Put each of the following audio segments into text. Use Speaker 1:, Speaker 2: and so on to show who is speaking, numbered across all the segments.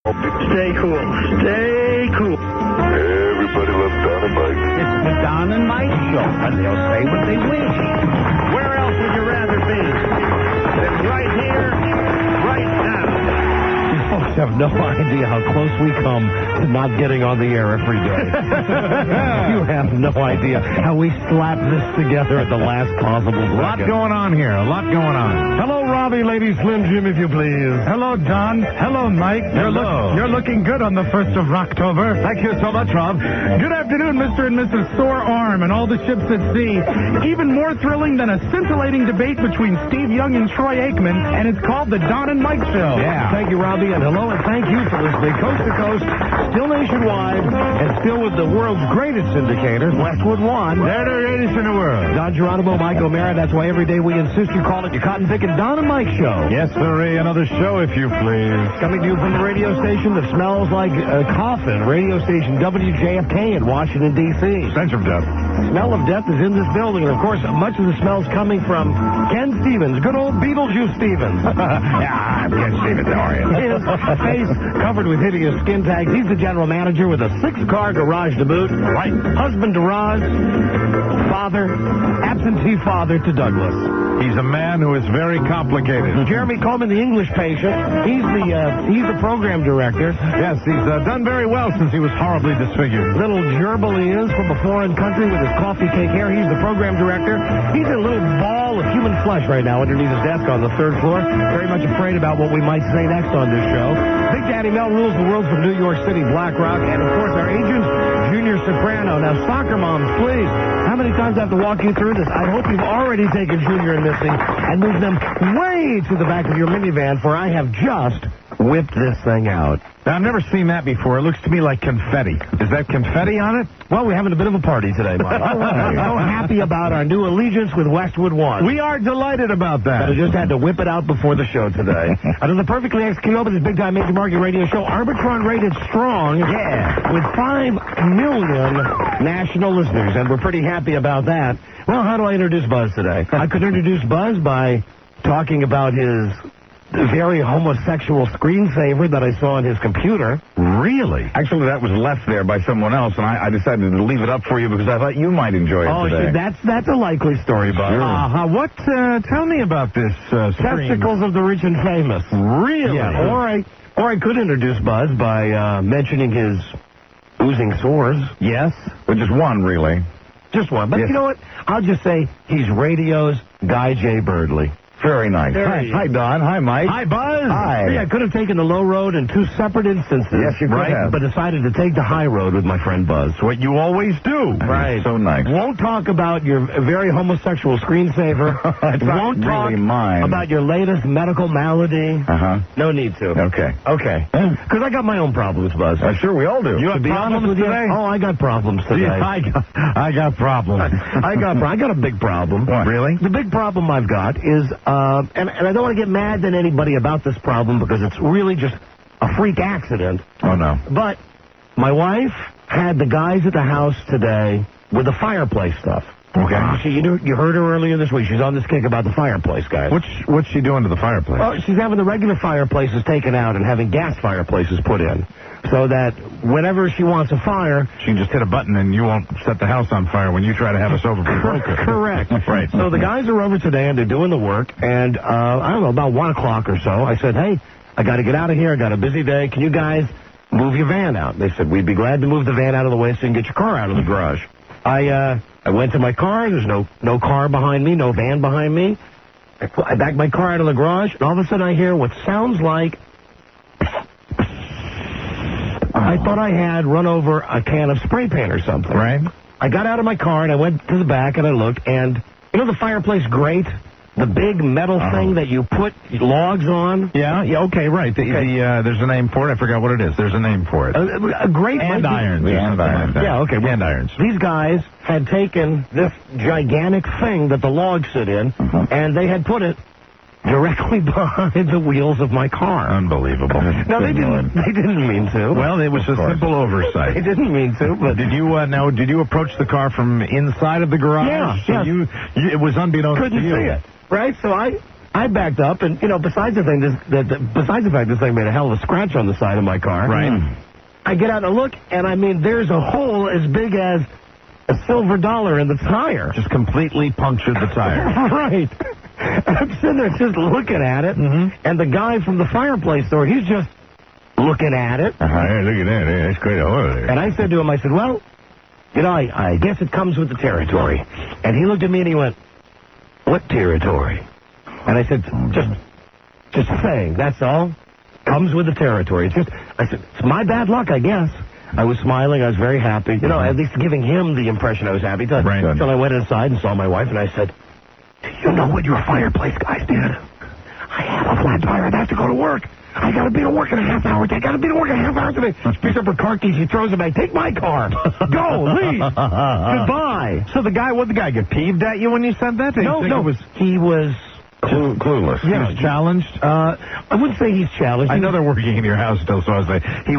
Speaker 1: Stay cool. Stay cool.
Speaker 2: Everybody loves Don and Mike.
Speaker 1: It's the Don and Mike Show, and they'll say what they wish. Where else would you rather be than right here, right now?
Speaker 3: You folks have no idea how close we come to not getting on the air every day. You have no idea how we slap this together at the last possible second.
Speaker 4: A lot going on here. A lot going on.
Speaker 3: Hello, Robbie, Lady Slim Jim, if you please.
Speaker 4: Hello, Don. Hello, Mike. You're looking good on the 1st of October.
Speaker 3: Thank you so much, Rob.
Speaker 4: Good afternoon, Mr. and Mrs. Sore Arm and all the ships at sea. Even more thrilling than a scintillating debate between Steve Young and Troy Aikman, and it's called the Don and Mike Show.
Speaker 3: Yeah. Thank you, Robbie, and hello, and thank you for listening coast to coast, still nationwide, and still with the world's greatest syndicator, Westwood One.
Speaker 4: They're the greatest in the world.
Speaker 3: Don Geronimo, Mike O'Mara. That's why every day we insist you call it your cotton picking Don and Mike Show.
Speaker 4: Yes, sirree. Another show, if you please.
Speaker 3: Coming to you from the radio station that smells like a coffin, radio station WJFK in Washington, D.C.
Speaker 4: Stench of death.
Speaker 3: Smell of death is in this building, and of course, much of the smell's coming from Ken Stevens, good old Beetlejuice Stevens.
Speaker 4: Yeah, I'm Ken Stevens. How are you?
Speaker 3: His face covered with hideous skin tags. He's the general manager with a 6-car garage to boot.
Speaker 4: Right.
Speaker 3: Husband to Roz, father, absentee father to Douglas.
Speaker 4: He's a man who is very complicated.
Speaker 3: Jeremy Coleman, the English patient. He's the program director.
Speaker 4: Yes, he's done very well since he was horribly disfigured.
Speaker 3: Little gerbil he is from a foreign country with his coffee cake hair. He's the program director. He's a little ball of human flesh right now underneath his desk on the 3rd floor. Very much afraid about what we might say next on this show. Big Daddy Mel rules the world from New York City, Black Rock, and of course our agent, Junior Soprano. Now, soccer moms, please. How many times I have to walk you through this? I hope you've already taken Junior and Missy and moved them way to the back of your minivan, for I have just whipped this thing out.
Speaker 4: Now, I've never seen that before. It looks to me like confetti. Is that confetti on it?
Speaker 3: Well, we're having a bit of a party today, Mike. We're so happy about our new allegiance with Westwood One.
Speaker 4: We are delighted about that.
Speaker 3: But I just had to whip it out before the show today. Under the perfectly executed over this big-time major market radio show, Arbitron rated strong.
Speaker 4: Yeah.
Speaker 3: With 5 million national listeners, and we're pretty happy about that. Well, how do I introduce Buzz today? I could introduce Buzz by talking about his very homosexual screensaver that I saw on his computer.
Speaker 4: Really? Actually, that was left there by someone else, and I decided to leave it up for you because I thought you might enjoy it today.
Speaker 3: That's a likely story, Buzz.
Speaker 4: Sure. Tell me about this
Speaker 3: Testicles of the rich and famous.
Speaker 4: Really?
Speaker 3: Yeah. Or I could introduce Buzz by mentioning his oozing sores.
Speaker 4: Yes? But just one, really.
Speaker 3: Just one. But
Speaker 4: yes.
Speaker 3: You know what? I'll just say he's radio's Guy J. Birdley.
Speaker 4: Very nice.
Speaker 3: Hi, Don. Hi, Mike.
Speaker 4: Hi, Buzz.
Speaker 3: Hi. See, I could have taken the low road in 2 separate instances.
Speaker 4: Yes, you could have.
Speaker 3: But decided to take the high road with my friend Buzz.
Speaker 4: What you always do.
Speaker 3: Right.
Speaker 4: So nice.
Speaker 3: Won't talk about your very homosexual screensaver. Won't talk
Speaker 4: really mine.
Speaker 3: about your latest medical malady.
Speaker 4: Uh-huh.
Speaker 3: No need to.
Speaker 4: Okay.
Speaker 3: Because I got my own problems, Buzz.
Speaker 4: Sure, we all do.
Speaker 3: You have problems today? Oh, I got problems today.
Speaker 4: I got problems.
Speaker 3: I got a big problem.
Speaker 4: What? Really?
Speaker 3: The big problem I've got is, and I don't want to get mad at anybody about this problem because it's really just a freak accident.
Speaker 4: Oh, no.
Speaker 3: But my wife had the guys at the house today with the fireplace stuff.
Speaker 4: Okay.
Speaker 3: You heard her earlier this week. She's on this kick about the fireplace, guys.
Speaker 4: What's she doing to the fireplace?
Speaker 3: Well, she's having the regular fireplaces taken out and having gas fireplaces put in. So that whenever she wants a fire...
Speaker 4: She can just hit a button and you won't set the house on fire when you try to have us over for poker.
Speaker 3: Correct.
Speaker 4: Right.
Speaker 3: So the guys are over today and they're doing the work. And, I don't know, about 1 o'clock or so, I said, hey, I got to get out of here. I got a busy day. Can you guys move your van out? They said, we'd be glad to move the van out of the way so you can get your car out of the garage. I went to my car. There's no car behind me, no van behind me. I backed my car out of the garage, and all of a sudden I hear what sounds like... I thought I had run over a can of spray paint or something.
Speaker 4: Right.
Speaker 3: I got out of my car, and I went to the back, and I looked, and you know the fireplace grate? The big metal thing that you put logs on?
Speaker 4: Yeah, okay, right. There's a name for it. I forgot what it is. There's a name for it.
Speaker 3: A grate...
Speaker 4: Andirons.
Speaker 3: Yeah, okay.
Speaker 4: Andirons.
Speaker 3: These guys had taken this gigantic thing that the logs sit in, and they had put it directly behind the wheels of my car.
Speaker 4: Unbelievable.
Speaker 3: No, they didn't mean to.
Speaker 4: Well, it was a simple oversight.
Speaker 3: They didn't mean to, but...
Speaker 4: Did you approach the car from inside of the garage?
Speaker 3: Yeah.
Speaker 4: So it was unbeknownst
Speaker 3: couldn't
Speaker 4: to you.
Speaker 3: see it. Right? So I I backed up, and, besides the fact this thing made a hell of a scratch on the side of my car.
Speaker 1: Right.
Speaker 3: I get out and look, and I mean, there's a hole as big as a silver dollar in the tire.
Speaker 1: Just completely punctured the tire.
Speaker 3: Right. I'm sitting there just looking at it, and the guy from the fireplace store, he's just looking at it.
Speaker 1: Look at that. That's quite a hole there.
Speaker 3: And I said to him, well, I guess it comes with the territory. And he looked at me and he went, what territory? And I said, just saying, that's all. Comes with the territory. I said, it's my bad luck, I guess. I was smiling. I was very happy. At least giving him the impression I was happy. So I went inside and saw my wife, and I said, do you know what your fireplace guys did? I have a flat tire. I have to go to work. I got to be to work in a half hour. Today. She picks up her car keys. She throws them back. Take my car. Go. Leave. Goodbye.
Speaker 1: So would the guy get peeved at you when you said that?
Speaker 3: No. He was
Speaker 1: clueless.
Speaker 3: Yeah.
Speaker 1: He was challenged?
Speaker 3: I wouldn't say he's challenged.
Speaker 1: I know they're working in your house still, so I was like, he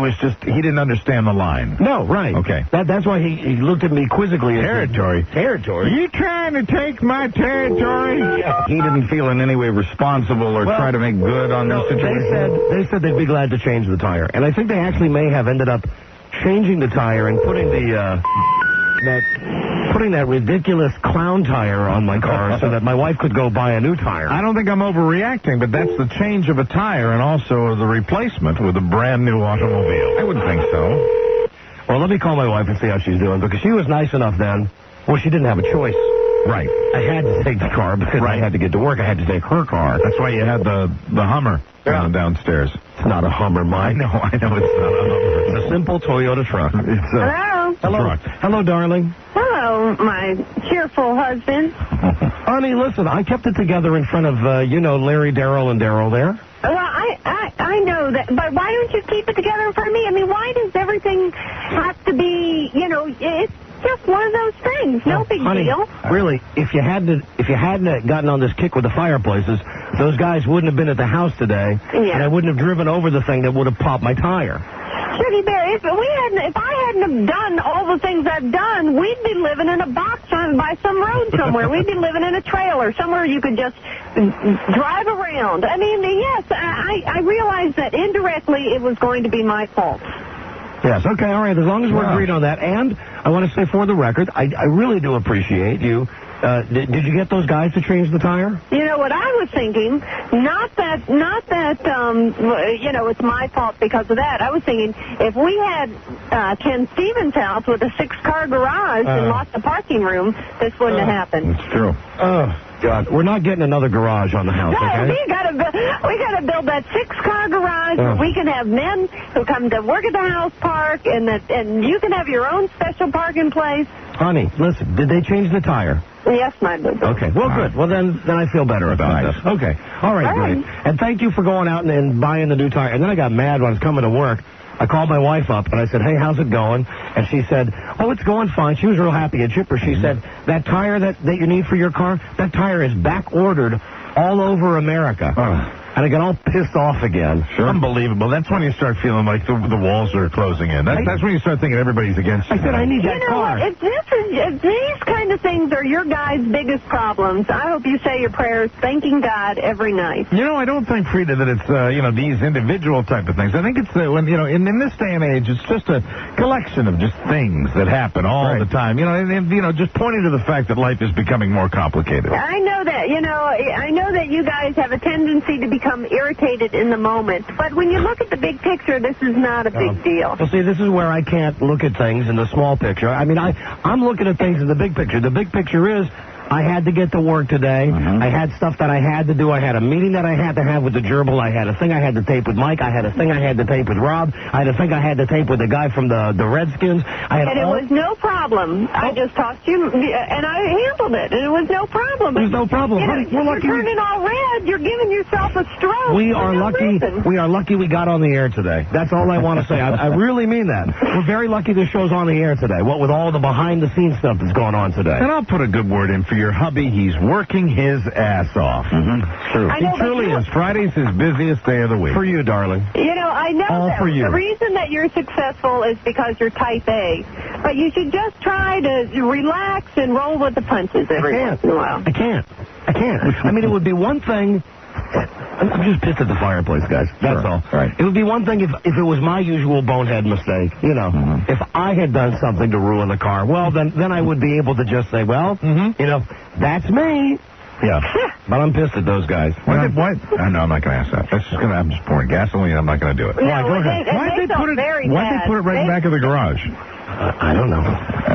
Speaker 1: didn't understand the line.
Speaker 3: No, right.
Speaker 1: Okay.
Speaker 3: That's why he looked at me quizzically.
Speaker 1: Territory?
Speaker 3: Territory?
Speaker 1: You trying to take my territory?
Speaker 3: Yeah.
Speaker 1: He didn't feel in any way responsible or try to make good on this situation?
Speaker 3: They said they'd be glad to change the tire. And I think they actually may have ended up changing the tire and putting that ridiculous clown tire on my car so that my wife could go buy a new tire.
Speaker 1: I don't think I'm overreacting, but that's the change of a tire and also the replacement with a brand new automobile. I wouldn't think so.
Speaker 3: Well, let me call my wife and see how she's doing, because she was nice enough then. Well, she didn't have a choice.
Speaker 1: Right.
Speaker 3: I had to take the car because I had to get to work. I had to take her car.
Speaker 1: That's why you had the Hummer downstairs.
Speaker 3: It's not a Hummer, Mike.
Speaker 1: I know it's not a Hummer.
Speaker 3: It's a simple Toyota truck.
Speaker 1: It's a
Speaker 5: Hello.
Speaker 1: truck.
Speaker 3: Hello, darling.
Speaker 5: Hello, my cheerful husband.
Speaker 3: Honey, listen, I kept it together in front of, Larry, Daryl, and Daryl there.
Speaker 5: Well, I know that, but why don't you keep it together in front of me? I mean, why does everything have to be, it's just one of those things. No big
Speaker 3: honey,
Speaker 5: deal.
Speaker 3: Really, if you hadn't gotten on this kick with the fireplaces, those guys wouldn't have been at the house today, and I wouldn't have driven over the thing that would have popped my tire.
Speaker 5: Shuggy Bear, if I hadn't have done all the things I've done, we'd be living in a box by some road somewhere. We'd be living in a trailer somewhere you could just drive around. I mean, yes, I realized that indirectly it was going to be my fault.
Speaker 3: Yes, okay, all right, as long as we're agreed on that. And I want to say for the record, I really do appreciate you. Did you get those guys to change the tire?
Speaker 5: You know what I was thinking? Not that, it's my fault because of that. I was thinking if we had Ken Stevens' house with a 6-car garage and lots of parking room, this wouldn't have happened.
Speaker 1: It's true.
Speaker 3: Oh, God, we're not getting another garage on the house,
Speaker 5: No,
Speaker 3: okay?
Speaker 5: we gotta build that 6-car garage where we can have men who come to work at the house park, and you can have your own special parking place.
Speaker 3: Honey, listen, did they change the tire?
Speaker 5: Yes, my baby.
Speaker 3: Okay, well, good. Well, then I feel better about this. Okay, all right, great. And thank you for going out and buying the new tire. And then I got mad when I was coming to work. I called my wife up, and I said, hey, how's it going? And she said, oh, it's going fine. She was real happy and chipper. She said, that tire that you need for your car, that tire is back-ordered all over America. And I got all pissed off again.
Speaker 1: Sure. Unbelievable. That's when you start feeling like the walls are closing in. That's when you start thinking everybody's against you.
Speaker 3: I said, I need that car.
Speaker 5: What? If these kind of things are your guys' biggest problems, I hope you say your prayers thanking God every night.
Speaker 1: I don't think, Freda, that it's, these individual type of things. I think it's, when in this day and age, it's just a collection of just things that happen all the time. Just pointing to the fact that life is becoming more complicated.
Speaker 5: I know that. I know that you guys have a tendency to become irritated in the moment. But when you look at the big picture, this is not a big deal.
Speaker 3: Well, see, this is where I can't look at things in the small picture. I mean, I'm looking at things in the big picture. The big picture is I had to get to work today. I had stuff that I had to do. I had a meeting that I had to have with the gerbil. I had a thing I had to tape with Mike. I had a thing I had to tape with Rob. I had a thing I had to tape with the guy from the Redskins.
Speaker 5: It was no problem. I just tossed you, and I handled it, and it was no problem.
Speaker 3: There's no problem.
Speaker 5: You're turning all red. You're giving yourself a stroke.
Speaker 3: We are lucky. We are lucky we got on the air today. That's all I want to say. I really mean that. We're very lucky this show's on the air today. What with all the behind-the-scenes stuff that's going on today.
Speaker 1: And I'll put a good word in for your hubby. He's working his ass off.
Speaker 3: True.
Speaker 1: He truly is. Friday's his busiest day of the week.
Speaker 3: For you, darling.
Speaker 5: I know
Speaker 3: all
Speaker 5: that
Speaker 3: for you.
Speaker 5: The reason that you're successful is because you're type A. But you should just try to relax and roll with the punches every once in a while.
Speaker 3: I can't. I mean, it would be one thing I'm just pissed at the fireplace, guys. That's all.
Speaker 1: Right.
Speaker 3: It would be one thing if it was my usual bonehead mistake. You know, if I had done something to ruin the car, well, then I would be able to just say, well, you know, that's me. Yeah. But I'm pissed at those guys.
Speaker 1: Why? No, I'm not going to ask that. I'm just pouring gasoline. I'm not going to do it.
Speaker 5: No,
Speaker 1: Why? Go ahead. Why'd they put it right back of the garage?
Speaker 3: I don't know.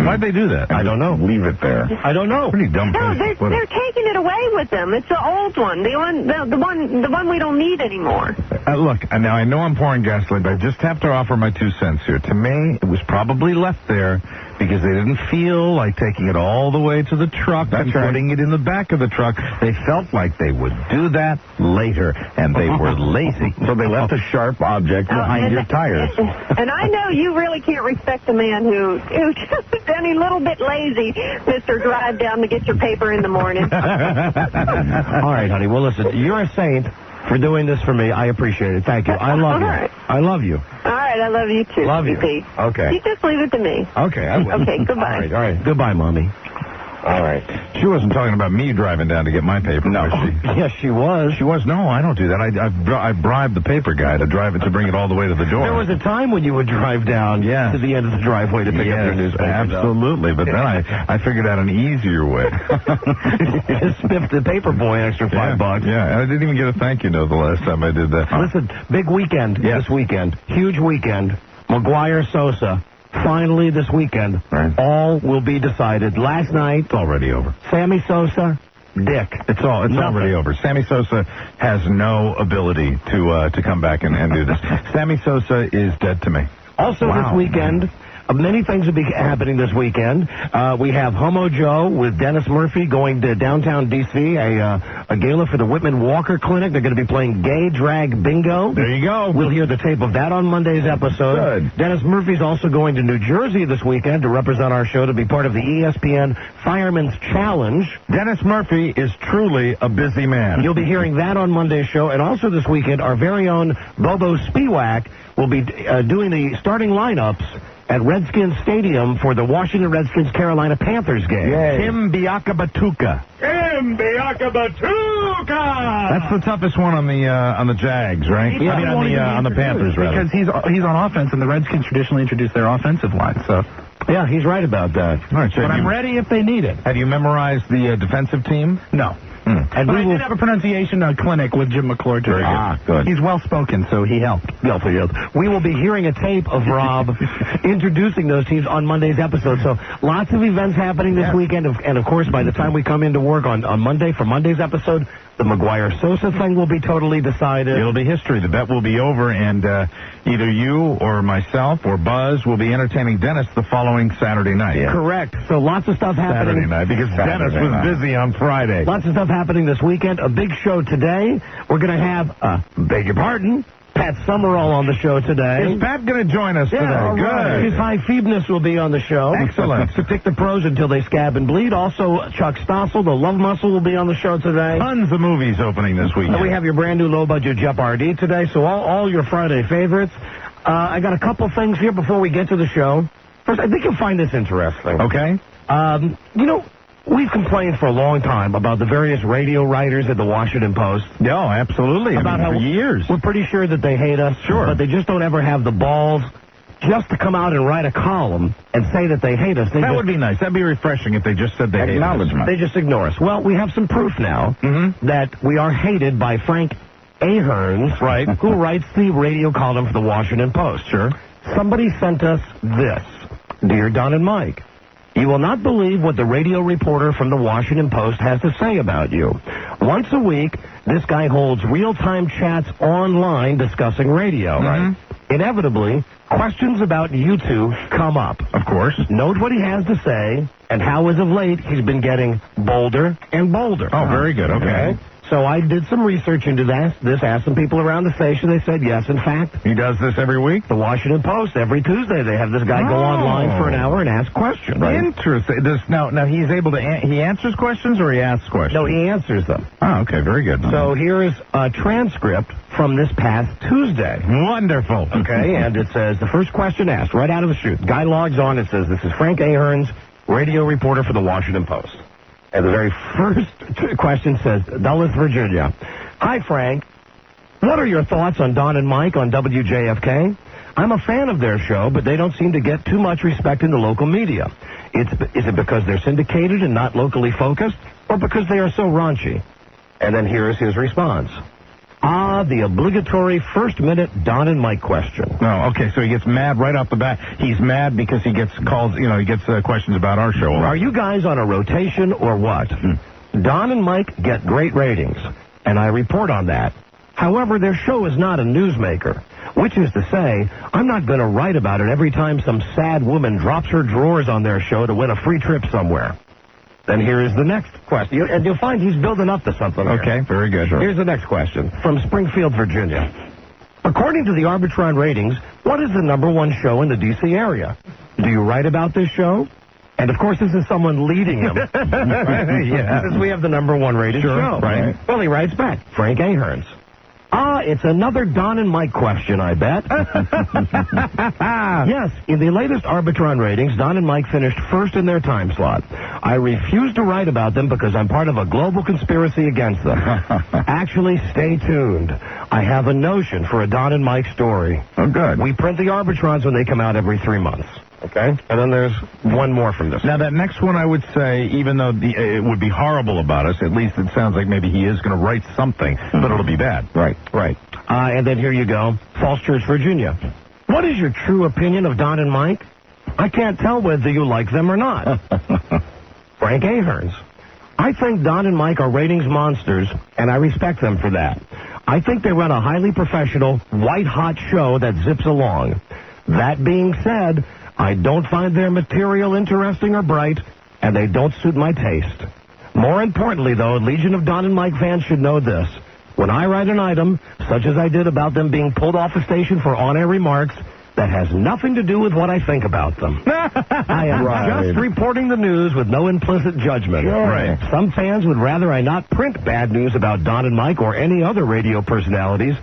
Speaker 1: Why'd they do that?
Speaker 3: I don't know.
Speaker 1: Leave it there.
Speaker 3: I don't know.
Speaker 1: Pretty dumb.
Speaker 5: No, they're taking it away with them. It's the old one, the one we don't need anymore.
Speaker 1: Look, now I know I'm pouring gasoline, but I just have to offer my 2 cents here. To me, it was probably left there because they didn't feel like taking it all the way to the truck and putting it in the back of the truck. They felt like they would do that later, and they were lazy. So they left a sharp object behind your tires.
Speaker 5: And I know you really can't respect a man who's just any little bit lazy, Mr. Drive down to get your paper in the morning.
Speaker 3: All right, honey. Well, listen, you're a saint for doing this for me. I appreciate it. Thank you. I love you.
Speaker 5: Right.
Speaker 3: I love you.
Speaker 5: All right, I love you too.
Speaker 3: Love you.
Speaker 5: Pete.
Speaker 3: Okay.
Speaker 5: You just leave it to me.
Speaker 3: Okay, I will.
Speaker 5: Okay, goodbye.
Speaker 3: All right. Goodbye, Mommy. All right.
Speaker 1: She wasn't talking about me driving down to get my paper, was she?
Speaker 3: Yes, she was.
Speaker 1: She was. No, I don't do that. I bribed the paper guy to drive it to bring it all the way to the door.
Speaker 3: There was a time when you would drive down to the end of the driveway to pick up your newspaper.
Speaker 1: Absolutely. But then I figured out an easier way.
Speaker 3: Just spiffed the paper boy an extra $5.
Speaker 1: Yeah, and I didn't even get a thank you note the last time I did that.
Speaker 3: Listen, big weekend this weekend. Huge weekend. McGuire Sosa. Finally, this weekend, all will be decided. Last night,
Speaker 1: it's already over.
Speaker 3: Sammy Sosa, Dick.
Speaker 1: It's already over. Sammy Sosa has no ability to come back and do this. Sammy Sosa is dead to me.
Speaker 3: Also this weekend, many things will be happening this weekend. We have Homo Joe with Dennis Murphy going to downtown D.C., a gala for the Whitman Walker Clinic. They're going to be playing Gay Drag Bingo.
Speaker 1: There you go.
Speaker 3: We'll hear the tape of that on Monday's episode.
Speaker 1: Good.
Speaker 3: Dennis Murphy's also going to New Jersey this weekend to represent our show, to be part of the ESPN Fireman's Challenge.
Speaker 1: Dennis Murphy is truly a busy man.
Speaker 3: You'll be hearing that on Monday's show. And also this weekend, our very own Bobo Spiewak will be doing the starting lineups at Redskins Stadium for the Washington Redskins-Carolina Panthers game.
Speaker 1: Tim Biakabatuka. That's the toughest one on the Jags, right?
Speaker 4: Yeah,
Speaker 1: I mean, on the Panthers, rather.
Speaker 4: Because he's on offense, and the Redskins traditionally introduce their offensive line. So
Speaker 3: yeah, he's right about that.
Speaker 1: All right, so
Speaker 4: but I'm ready if they need it.
Speaker 1: Have you memorized the defensive team?
Speaker 4: No. And I did have a pronunciation clinic with Jim McClure today.
Speaker 1: Good.
Speaker 4: He's well-spoken, so he helped.
Speaker 3: We will be hearing a tape of Rob introducing those teams on Monday's episode. So lots of events happening this weekend. And, of course, by the time we come into work on Monday for Monday's episode, the McGuire Sosa thing will be totally decided.
Speaker 1: It'll be history. The bet will be over, and either you or myself or Buzz will be entertaining Dennis the following Saturday night.
Speaker 3: Yeah. Correct. So lots of stuff happening.
Speaker 1: Saturday night, because Dennis was busy on Friday.
Speaker 3: Lots of stuff happening this weekend. A big show today. We're going to have, beg your pardon, Pat Summerall on the show today.
Speaker 1: Is Pat going to join us today?
Speaker 3: Good. His high feebness will be on the show.
Speaker 1: Excellent.
Speaker 3: To pick the pros until they scab and bleed. Also, Chuck Stossel, the Love Muscle, will be on the show today.
Speaker 1: Tons of movies opening this weekend.
Speaker 3: And we have your brand new low-budget Jeopardy today, so all your Friday favorites. I got a couple things here before we get to the show. First, I think you'll find this interesting.
Speaker 1: Okay.
Speaker 3: We've complained for a long time about the various radio writers at the Washington Post.
Speaker 1: No, absolutely.
Speaker 3: About how
Speaker 1: for years.
Speaker 3: We're pretty sure that they hate us.
Speaker 1: Sure.
Speaker 3: But they just don't ever have the balls just to come out and write a column and say that they hate us.
Speaker 1: That would be nice. That'd be refreshing if they just said they hate us.
Speaker 3: They just ignore us. Well, we have some proof now that we are hated by Frank Ahearns, right, who writes the radio column for the Washington Post.
Speaker 1: Sure.
Speaker 3: Somebody sent us this. Dear Don and Mike, you will not believe what the radio reporter from the Washington Post has to say about you. Once a week, this guy holds real-time chats online discussing radio. Right. Inevitably, questions about you two come up.
Speaker 1: Of course.
Speaker 3: Note what he has to say, and how as of late he's been getting bolder and bolder.
Speaker 1: Oh, very good. Okay.
Speaker 3: So I did some research into this, asked some people around the station. They said, yes, in fact.
Speaker 1: He does this every week?
Speaker 3: The Washington Post, every Tuesday, they have this guy go online for an hour and ask questions. Right?
Speaker 1: Interesting. Now he's able to, he answers questions or he asks questions?
Speaker 3: No, he answers them.
Speaker 1: Oh, okay, very good.
Speaker 3: So here is a transcript from this past Tuesday.
Speaker 1: Wonderful.
Speaker 3: Okay, and it says, the first question asked, right out of the chute. Guy logs on, it says, this is Frank Ahearns, radio reporter for the Washington Post. And the very first question says, Dulles, Virginia. Hi, Frank. What are your thoughts on Don and Mike on WJFK? I'm a fan of their show, but they don't seem to get too much respect in the local media. Is it because they're syndicated and not locally focused, or because they are so raunchy? And then here's his response. The obligatory first-minute Don and Mike question.
Speaker 1: No, okay, so he gets mad right off the bat. He's mad because he gets calls, he gets questions about our show.
Speaker 3: Are you guys on a rotation or what? Don and Mike get great ratings, and I report on that. However, their show is not a newsmaker, which is to say, I'm not going to write about it every time some sad woman drops her drawers on their show to win a free trip somewhere. Then here is the next question. And you'll find he's building up to something here.
Speaker 1: Okay, very good.
Speaker 3: Here's the next question from Springfield, Virginia. According to the Arbitron ratings, what is the #1 show in the D.C. area? Do you write about this show? And, of course, this is someone leading him.
Speaker 1: Yeah.
Speaker 3: Since we have the #1 rated show.
Speaker 1: Right.
Speaker 3: Well, he writes back, Frank Ahearns. It's another Don and Mike question, I bet. Yes, in the latest Arbitron ratings, Don and Mike finished first in their time slot. I refuse to write about them because I'm part of a global conspiracy against them. Actually, stay tuned. I have a notion for a Don and Mike story.
Speaker 1: Oh, good.
Speaker 3: We print the Arbitrons when they come out every 3 months. Okay? And then there's one more from this.
Speaker 1: Now, that next one, I would say, even though it would be horrible about us, at least it sounds like maybe he is going to write something, but it'll be bad.
Speaker 3: Right. And then here you go. Falls Church, Virginia. What is your true opinion of Don and Mike? I can't tell whether you like them or not. Frank Ahearns. I think Don and Mike are ratings monsters, and I respect them for that. I think they run a highly professional, white-hot show that zips along. That being said, I don't find their material interesting or bright, and they don't suit my taste. More importantly, though, Legion of Don and Mike fans should know this. When I write an item, such as I did about them being pulled off the station for on-air remarks, that has nothing to do with what I think about them. I am just reporting the news with no implicit judgment.
Speaker 1: Sure. Right.
Speaker 3: Some fans would rather I not print bad news about Don and Mike or any other radio personalities,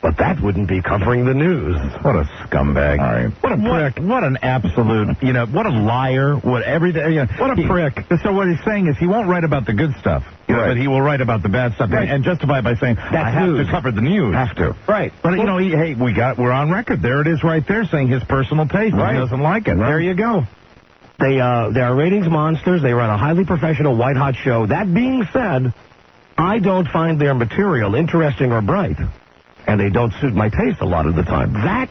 Speaker 3: but that wouldn't be covering the news.
Speaker 1: What a scumbag.
Speaker 3: All right.
Speaker 1: What a prick. What an absolute, what a liar. What everything. What a prick. So what he's saying is he won't write about the good stuff, but he will write about the bad stuff and justify it by saying, I have to cover the news.
Speaker 3: Have to. Right.
Speaker 1: But, we're on record. There it is right there saying his personal taste. Right. He doesn't like it.
Speaker 3: There you go. They are ratings monsters. They run a highly professional, white-hot show. That being said, I don't find their material interesting or bright. And they don't suit my taste a lot of the time. That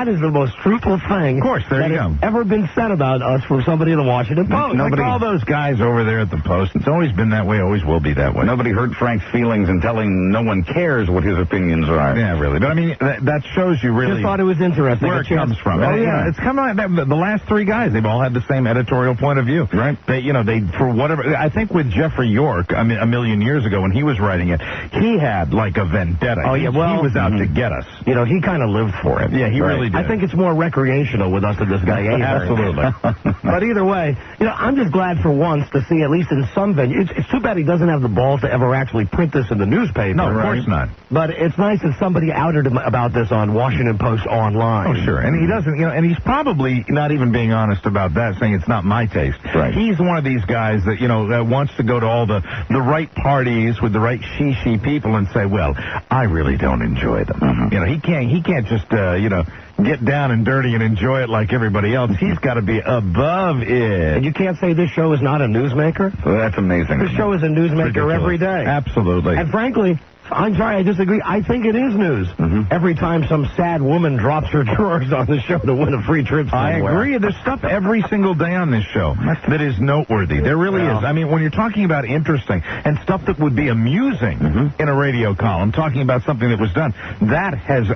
Speaker 3: is the most truthful thing
Speaker 1: of course, there you go.
Speaker 3: Ever been said about us from somebody in the Washington Post.
Speaker 1: Like all those guys over there at the Post. It's always been that way, always will be that way.
Speaker 6: Nobody hurt Frank's feelings in telling no one cares what his opinions are.
Speaker 1: Yeah, really. But, that shows you really...
Speaker 3: Just thought it was interesting.
Speaker 1: Where it comes from.
Speaker 3: Oh, yeah.
Speaker 1: It's come on. The last three guys, they've all had the same editorial point of view.
Speaker 6: Right.
Speaker 1: They, for whatever... I think with Jeffrey York, a million years ago when he was writing it, he had like a vendetta.
Speaker 3: Oh, yeah, well...
Speaker 1: He was out to get us.
Speaker 3: He kind of lived for it.
Speaker 1: Yeah, he really did.
Speaker 3: I think it's more recreational with us than this guy.
Speaker 1: Absolutely.
Speaker 3: But either way, I'm just glad for once to see, at least in some venue. It's too bad he doesn't have the balls to ever actually print this in the newspaper.
Speaker 1: No, of course not.
Speaker 3: But it's nice that somebody outed him about this on Washington Post Online.
Speaker 1: Oh, sure. And he doesn't, and he's probably not even being honest about that, saying it's not my taste.
Speaker 6: Right.
Speaker 1: He's one of these guys that, that wants to go to all the right parties with the right she people and say, well, I really don't enjoy them. He can't just, get down and dirty and enjoy it like everybody else. He's got to be above it.
Speaker 3: And you can't say this show is not a newsmaker?
Speaker 6: So that's amazing.
Speaker 3: This show is a newsmaker every day.
Speaker 1: Absolutely.
Speaker 3: And frankly, I'm sorry, I disagree. I think it is news. Every time some sad woman drops her drawers on the show to win a free trip somewhere.
Speaker 1: I agree. There's stuff every single day on this show that is noteworthy. There really is. When you're talking about interesting and stuff that would be amusing in a radio column, talking about something that was done, that has,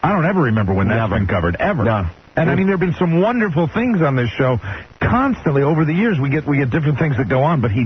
Speaker 1: I don't ever remember when that's been covered, ever.
Speaker 3: No.
Speaker 1: And there have been some wonderful things on this show. Constantly over the years, we get different things that go on, but he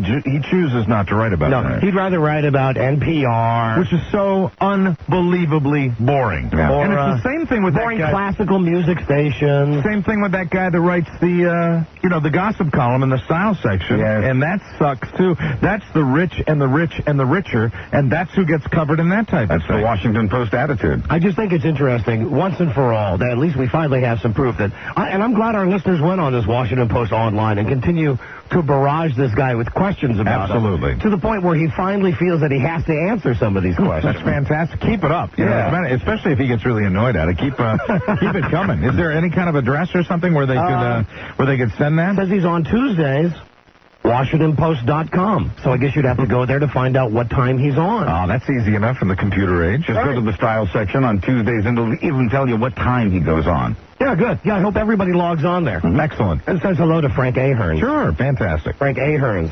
Speaker 1: chooses not to write about that.
Speaker 3: He'd rather write about NPR,
Speaker 1: which is so unbelievably boring.
Speaker 3: Yeah.
Speaker 1: And it's the same thing with
Speaker 3: boring
Speaker 1: that guy.
Speaker 3: classical music stations.
Speaker 1: Same thing with that guy that writes the gossip column in the style section.
Speaker 6: Yes.
Speaker 1: And that sucks too. That's the rich and the rich and the richer, and that's who gets covered in that type of thing.
Speaker 6: That's the Washington Post attitude.
Speaker 3: I just think it's interesting, once and for all, that at least we finally have some proof that, and I'm glad our listeners went on this Washington Post online and continue to barrage this guy with questions about
Speaker 1: Absolutely.
Speaker 3: him, to the point where he finally feels that he has to answer some of these questions.
Speaker 1: That's fantastic. Keep it up. You know, especially if he gets really annoyed at it. Keep it coming. Is there any kind of address or something where they could send that?
Speaker 3: It says he's on Tuesdays. WashingtonPost.com. So I guess you'd have to go there to find out what time he's on.
Speaker 1: Oh, that's easy enough in the computer age.
Speaker 6: Just go to the style section on Tuesdays, and it'll even tell you what time he goes on.
Speaker 3: Yeah, good. Yeah, I hope everybody logs on there.
Speaker 1: Excellent.
Speaker 3: And says hello to Frank Ahearns.
Speaker 1: Sure, fantastic.
Speaker 3: Frank Ahearns.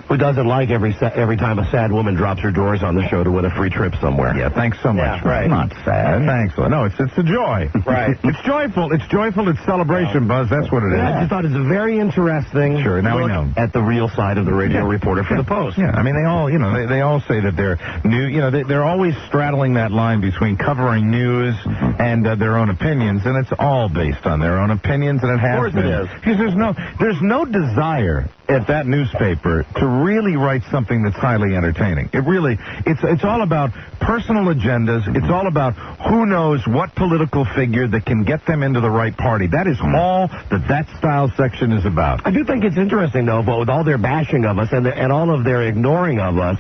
Speaker 3: Who doesn't like every time a sad woman drops her drawers on the show to win a free trip somewhere.
Speaker 1: Yeah, thanks so much.
Speaker 3: Yeah, right.
Speaker 1: Not sad. Thanks. No, it's a joy.
Speaker 3: Right.
Speaker 1: It's joyful. It's joyful. It's celebration, Buzz. That's what it is.
Speaker 3: I just thought it's a very interesting
Speaker 1: Sure, now we know.
Speaker 3: at the real side of the radio reporter for the Post.
Speaker 1: Yeah, I mean, they all, they all say that they're new, they're always straddling that line between covering news and their own opinions, and it's all based on their own opinions, and it has
Speaker 3: Of course
Speaker 1: been.
Speaker 3: it is.
Speaker 1: Because there's no desire at that newspaper to really write something that's highly entertaining. It's all about personal agendas. It's all about who knows what political figure that can get them into the right party. That is all that style section is about.
Speaker 3: I do think it's interesting, though, but with all their bashing of us and all of their ignoring of us,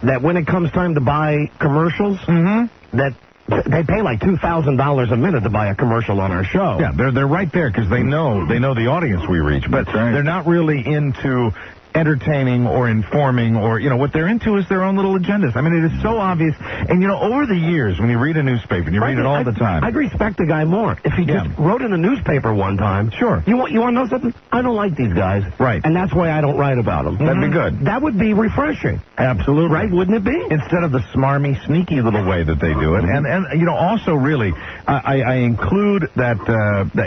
Speaker 3: that when it comes time to buy commercials, that they pay like $2,000 a minute to buy a commercial on our show.
Speaker 1: Yeah, they're right there because they know the audience we reach, but they're not really into entertaining or informing or, what they're into is their own little agendas. I mean, it is so obvious. And, over the years, when you read a newspaper, and you read it all the time.
Speaker 3: I'd respect the guy more if he just wrote in the newspaper one time.
Speaker 1: Sure.
Speaker 3: You want to know something? I don't like these guys.
Speaker 1: Right.
Speaker 3: And that's why I don't write about them.
Speaker 1: That'd be good.
Speaker 3: That would be refreshing.
Speaker 1: Absolutely.
Speaker 3: Right? Wouldn't it be?
Speaker 1: Instead of the smarmy, sneaky little way that they do it. And also, really, I include that,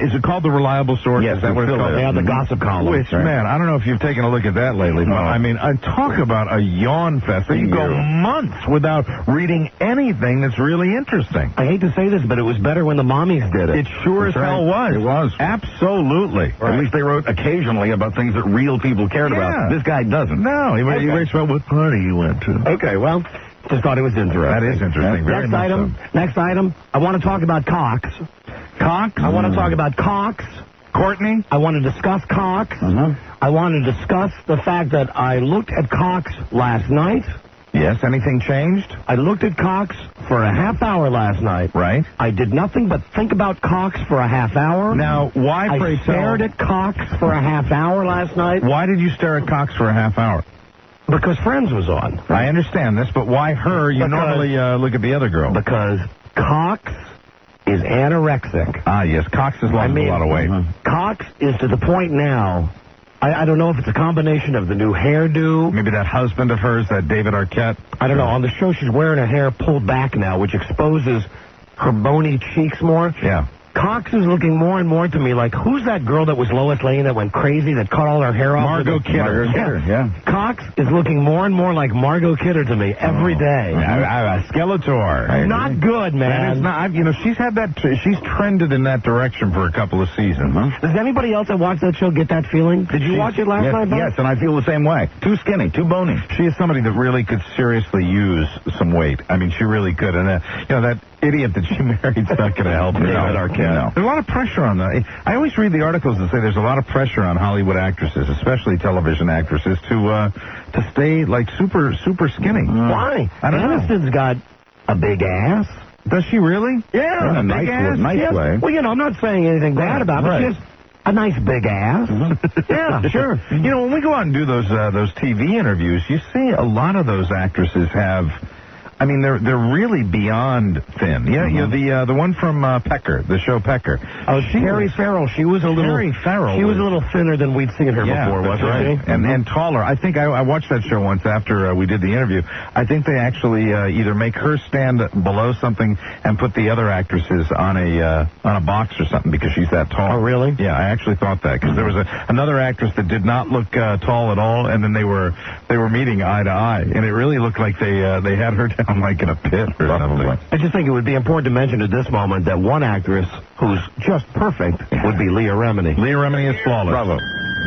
Speaker 1: is it called the reliable source?
Speaker 6: Yes,
Speaker 1: is that what it's called?
Speaker 3: Yeah, the gossip column.
Speaker 1: Which, man, I don't know if you've taken a look at that lately, but I mean, I talk about a yawn fest. You go months without reading anything that's really interesting.
Speaker 3: I hate to say this, but it was better when the mommies did it.
Speaker 1: It sure as hell was.
Speaker 6: It was.
Speaker 1: Absolutely.
Speaker 6: At least they wrote occasionally about things that real people cared about. This guy doesn't.
Speaker 1: No, he writes about what party you went to.
Speaker 3: Okay, well, just thought it was interesting.
Speaker 1: That is interesting. Very
Speaker 3: next
Speaker 1: much
Speaker 3: item.
Speaker 1: so.
Speaker 3: Next item. I want to talk about Cox.
Speaker 1: Cox?
Speaker 3: I want to talk about Cox.
Speaker 1: Courtney?
Speaker 3: I want to discuss Cox. I want to discuss the fact that I looked at Cox last night.
Speaker 1: Yes, anything changed?
Speaker 3: I looked at Cox for a half hour last night.
Speaker 1: Right.
Speaker 3: I did nothing but think about Cox for a half hour.
Speaker 1: Now, why, pray
Speaker 3: I stared at Cox for a half hour last night.
Speaker 1: Why did you stare at Cox for a half hour?
Speaker 3: Because Friends was on.
Speaker 1: I understand this, but why her? You normally look at the other girl.
Speaker 3: Because Cox is anorexic.
Speaker 1: Ah, yes, Cox has lost a lot of weight.
Speaker 3: Cox is to the point now. I don't know if it's a combination of the new hairdo.
Speaker 1: Maybe that husband of hers, that David Arquette.
Speaker 3: I don't know. On the show, she's wearing her hair pulled back now, which exposes her bony cheeks more.
Speaker 1: Yeah.
Speaker 3: Cox is looking more and more to me like, who's that girl that was Lois Lane that went crazy, that cut all her hair off?
Speaker 1: Margot Kidder.
Speaker 3: Yeah. Cox is looking more and more like Margot Kidder to me every day.
Speaker 1: Skeletor.
Speaker 3: Not good, man.
Speaker 1: That is not, she's had that, she's trended in that direction for a couple of seasons.
Speaker 3: Does anybody else that watched that show get that feeling? Did you watch it last night, Bob?
Speaker 6: Yes, and I feel the same way. Too skinny, too bony.
Speaker 1: She is somebody that really could seriously use some weight. I mean, she really could. And, that idiot that she married is not going to help her.
Speaker 3: David Arquette.
Speaker 1: There's a lot of pressure on that. I always read the articles that say there's a lot of pressure on Hollywood actresses, especially television actresses, to stay like super skinny.
Speaker 3: Why?
Speaker 1: I don't know.
Speaker 3: Aniston's got a big ass.
Speaker 1: Does she really?
Speaker 3: Yeah,
Speaker 6: In a nice way.
Speaker 3: Well, I'm not saying anything bad about it. She has a nice big ass. Yeah, sure.
Speaker 1: When we go out and do those TV interviews, you see a lot of those actresses have. I mean, they're really beyond thin. Yeah, the one from Pecker, the show Pecker.
Speaker 3: Oh, Terry Farrell. She was a little.
Speaker 1: Terry Farrell.
Speaker 3: She was a little thinner than we'd seen her before, wasn't she?
Speaker 1: And taller. I think I watched that show once after we did the interview. I think they actually either make her stand below something and put the other actresses on a box or something because she's that tall.
Speaker 3: Oh, really?
Speaker 1: Yeah, I actually thought that because there was another actress that did not look tall at all, and then they were meeting eye to eye, and it really looked like they had her down like in a pit or something.
Speaker 3: I just think it would be important to mention at this moment that one actress who's just perfect would be Leah Remini.
Speaker 1: Leah Remini is flawless.
Speaker 6: Bravo.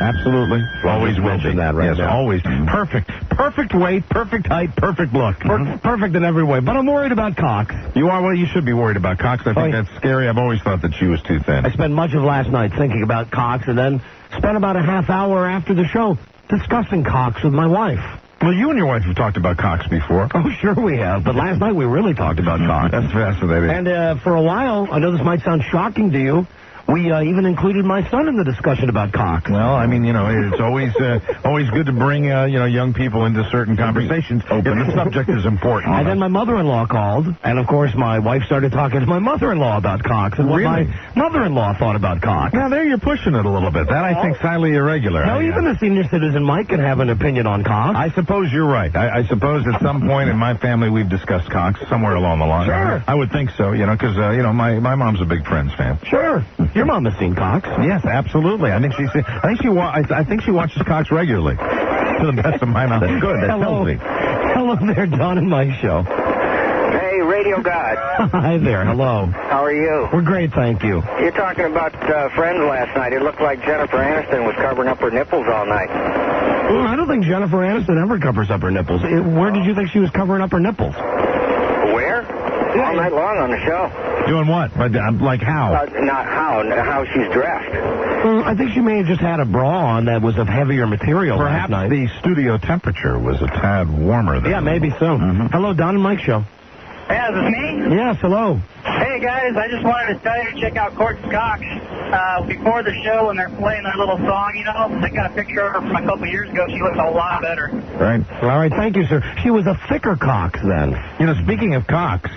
Speaker 1: Absolutely. Always will be.
Speaker 3: That right
Speaker 1: yes,
Speaker 3: now.
Speaker 1: always. Perfect. Perfect weight, perfect height, perfect look.
Speaker 3: Perfect in every way. But I'm worried about Cox.
Speaker 1: You are, well, you should be worried about Cox. I think that's scary. I've always thought that she was too thin.
Speaker 3: I spent much of last night thinking about Cox and then spent about a half hour after the show discussing Cox with my wife.
Speaker 1: Well, you and your wife have talked about Cox before.
Speaker 3: Oh, sure we have. But last night we really talked about Cox.
Speaker 1: That's fascinating.
Speaker 3: And for a while, I know this might sound shocking to you, we even included my son in the discussion about Cox.
Speaker 1: Well, I mean, it's always good to bring young people into certain conversations if the subject is important.
Speaker 3: And then my mother-in-law called, and of course my wife started talking to my mother-in-law about Cox and what my mother-in-law thought about Cox.
Speaker 1: Now there you're pushing it a little bit. That I think's highly irregular.
Speaker 3: No, even the senior citizen Mike can have an opinion on Cox.
Speaker 1: I suppose you're right. I suppose at some point in my family we've discussed Cox somewhere along the line.
Speaker 3: Sure.
Speaker 1: I would think so, because my mom's a big Friends fan.
Speaker 3: Sure. Your mom has seen Cox.
Speaker 1: Yes, absolutely. I think she watches Cox regularly. To the best of my knowledge. That's good. That's healthy.
Speaker 3: Hello there, Don and Mike show.
Speaker 7: Hey, Radio God.
Speaker 3: Hi there. Hello.
Speaker 7: How are you?
Speaker 3: We're great, thank you.
Speaker 7: You're talking about Friends last night. It looked like Jennifer Aniston was covering up her nipples all night.
Speaker 3: I don't think Jennifer Aniston ever covers up her nipples. Where did you think she was covering up her nipples?
Speaker 7: Where? All night long on the show.
Speaker 1: Doing what? Like how?
Speaker 7: Not how she's dressed.
Speaker 3: I think she may have just had a bra on that was of heavier material
Speaker 1: Perhaps
Speaker 3: last night.
Speaker 1: the studio temperature was a tad warmer than.
Speaker 3: Yeah, maybe so. Hello, Don and Mike show.
Speaker 8: Hey, is this me?
Speaker 3: Yes, hello.
Speaker 8: Hey, guys, I just wanted to tell you to check out Courtney Cox. Before the show, when they're playing their little song, I got a picture of her from a couple years ago. She looks a lot better.
Speaker 1: Right.
Speaker 3: All right, thank you, sir. She was a thicker Cox then.
Speaker 1: Speaking of Cox,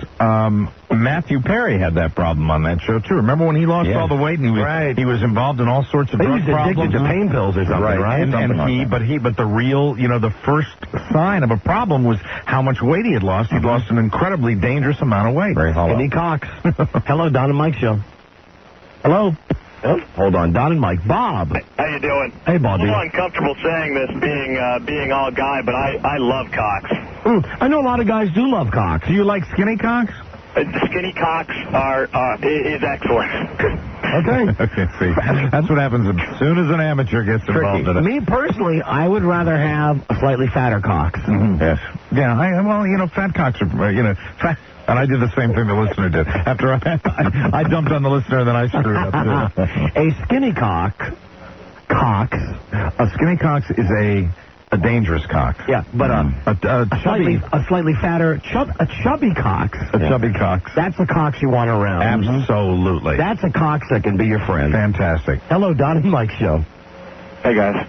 Speaker 1: Matthew Perry had that problem on that show, too. Remember when he lost all the weight and he was involved in all sorts of drug problems?
Speaker 3: Addicted to pain pills or something, right?
Speaker 1: But the real, the first sign of a problem was how much weight he had lost. He'd lost an incredibly dangerous amount of weight.
Speaker 3: Very hollow. Andy Cox. Hello, Don and Mike show. Hello. Oh, hold on, Don and Mike. Bob.
Speaker 9: How you doing?
Speaker 3: Hey, Bobby.
Speaker 9: I'm a little uncomfortable saying this, being all guy, but I love Cox.
Speaker 3: I know a lot of guys do love Cox.
Speaker 1: Do you like skinny Cox?
Speaker 9: Skinny Cox is excellent.
Speaker 3: Okay.
Speaker 1: See, that's what happens as soon as an amateur gets involved in it.
Speaker 3: Me personally, I would rather have a slightly fatter Cox.
Speaker 1: Yes. Yeah. Fat Cox are fat. And I did the same thing the listener did. After I dumped on the listener, and then I screwed up, too.
Speaker 3: A skinny Cox.
Speaker 1: A skinny Cox is a dangerous Cox.
Speaker 3: Yeah, but a slightly fatter, a chubby Cox.
Speaker 1: A chubby Cox.
Speaker 3: That's a Cox you want around.
Speaker 1: Absolutely.
Speaker 3: That's a Cox that can be your friend.
Speaker 1: Fantastic.
Speaker 3: Hello, Don and Mike show.
Speaker 9: Hey, guys.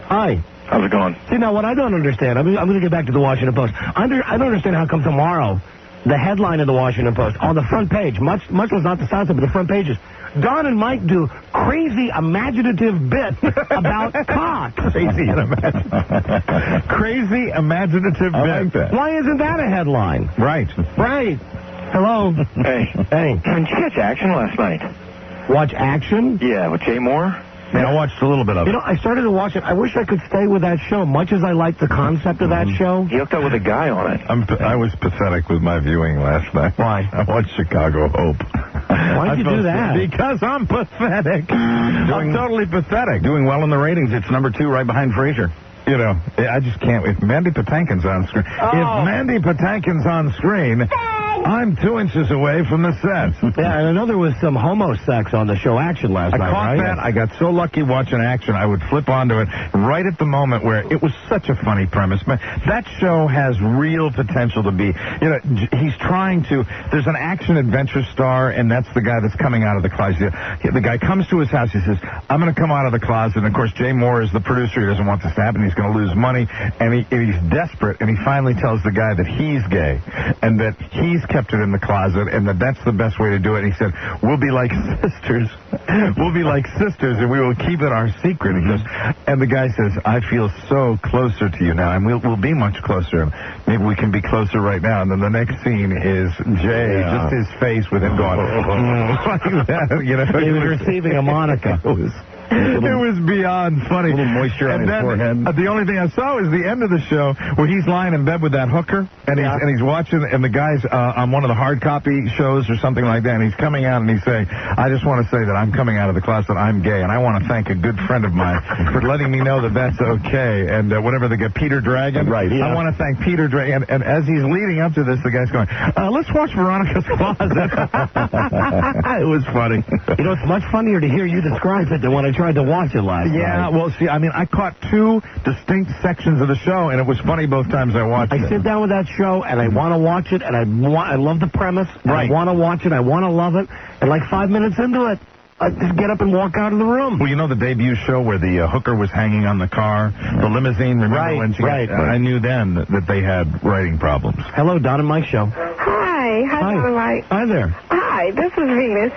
Speaker 3: Hi.
Speaker 9: How's it going?
Speaker 3: See, now, what I don't understand, I'm going to get back to the Washington Post. I don't understand how come tomorrow the headline of the Washington Post, on the front page, much was not the south, but the front pages, Don and Mike do crazy imaginative bit about Cox.
Speaker 1: Crazy imaginative bit.
Speaker 3: Like that. Why isn't that a headline?
Speaker 1: Right.
Speaker 3: Hello.
Speaker 9: Hey.
Speaker 3: Hey.
Speaker 9: Did you catch Action last night?
Speaker 3: Watch Action?
Speaker 9: Yeah, with Jay Moore?
Speaker 1: Yeah, I watched a little bit of it.
Speaker 3: I started to watch it. I wish I could stay with that show, much as I like the concept of that show.
Speaker 9: He hooked up with a guy on it.
Speaker 1: I was pathetic with my viewing last night.
Speaker 3: Why?
Speaker 1: I watched Chicago Hope.
Speaker 3: Why'd you do that?
Speaker 1: Because I'm pathetic. I'm totally pathetic.
Speaker 6: Doing well in the ratings. It's number 2 right behind Frasier.
Speaker 1: I just can't. If Mandy Patinkin's on screen, I'm 2 inches away from the set.
Speaker 3: Yeah, and I know there was some homo sex on the show Action last night,
Speaker 1: I caught that. I got so lucky watching Action, I would flip onto it right at the moment where it was such a funny premise. But that show has real potential to be, he's trying to, there's an action-adventure star, and that's the guy that's coming out of the closet. The guy comes to his house, he says, I'm going to come out of the closet, and of course, Jay Moore is the producer, he doesn't want this to happen, he's going to lose money, and he's desperate, and he finally tells the guy that he's gay, and that he's kept it in the closet, and that's the best way to do it. And he said, we'll be like sisters. We'll be like sisters, and we will keep it our secret. He goes, and the guy says, I feel so closer to you now, and we'll be much closer. Maybe we can be closer right now. And then the next scene is Jay, just his face with him going, like that.
Speaker 3: He was receiving a Monica.
Speaker 1: It was beyond funny.
Speaker 6: A little moisture on his forehead.
Speaker 1: The only thing I saw is the end of the show where he's lying in bed with that hooker, and he's watching, and the guy's on one of the hard copy shows or something like that, and he's coming out and he's saying, I just want to say that I'm coming out of the closet, I'm gay, and I want to thank a good friend of mine for letting me know that that's okay, and whatever they get, Peter Dragon.
Speaker 6: Right, yeah.
Speaker 1: I want to thank Peter Dragon, and as he's leading up to this, the guy's going, let's watch Veronica's Closet. It was funny.
Speaker 3: You know, it's much funnier to hear you describe it than when I tried to watch it last night.
Speaker 1: Yeah, well, see, I mean, I caught two distinct sections of the show, and it was funny both times I watched it.
Speaker 3: I sit down with that show, and I want to watch it, and I love the premise, and I want to watch it, I want to love it, and like 5 minutes into it, I just get up and walk out of the room.
Speaker 1: Well, you know the debut show where the hooker was hanging on the car, the limousine, remember when she I knew then that they had writing problems.
Speaker 3: Hello, Don and Mike Show.
Speaker 10: Hi, Don and Mike.
Speaker 3: Hi there.
Speaker 10: Hi, this is Venus.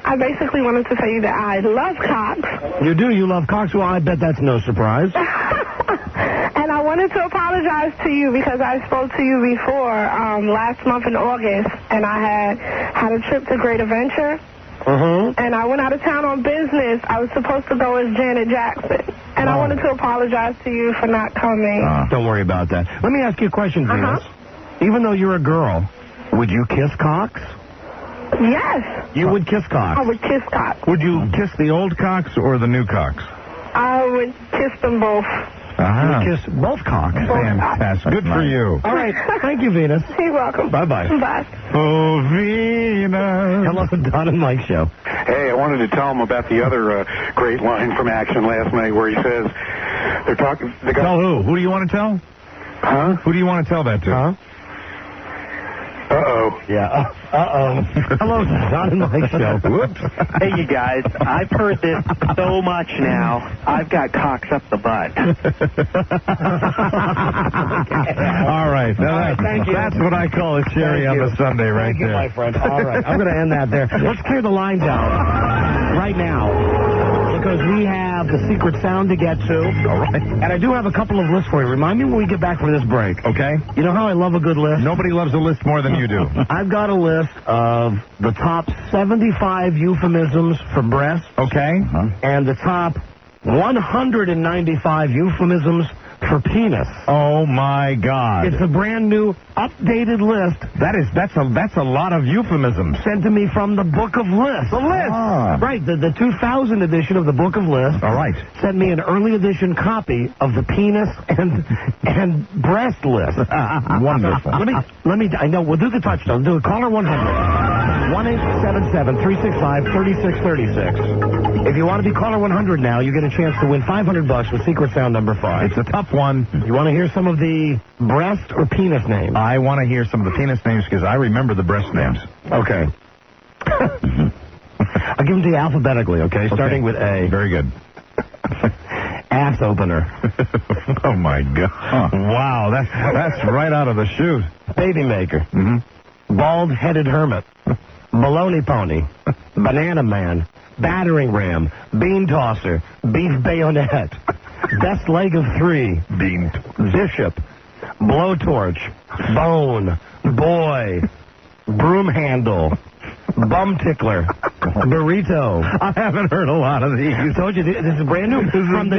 Speaker 10: I basically wanted to tell you that I love Cox.
Speaker 3: You do? You love Cox? Well, I bet that's no surprise.
Speaker 10: And I wanted to apologize to you because I spoke to you before last month in August, and I had a trip to Great Adventure. And I went out of town on business. I was supposed to go as Janet Jackson. And I wanted to apologize to you for not coming.
Speaker 3: Don't worry about that. Let me ask you a question, Venus. Even though you're a girl, would you kiss Cox?
Speaker 10: Yes.
Speaker 3: You would kiss Cox?
Speaker 10: I would kiss Cox.
Speaker 1: Would you kiss the old Cox or the new Cox?
Speaker 10: I would kiss them both.
Speaker 3: You would kiss both Cox?
Speaker 1: Fantastic. Good for you.
Speaker 3: All right. Thank you, Venus.
Speaker 10: You're welcome.
Speaker 3: Bye-bye.
Speaker 10: Bye.
Speaker 1: Oh, Venus.
Speaker 3: Hello, Don and Mike Show.
Speaker 11: Hey, I wanted to tell him about the other great line from Action last night where he says they're talking...
Speaker 1: Tell who? Who do you want to tell?
Speaker 11: Huh?
Speaker 1: Who do you want to tell that to?
Speaker 3: Huh?
Speaker 11: Uh-oh.
Speaker 3: Yeah. Uh-oh. Hello, Don and Mike Show.
Speaker 1: Whoops.
Speaker 12: Hey, you guys, I've heard this so much now. I've got Cox up the butt.
Speaker 1: All right.
Speaker 3: Thank you.
Speaker 1: That's what I call a cherry on the Sunday right there.
Speaker 3: Thank you, my friend. All right. I'm going to end that there. Let's clear the lines out right now because we have the secret sound to get to.
Speaker 1: All right.
Speaker 3: And I do have a couple of lists for you. Remind me when we get back from this break.
Speaker 1: Okay.
Speaker 3: You know how I love a good list?
Speaker 1: Nobody loves a list more than you do.
Speaker 3: I've got a list of the top 75 euphemisms for breasts.
Speaker 1: Okay.
Speaker 3: And the top 195 euphemisms for penis.
Speaker 1: Oh, my God.
Speaker 3: It's a brand new, updated list.
Speaker 1: That's a lot of euphemisms.
Speaker 3: Sent to me from the Book of Lists. The list. Right, the 2000 edition of the Book of Lists.
Speaker 1: All right.
Speaker 3: Sent me an early edition copy of the penis and breast list.
Speaker 1: Wonderful.
Speaker 3: Let me, I know, we'll do the touchdown. Do it. Caller 100. 1-877-365-3636. If you want to be caller 100 now, you get a chance to win $500 with secret sound number 5.
Speaker 1: It's a tough one.
Speaker 3: You want to hear some of the breast or penis names?
Speaker 1: I want to hear some of the penis names because I remember the breast names.
Speaker 3: Okay. I'll give them to you alphabetically, okay? Starting with A.
Speaker 1: Very good.
Speaker 3: Ass opener.
Speaker 1: Oh, my God. Wow, that's right out of the chute.
Speaker 3: Baby maker. Bald-headed hermit. Baloney pony. Banana man. Battering ram. Bean tosser. Beef bayonet. Best leg of 3.
Speaker 1: Bean.
Speaker 3: Bishop. Blowtorch. Bone. Boy. Broom handle. Bum tickler. Burrito.
Speaker 1: I haven't heard a lot of these.
Speaker 3: I told you, this is brand new. From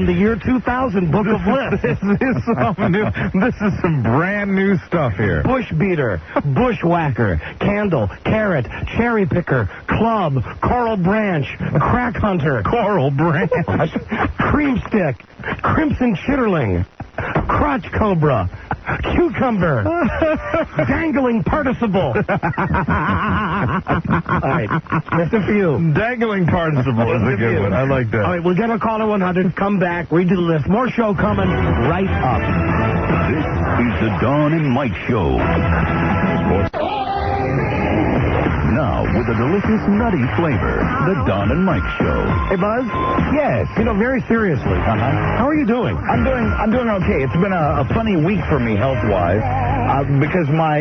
Speaker 3: the year 2000 Book of Lists.
Speaker 1: This is something new. This is some brand new stuff here.
Speaker 3: Bush beater, bushwhacker, candle, carrot, cherry picker, club, coral branch, crack hunter,
Speaker 1: Coral branch,
Speaker 3: cream stick, crimson chitterling, crotch cobra, cucumber, dangling participle. All right, listen for you.
Speaker 1: Dangling participle is a good one. I like that.
Speaker 3: All right, we'll get a caller 100, come back, read the list. More show coming right up.
Speaker 13: This is the Dawn and Mike Show. Now, with a delicious nutty flavor, the Dawn and Mike Show.
Speaker 3: Hey, Buzz?
Speaker 6: Yes.
Speaker 3: You know, very seriously, how are you doing?
Speaker 6: I'm doing okay. It's been a funny week for me health-wise because my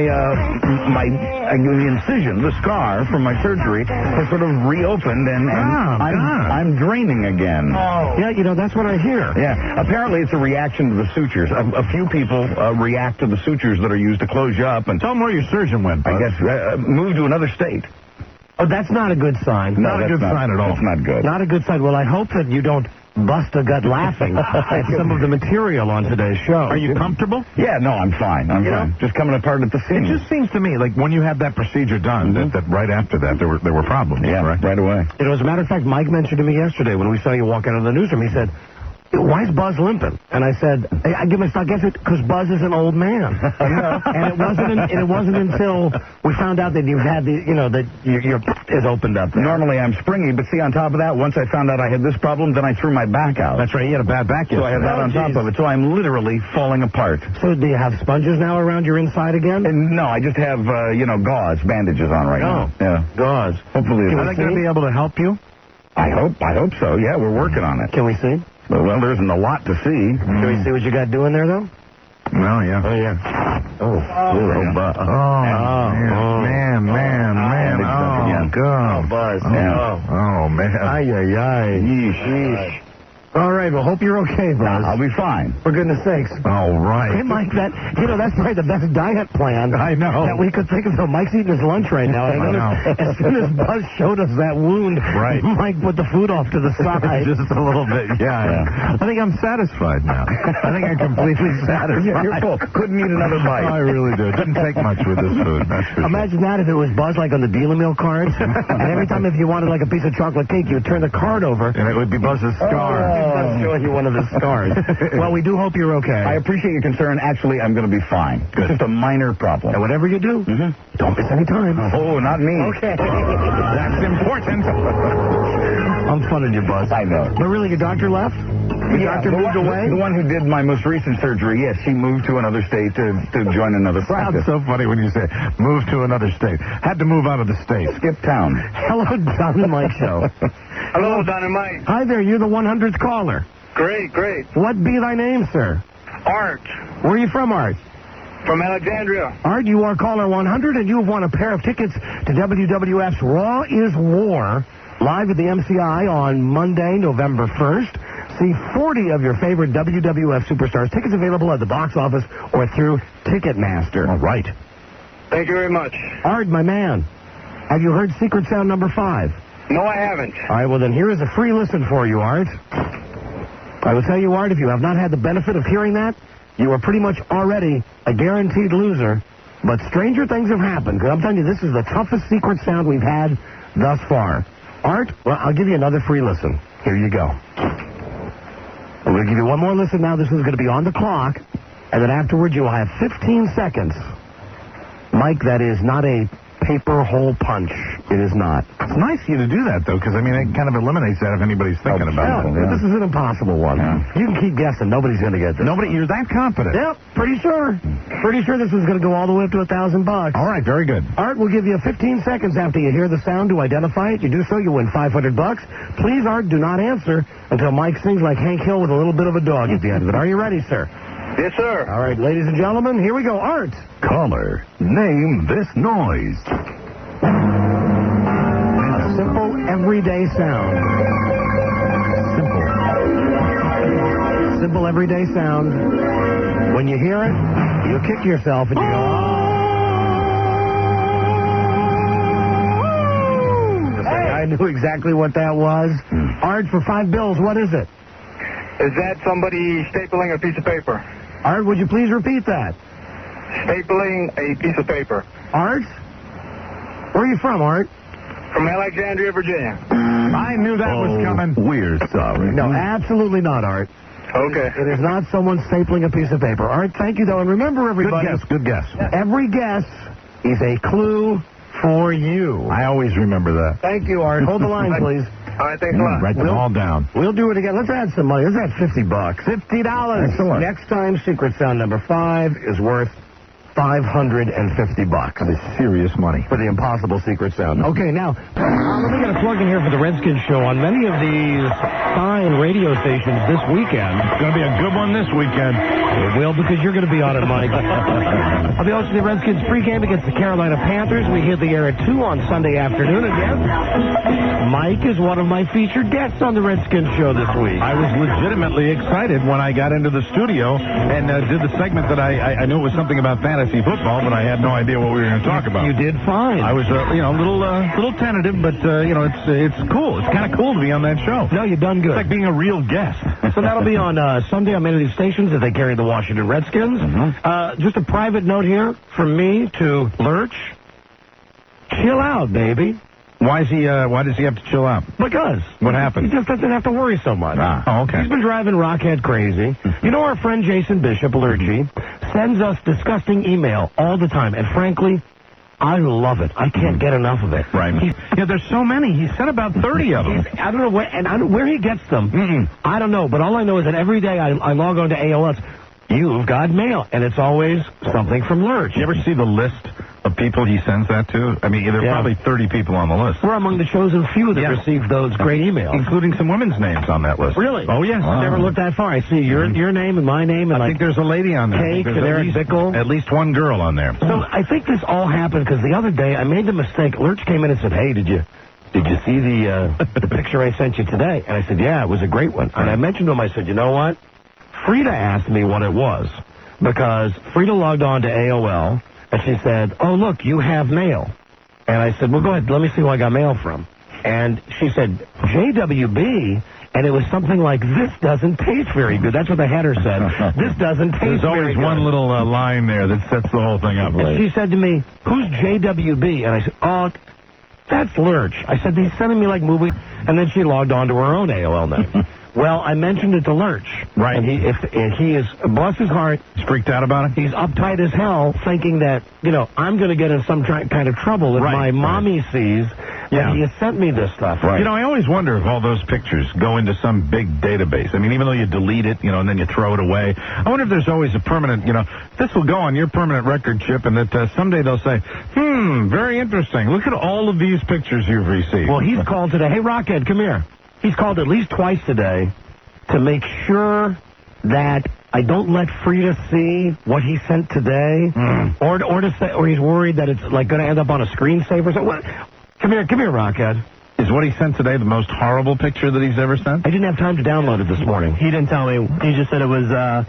Speaker 6: incision, the scar from my surgery, has sort of reopened and I'm draining again.
Speaker 3: Oh. Yeah, you know, that's what I hear.
Speaker 6: Yeah. Apparently, it's a reaction to the sutures. A few people react to the sutures that are used to close you up. And
Speaker 1: tell them where your surgeon went, Buzz.
Speaker 6: I guess move to another state.
Speaker 3: Oh, that's not a good sign.
Speaker 1: Not a good sign at all.
Speaker 6: That's not good.
Speaker 3: Not a good sign. Well, I hope that you don't bust a gut laughing at some of the material on today's show.
Speaker 1: Are you comfortable?
Speaker 6: Yeah, no, I'm fine. I'm fine. Just coming apart at the seams.
Speaker 1: It just seems to me like when you had that procedure done, that right after that there were problems.
Speaker 6: Yeah, right away.
Speaker 3: You know, as a matter of fact, Mike mentioned to me yesterday when we saw you walk out of the newsroom, he said, why is Buzz limping? And I said, I guess it because Buzz is an old man. And it wasn't until we found out that you've had that your is opened up there.
Speaker 6: Normally I'm springy, but see, on top of that, once I found out I had this problem, then I threw my back out.
Speaker 1: That's right, you had a bad back.
Speaker 6: So I had that on top of it. So I'm literally falling apart.
Speaker 3: So do you have sponges now around your inside again?
Speaker 6: And no, I just have gauze, bandages on right now. Yeah,
Speaker 3: gauze.
Speaker 6: Hopefully,
Speaker 1: are they going to be able to help you?
Speaker 6: I hope so. Yeah, we're working on it.
Speaker 3: Can we see?
Speaker 6: Well, there isn't a lot to see.
Speaker 3: Can we see what you got doing there, though?
Speaker 1: No, yeah.
Speaker 3: Oh, yeah.
Speaker 1: Man. Oh, God.
Speaker 3: Oh, Buzz.
Speaker 1: Oh, man.
Speaker 3: Ay.
Speaker 6: Yeesh.
Speaker 3: All right, well, hope you're okay, Buzz.
Speaker 6: I'll be fine.
Speaker 3: For goodness sakes.
Speaker 1: All right.
Speaker 3: Hey, Mike, that's probably the best diet plan
Speaker 1: I know.
Speaker 3: that we could think of. So Mike's eating his lunch right now.
Speaker 1: I know.
Speaker 3: As soon as Buzz showed us that wound,
Speaker 1: right.
Speaker 3: Mike put the food off to the side.
Speaker 1: Just a little bit, yeah. I think I'm satisfied now. I think I'm completely satisfied.
Speaker 6: Yeah, you're full. Couldn't eat another bite.
Speaker 1: I really do. Didn't take much with this food. That's for
Speaker 3: Imagine that if it was Buzz like on the dealer meal cards, and every time if you wanted like a piece of chocolate cake, you'd turn the card over.
Speaker 1: And it would be Buzz's scar.
Speaker 3: Buzz showing you one of his scars. Well, we do hope you're okay.
Speaker 6: I appreciate your concern. Actually, I'm going to be fine. Good. It's just a minor problem.
Speaker 3: And whatever you do, don't miss any time.
Speaker 6: Oh, not me.
Speaker 3: Okay.
Speaker 1: That's important.
Speaker 3: I'm funning you, Buzz.
Speaker 6: I know.
Speaker 3: But really, your doctor left? Your doctor moved away?
Speaker 6: The one who did my most recent surgery, yes, she moved to another state to join another practice.
Speaker 1: Sounds so funny when you say, move to another state. Had to move out of the state.
Speaker 6: Skip town.
Speaker 3: Hello, Don and Mike Show.
Speaker 8: Hello, Don and Mike.
Speaker 3: Hi there, you're the 100th caller.
Speaker 8: Great.
Speaker 3: What be thy name, sir?
Speaker 8: Art.
Speaker 3: Where are you from, Art?
Speaker 8: From Alexandria.
Speaker 3: Art, you are caller 100, and you have won a pair of tickets to WWF's Raw is War, live at the MCI on Monday, November 1st. See 40 of your favorite WWF superstars. Tickets available at the box office or through Ticketmaster.
Speaker 1: All right.
Speaker 8: Thank you very much.
Speaker 3: Art, my man, have you heard Secret Sound number 5?
Speaker 8: No, I haven't.
Speaker 3: All right, well, then here is a free listen for you, Art. I will tell you, Art, if you have not had the benefit of hearing that, you are pretty much already a guaranteed loser. But stranger things have happened, because I'm telling you, this is the toughest Secret Sound we've had thus far. Art, well, I'll give you another free listen. Here you go. I'm going to give you one more listen now. This is going to be on the clock. And then afterwards, you'll have 15 seconds. Mike, that is not a paper hole punch. It is not.
Speaker 1: It's nice of you to do that, though, because, I mean, it kind of eliminates that if anybody's thinking about it.
Speaker 3: But this is an impossible one. Yeah. You can keep guessing. Nobody's going to get this.
Speaker 1: You're that confident?
Speaker 3: Yep, pretty sure. Pretty sure this is going to go all the way up to $1,000.
Speaker 1: All right, very good.
Speaker 3: Art, we'll give you 15 seconds after you hear the sound to identify it. You do so, you win $500. Please, Art, do not answer until Mike sings like Hank Hill with a little bit of a dog at the end of it. Are you ready, sir?
Speaker 8: Yes, sir.
Speaker 3: All right, ladies and gentlemen, here we go. Art.
Speaker 13: Caller, name this noise.
Speaker 3: A simple, everyday sound. Simple, everyday sound. When you hear it, you kick yourself and you go, oh! I knew exactly what that was. Art, for $5, what is it?
Speaker 8: Is that somebody stapling a piece of paper?
Speaker 3: Art, would you please repeat that?
Speaker 8: Stapling a piece of paper.
Speaker 3: Art? Where are you from, Art?
Speaker 8: From Alexandria, Virginia.
Speaker 1: I knew that was coming.
Speaker 13: We're sorry.
Speaker 3: No, absolutely not, Art.
Speaker 8: Okay.
Speaker 3: It is not someone stapling a piece of paper. Art, thank you, though. And remember, everybody.
Speaker 1: Good guess.
Speaker 3: Every guess is a clue for you.
Speaker 1: I always remember that.
Speaker 3: Thank you, Art. Hold the line, please.
Speaker 8: All right, thanks a lot.
Speaker 1: Write them all down.
Speaker 3: We'll do it again. Let's add some money. Let's add $50.
Speaker 1: $50.
Speaker 3: Excellent. Next time, Secret Sound number 5 is worth $550.
Speaker 1: That is serious money.
Speaker 3: For the impossible Secret Sound. Okay, now, let me get a plug in here for the Redskins show on many of these fine radio stations this weekend.
Speaker 1: It's going to be a good one this weekend.
Speaker 3: It will, because you're going to be on it, Mike. I'll be hosting the Redskins pregame against the Carolina Panthers. We hit the air at 2 on Sunday afternoon. And yes, Mike is one of my featured guests on the Redskins show this week.
Speaker 1: I was legitimately excited when I got into the studio and did the segment that I knew it was something about fantasy fantasy football, but I had no idea what we were going to talk about.
Speaker 3: You did fine.
Speaker 1: I was, a little tentative, but it's cool. It's kind of cool to be on that show.
Speaker 3: No, you've done good.
Speaker 1: It's like being a real guest.
Speaker 3: So that'll be on Sunday on many of these stations as they carry the Washington Redskins. Just a private note here from me to Lurch. Chill out, baby.
Speaker 1: Why does he have to chill out?
Speaker 3: Because.
Speaker 1: What happened?
Speaker 3: He just doesn't have to worry so much.
Speaker 1: Oh, okay.
Speaker 3: He's been driving Rockhead crazy. You know, our friend Jason Bishop, Lurchy, sends us disgusting email all the time. And frankly, I love it. I can't get enough of it.
Speaker 1: Right. There's so many. He sent about 30 of them.
Speaker 3: I don't know where he gets them. I don't know. But all I know is that every day I log on to AOL. You've got mail. And it's always something from Lurch.
Speaker 1: You ever see the list of people he sends that to? I mean, there are probably 30 people on the list.
Speaker 3: We're among the chosen few that received those great emails.
Speaker 1: Including some women's names on that list.
Speaker 3: Really?
Speaker 1: Oh, yes.
Speaker 3: I've never looked that far. I see your name and my name. And
Speaker 1: I think there's a lady on there.
Speaker 3: Cake and Eric Bickle.
Speaker 1: At least one girl on there.
Speaker 3: So I think this all happened because the other day I made the mistake. Lurch came in and said, hey, did you see the picture I sent you today? And I said, yeah, it was a great one. And I mentioned to him, I said, you know what? Freda asked me what it was because Freda logged on to AOL. And she said, oh, look, you have mail. And I said, well, go ahead. Let me see who I got mail from. And she said, JWB. And it was something like, this doesn't taste very good. That's what the header said. This doesn't taste very good.
Speaker 1: There's always one little line there that sets the whole thing up.
Speaker 3: And she said to me, who's JWB? And I said, oh, that's Lurch. I said, he's sending me like movies. And then she logged on to her own AOL name. Well, I mentioned it to Lurch.
Speaker 1: Right.
Speaker 3: And he is, bless his heart.
Speaker 1: He's freaked out about it?
Speaker 3: He's uptight as hell, thinking that, I'm going to get in some kind of trouble if my mommy sees that he has sent me this stuff.
Speaker 1: Right. I always wonder if all those pictures go into some big database. I mean, even though you delete it, and then you throw it away, I wonder if there's always a permanent, this will go on your permanent record chip, and that someday they'll say, very interesting. Look at all of these pictures you've received.
Speaker 3: Well, he's called today. Hey, Rockhead, come here. He's called at least twice today to make sure that I don't let Freda see what he sent today, or he's worried that it's like going to end up on a screensaver. So what? Come here, Rockhead.
Speaker 1: Is what he sent today the most horrible picture that he's ever sent?
Speaker 3: I didn't have time to download it this morning.
Speaker 12: He didn't tell me. He just said it was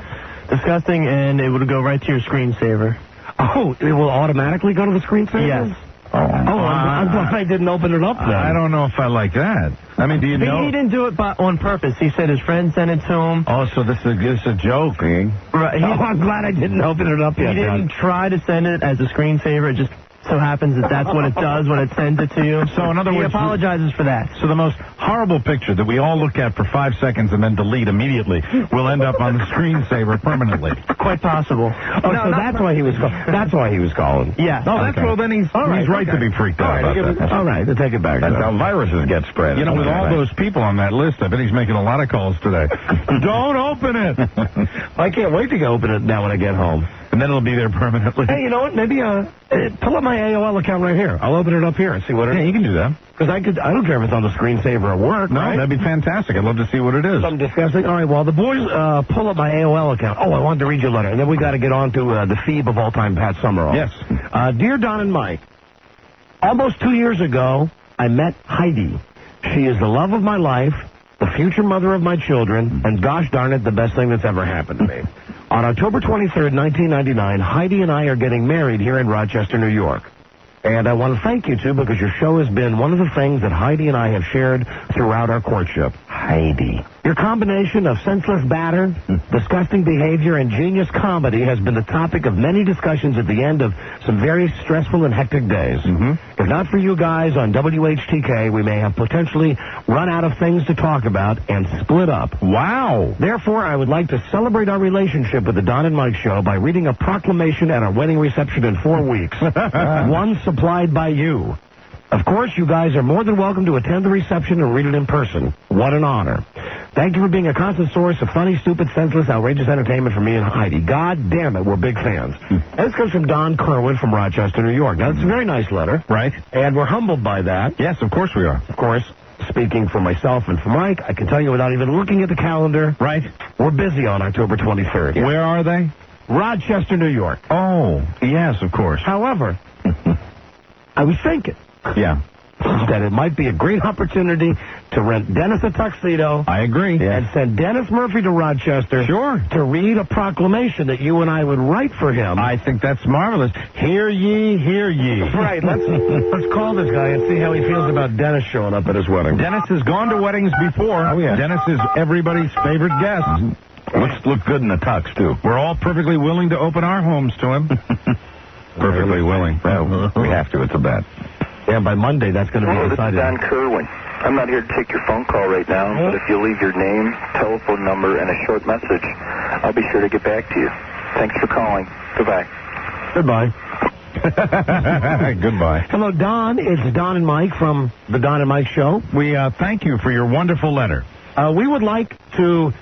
Speaker 12: disgusting and it would go right to your screensaver.
Speaker 3: Oh, it will automatically go to the screensaver?
Speaker 12: Yes.
Speaker 3: I'm glad I didn't open it up then.
Speaker 1: I don't know if I like that. I mean, do you know?
Speaker 12: He didn't do it on purpose. He said his friend sent it to him.
Speaker 1: Oh, so this is a joke, eh?
Speaker 12: Right.
Speaker 3: I'm glad I didn't open it up yet.
Speaker 12: He didn't try to send it as a screensaver. It just so happens that's what it does when it sends it to you.
Speaker 1: So in other words,
Speaker 12: he apologizes for that.
Speaker 1: So the most horrible picture that we all look at for 5 seconds and then delete immediately will end up on the screensaver permanently.
Speaker 12: Quite possible.
Speaker 3: Oh, no, so that's why he was. That's why he was calling.
Speaker 12: Yeah.
Speaker 1: Oh, that's well. Then he's right to be freaked out about that.
Speaker 3: All right, to take it back.
Speaker 1: That's how viruses get spread. With all those people on that list, I bet he's making a lot of calls today. Don't open it.
Speaker 3: I can't wait to open it now when I get home.
Speaker 1: And then it'll be there permanently.
Speaker 3: Hey, you know what? Maybe pull up my AOL account right here. I'll open it up here and see what it is.
Speaker 1: Yeah, you can do that.
Speaker 3: Because I don't care if it's on the screensaver at work.
Speaker 1: No,
Speaker 3: right?
Speaker 1: that'd be fantastic. I'd love to see what it is.
Speaker 3: Something disgusting. All right, well, the boys pull up my AOL account. Oh, I wanted to read you a letter. And then we got to get on to the Phoebe of all time, Pat Summerall.
Speaker 1: Yes.
Speaker 3: Dear Don and Mike, almost 2 years ago, I met Heidi. She is the love of my life, the future mother of my children, and gosh darn it, the best thing that's ever happened to me. On October 23rd, 1999, Heidi and I are getting married here in Rochester, New York. And I want to thank you, too, because your show has been one of the things that Heidi and I have shared throughout our courtship. Heidi. Your combination of senseless batter, disgusting behavior, and genius comedy has been the topic of many discussions at the end of some very stressful and hectic days. If not for you guys on WHTK, we may have potentially run out of things to talk about and split up.
Speaker 1: Wow.
Speaker 3: Therefore, I would like to celebrate our relationship with the Don and Mike Show by reading a proclamation at our wedding reception in 4 weeks. One supplied by you. Of course, you guys are more than welcome to attend the reception and read it in person. What an honor. Thank you for being a constant source of funny, stupid, senseless, outrageous entertainment for me and Heidi. God damn it, we're big fans. And this comes from Don Kerwin from Rochester, New York. Now, it's a very nice letter.
Speaker 1: Right.
Speaker 3: And we're humbled by that.
Speaker 1: Yes, of course we are.
Speaker 3: Of course, speaking for myself and for Mike, I can tell you without even looking at the calendar.
Speaker 1: Right.
Speaker 3: We're busy on October 23rd.
Speaker 1: Where are they?
Speaker 3: Rochester, New York.
Speaker 1: Oh, yes, of course.
Speaker 3: However, I was thinking.
Speaker 1: Yeah.
Speaker 3: That it might be a great opportunity to rent Dennis a tuxedo.
Speaker 1: I agree.
Speaker 3: And send Dennis Murphy to Rochester.
Speaker 1: Sure.
Speaker 3: To read a proclamation that you and I would write for him.
Speaker 1: I think that's marvelous. Hear ye, hear ye.
Speaker 3: Right. Let's call this guy and see how he feels about Dennis showing up at his wedding.
Speaker 1: Dennis has gone to weddings before.
Speaker 3: Oh, yeah.
Speaker 1: Dennis is everybody's favorite guest.
Speaker 6: Look good in the tux, too.
Speaker 1: We're all perfectly willing to open our homes to him. Perfectly willing.
Speaker 6: Well, we have to. It's a bet.
Speaker 3: Yeah, by Monday, that's going to be
Speaker 7: This is
Speaker 3: decided.
Speaker 7: Don Kerwin. I'm not here to take your phone call right now, but if you leave your name, telephone number, and a short message, I'll be sure to get back to you. Thanks for calling. Goodbye.
Speaker 3: Goodbye.
Speaker 1: Goodbye.
Speaker 3: Hello, Don. It's Don and Mike from the Don and Mike Show.
Speaker 1: We thank you for your wonderful letter.
Speaker 3: We would like to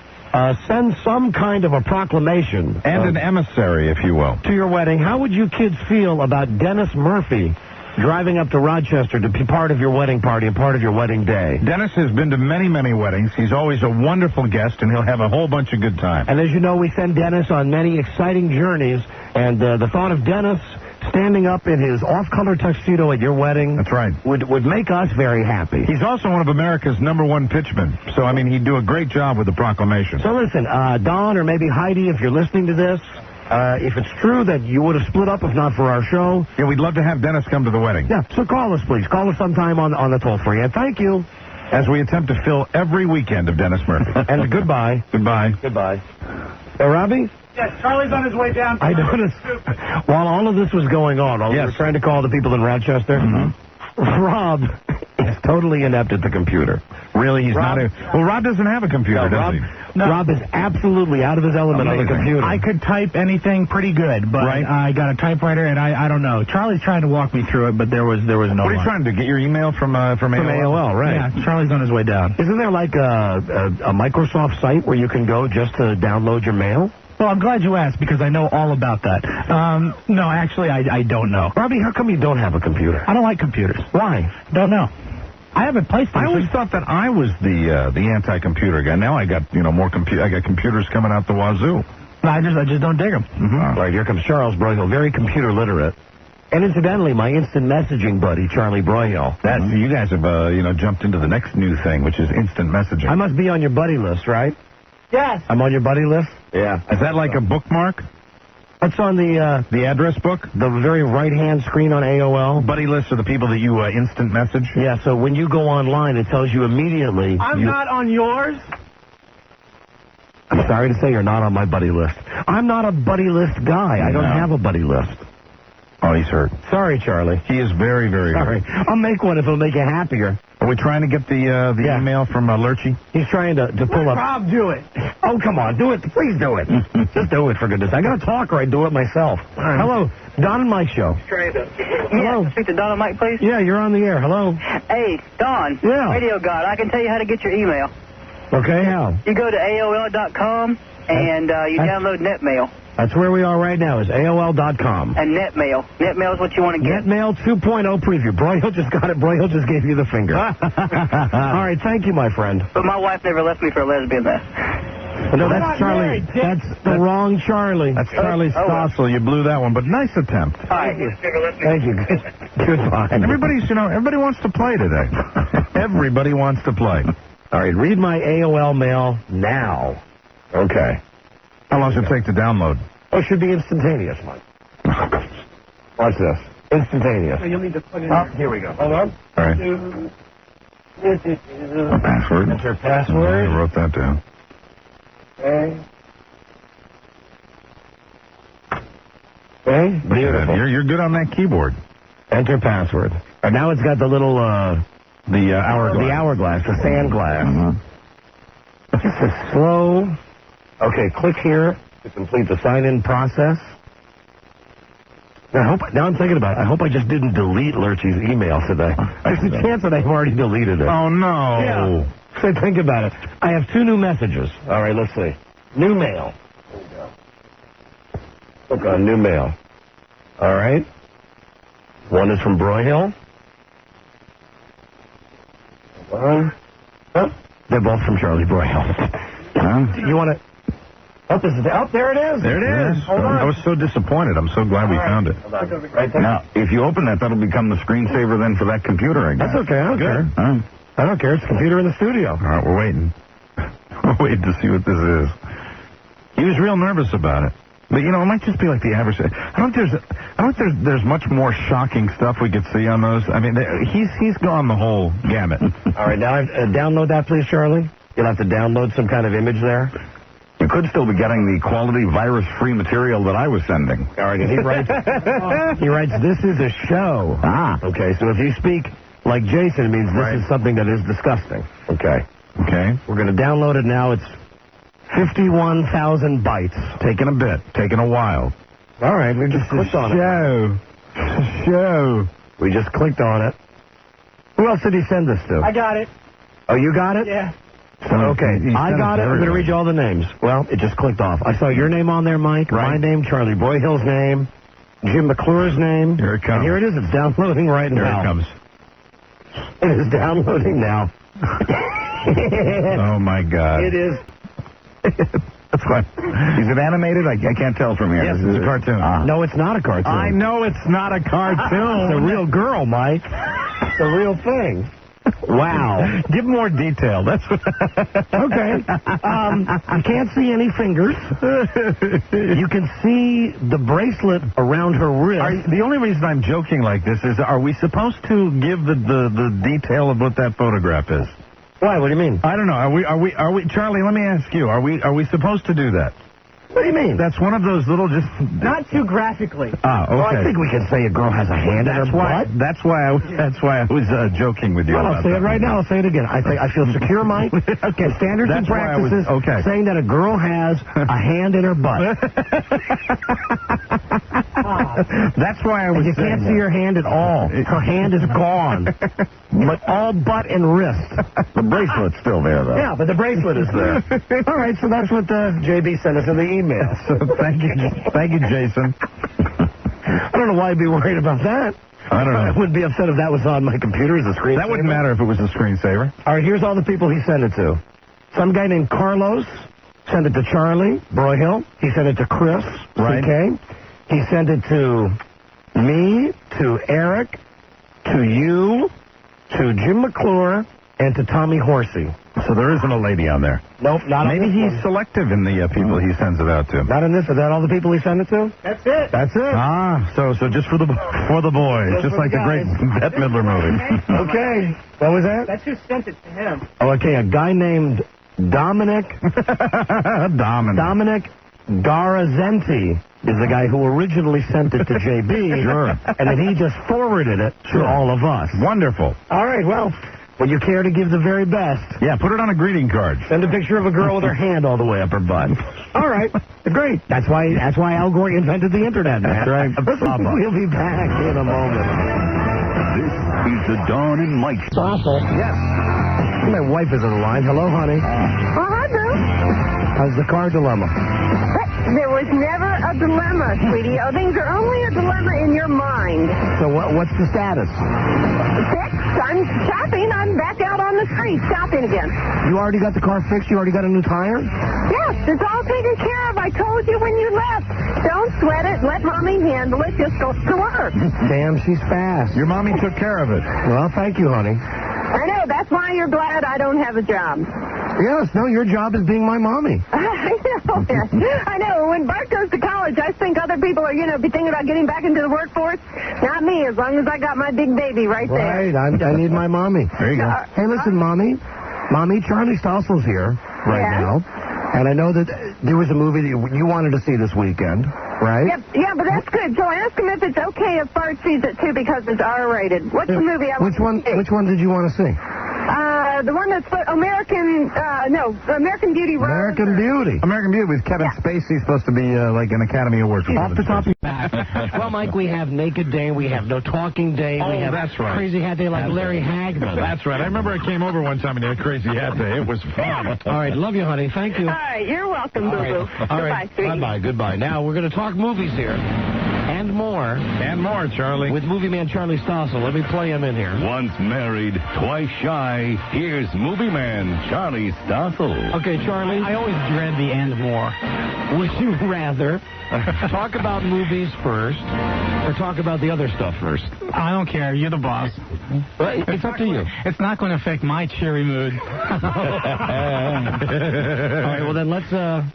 Speaker 3: send some kind of a proclamation.
Speaker 1: And an emissary, if you will.
Speaker 3: To your wedding. How would you kids feel about Dennis Murphy driving up to Rochester to be part of your wedding party and part of your wedding day?
Speaker 1: Dennis has been to many, many weddings. He's always a wonderful guest, and he'll have a whole bunch of good time.
Speaker 3: And as you know, we send Dennis on many exciting journeys, and the thought of Dennis standing up in his off-color tuxedo at your wedding.
Speaker 1: That's right.
Speaker 3: Would make us very happy.
Speaker 1: He's also one of America's #1 pitchmen. So, I mean, he'd do a great job with the proclamation.
Speaker 3: So listen, Don or maybe Heidi, if you're listening to this, if it's true that you would have split up if not for our show.
Speaker 1: Yeah, we'd love to have Dennis come to the wedding.
Speaker 3: Yeah, so call us, please. Call us sometime on the toll-free. And thank you.
Speaker 1: As we attempt to fill every weekend of Dennis Murphy.
Speaker 3: And goodbye.
Speaker 1: Goodbye.
Speaker 3: Goodbye. Robbie?
Speaker 4: Yes, Charlie's on his way down.
Speaker 3: I noticed while all of this was going on, while we were trying to call the people in Rochester, Rob is totally inept at the computer.
Speaker 1: Really? He's
Speaker 3: Rob,
Speaker 1: not Well, Rob doesn't have a computer, does he?
Speaker 4: No.
Speaker 3: Rob is absolutely out of his element on the computer.
Speaker 4: I could type anything pretty good, but I got a typewriter, and I don't know. Charlie's trying to walk me through it, but there was no
Speaker 1: What are you
Speaker 4: luck.
Speaker 1: trying to do? Get your email from AOL?
Speaker 3: From AOL, right.
Speaker 4: Yeah, Charlie's on his way down.
Speaker 3: Isn't there like a Microsoft site where you can go just to download your mail?
Speaker 4: Well, I'm glad you asked, because I know all about that. No, actually, I don't know.
Speaker 3: Robbie, how come you don't have a computer?
Speaker 4: I don't like computers.
Speaker 3: Why?
Speaker 4: Don't know. I have a PlayStation.
Speaker 1: I always thought that I was the anti-computer guy. Now I got more I got computers coming out the wazoo.
Speaker 4: No, I just don't dig them.
Speaker 3: Right, here comes Charles Broyhill, very computer literate. And incidentally, my instant messaging buddy, Charlie Broyhill.
Speaker 1: You guys have jumped into the next new thing, which is instant messaging.
Speaker 3: I must be on your buddy list, right?
Speaker 4: Yes.
Speaker 3: I'm on your buddy list? Yeah.
Speaker 1: Is that like a bookmark?
Speaker 3: That's on the
Speaker 1: address book?
Speaker 3: The very right-hand screen on AOL.
Speaker 1: Buddy lists are the people that you instant message?
Speaker 3: Yeah, so when you go online, it tells you immediately.
Speaker 4: I'm not on yours?
Speaker 3: I'm sorry to say you're not on my buddy list. I'm not a buddy list guy. I don't have a buddy list.
Speaker 1: Oh, he's hurt.
Speaker 3: Sorry, Charlie.
Speaker 1: He is very, very
Speaker 3: sorry.
Speaker 1: hurt.
Speaker 3: I'll make one if it'll make you happier.
Speaker 1: Are we trying to get the email from Lurchy?
Speaker 3: He's trying to pull up.
Speaker 4: Rob, do it.
Speaker 3: Oh, come on. Do it. Please do it. Just do it, for goodness sake. I got to talk or I do it myself. Right. Hello. Don and Mike Show.
Speaker 8: Hello. Yeah, speak to Don and Mike, please.
Speaker 3: Yeah, you're on the air. Hello.
Speaker 8: Hey, Don.
Speaker 3: Yeah.
Speaker 8: Radio God. I can tell you how to get your email.
Speaker 3: Okay, how?
Speaker 8: You go to AOL.com and you download NetMail.
Speaker 3: That's where we are right now, is AOL.com.
Speaker 8: And NetMail. NetMail is what you want to get.
Speaker 3: NetMail 2.0 preview. Broyhill just got it. Broyhill just gave you the finger. All right, thank you, my friend.
Speaker 8: But my wife never left me for a lesbian, though.
Speaker 3: No, that's Charlie. That's the wrong Charlie.
Speaker 1: That's Charlie Stossel. You blew that one, but nice attempt.
Speaker 8: Thank you.
Speaker 3: Thank you. Goodbye.
Speaker 1: Everybody wants to play today. Everybody wants to play.
Speaker 3: All right, read my AOL mail now.
Speaker 1: Okay. How long does it take to download?
Speaker 3: Oh, it should be instantaneous, Mike. Watch this. Instantaneous.
Speaker 4: So you'll need to put in
Speaker 3: here we go. Hold on.
Speaker 1: All right.
Speaker 3: A
Speaker 1: password.
Speaker 3: Enter password.
Speaker 1: I wrote that down.
Speaker 3: Okay. Okay. Beautiful.
Speaker 1: You're good on that keyboard.
Speaker 3: Enter password. And now it's got the little
Speaker 1: hourglass.
Speaker 3: The hourglass, the sand glass. Just a slow. Okay, click here to complete the sign-in process. Now I'm thinking about it. I hope I just didn't delete Lurchy's email today. There's a chance that I've already deleted it.
Speaker 1: Oh, no.
Speaker 3: Yeah. So think about it. I have 2 new messages. All right, let's see. New mail. There we go. Click on new mail. All right. One is from Broyhill. Oh, they're both from Charlie Broyhill. You want to... Oh, there it is.
Speaker 1: There it is. I was so disappointed. I'm so glad we found it.
Speaker 3: Right there.
Speaker 6: Now, if you open that, that'll become the screensaver then for that computer, I guess.
Speaker 3: That's okay. I don't care.
Speaker 6: All right.
Speaker 3: I don't care. It's a computer in the studio.
Speaker 1: All right, we're waiting. We're waiting to see what this is. He was real nervous about it. But, you know, it might just be like the average. I don't think there's much more shocking stuff we could see on those. I mean, he's gone the whole gamut.
Speaker 3: All right, now download that, please, Charlie. You'll have to download some kind of image there.
Speaker 6: You could still be getting the quality virus-free material that I was sending.
Speaker 3: All right, and he writes, this is a show.
Speaker 6: Ah.
Speaker 3: Okay, so if you speak like Jason, it means this is something that is disgusting. Okay.
Speaker 1: Okay.
Speaker 3: We're going to download it now. It's 51,000 bytes.
Speaker 1: Taking a bit. Taking a while.
Speaker 3: All right, we just clicked on it.
Speaker 1: Show.
Speaker 3: We just clicked on it. Who else did he send this to?
Speaker 8: I got it.
Speaker 3: Oh, you got it?
Speaker 8: Yeah.
Speaker 3: Okay, I got it. I'm going to read you all the names. Well, it just clicked off. I saw your name on there, Mike. Right. My name, Charlie Broyhill's name, Jim McClure's name.
Speaker 1: Here it comes.
Speaker 3: And here it is. It's downloading right now.
Speaker 1: Here it comes.
Speaker 3: It is downloading now.
Speaker 1: Oh, my God.
Speaker 3: It is.
Speaker 6: That's fine. Is it animated? I can't tell from here.
Speaker 3: Yes,
Speaker 1: it's a cartoon.
Speaker 3: No, it's not a cartoon.
Speaker 1: I know it's not a cartoon.
Speaker 3: It's a real girl, Mike. It's a real thing. Wow.
Speaker 1: Give more detail. That's what...
Speaker 3: Okay. You can't see any fingers. You can see the bracelet around her wrist.
Speaker 1: The only reason I'm joking like this is, are we supposed to give the detail of what that photograph is?
Speaker 3: Why? What do you mean?
Speaker 1: I don't know. Are we? Charlie, let me ask you. Are we supposed to do that?
Speaker 3: What do you mean?
Speaker 1: That's one of those little just...
Speaker 8: Not too graphically.
Speaker 1: Ah, okay.
Speaker 3: Well, I think we can say a girl has a hand in her butt.
Speaker 1: That's why I was joking with you.
Speaker 3: Well, I'll say it right now. I'll say it again. I feel secure, Mike. Okay, standards and practices saying that a girl has a hand in her butt.
Speaker 1: That's why I was.
Speaker 3: You can't see her hand at all. Her hand is gone. But all butt and wrist.
Speaker 6: The bracelet's still there, though.
Speaker 3: Yeah, but the bracelet is there. All right, so that's what JB sent us in the email.
Speaker 1: So thank you, Jason.
Speaker 3: I don't know why I'd be worried about that.
Speaker 1: I don't know.
Speaker 3: I wouldn't be upset if that was on my computer as a screensaver.
Speaker 1: That wouldn't matter if it was a screensaver.
Speaker 3: All right, here's all the people he sent it to. Some guy named Carlos sent it to Charlie Broyhill. He sent it to Chris.
Speaker 1: Right.
Speaker 3: Okay. He sent it to me, to Eric, to you, to Jim McClure, and to Tommy Horsey.
Speaker 1: So there isn't a lady on there.
Speaker 3: Nope, not on
Speaker 1: Maybe
Speaker 3: this
Speaker 1: he's
Speaker 3: one.
Speaker 1: selective in the people he sends it out to.
Speaker 3: Not in this. Is that all the people he sent it to?
Speaker 8: That's it.
Speaker 3: That's it.
Speaker 1: Ah, so just for the boys, just like the great Bette Midler movie.
Speaker 3: Okay. What was that?
Speaker 8: That's who sent it to him.
Speaker 3: Oh, okay. A guy named Dominic Garazenti is the guy who originally sent it to JB.
Speaker 1: Sure.
Speaker 3: And then he just forwarded it to all of us.
Speaker 1: Wonderful.
Speaker 3: All right, well, would you care to give the very best?
Speaker 1: Yeah, put it on a greeting card.
Speaker 3: Send a picture of a girl with her hand all the way up her butt. All right, great. That's why Al Gore invented the internet, man.
Speaker 1: That's right.
Speaker 3: We'll be back in a moment.
Speaker 13: This is the Dawn and Mike.
Speaker 3: Stossel. Yes. My wife is on the line. Hello, honey.
Speaker 5: Oh, hi, Boo.
Speaker 3: How's the car dilemma?
Speaker 5: There was never a dilemma, sweetie. Oh, things are only a dilemma in your mind.
Speaker 3: So what's the status?
Speaker 5: Fixed. I'm shopping. I'm back out on the street shopping again.
Speaker 3: You already got the car fixed? You already got a new tire?
Speaker 5: Yes, it's all taken care of. I told you when you left. Don't sweat it. Let Mommy handle it. Just go to work.
Speaker 3: Damn, she's fast.
Speaker 1: Your mommy took care of it.
Speaker 3: Well, thank you, honey.
Speaker 5: I know. That's why you're glad I don't have a job.
Speaker 3: Yes, no, your job is being my mommy.
Speaker 5: I know. I know. When Bart goes to college, I think other people are, be thinking about getting back into the workforce. Not me, as long as I got my big baby right there.
Speaker 3: Right, I need my mommy.
Speaker 1: There you go.
Speaker 3: Hey, listen, Mommy, Charlie Stossel's here right now. And I know that there was a movie that you wanted to see this weekend, right?
Speaker 5: Yeah, but that's good. So ask him if it's okay if Bart sees it, too, because it's R-rated. What's the movie I want to see?
Speaker 3: Which one did you want to see?
Speaker 5: The one that's American Beauty.
Speaker 3: American Beauty.
Speaker 1: American Beauty with Kevin Spacey, supposed to be like an Academy Award.
Speaker 3: Off the top of your back. Well, Mike, we have Naked Day, we have No Talking Day, we have
Speaker 1: that's right.
Speaker 3: Crazy Hat Day like Larry Hagman.
Speaker 1: That's right. I remember I came over one time and they had Crazy Hat Day. It was fun.
Speaker 3: All right, love you, honey. Thank you.
Speaker 5: All right, you're welcome, Boo-Boo.
Speaker 3: All right, bye-bye, goodbye. Now, we're going to talk movies here. And more.
Speaker 1: And more, Charlie.
Speaker 3: With movie man Charlie Stossel. Let me play him in here.
Speaker 13: Once married, twice shy, here's movie man Charlie Stossel.
Speaker 3: Okay, Charlie.
Speaker 14: I always dread the and more.
Speaker 3: Would you rather talk about movies first or talk about the other stuff first?
Speaker 14: I don't care. You're the boss.
Speaker 3: Well, it's up to you.
Speaker 14: It's not going to affect my cheery mood.
Speaker 3: All right, well then let's start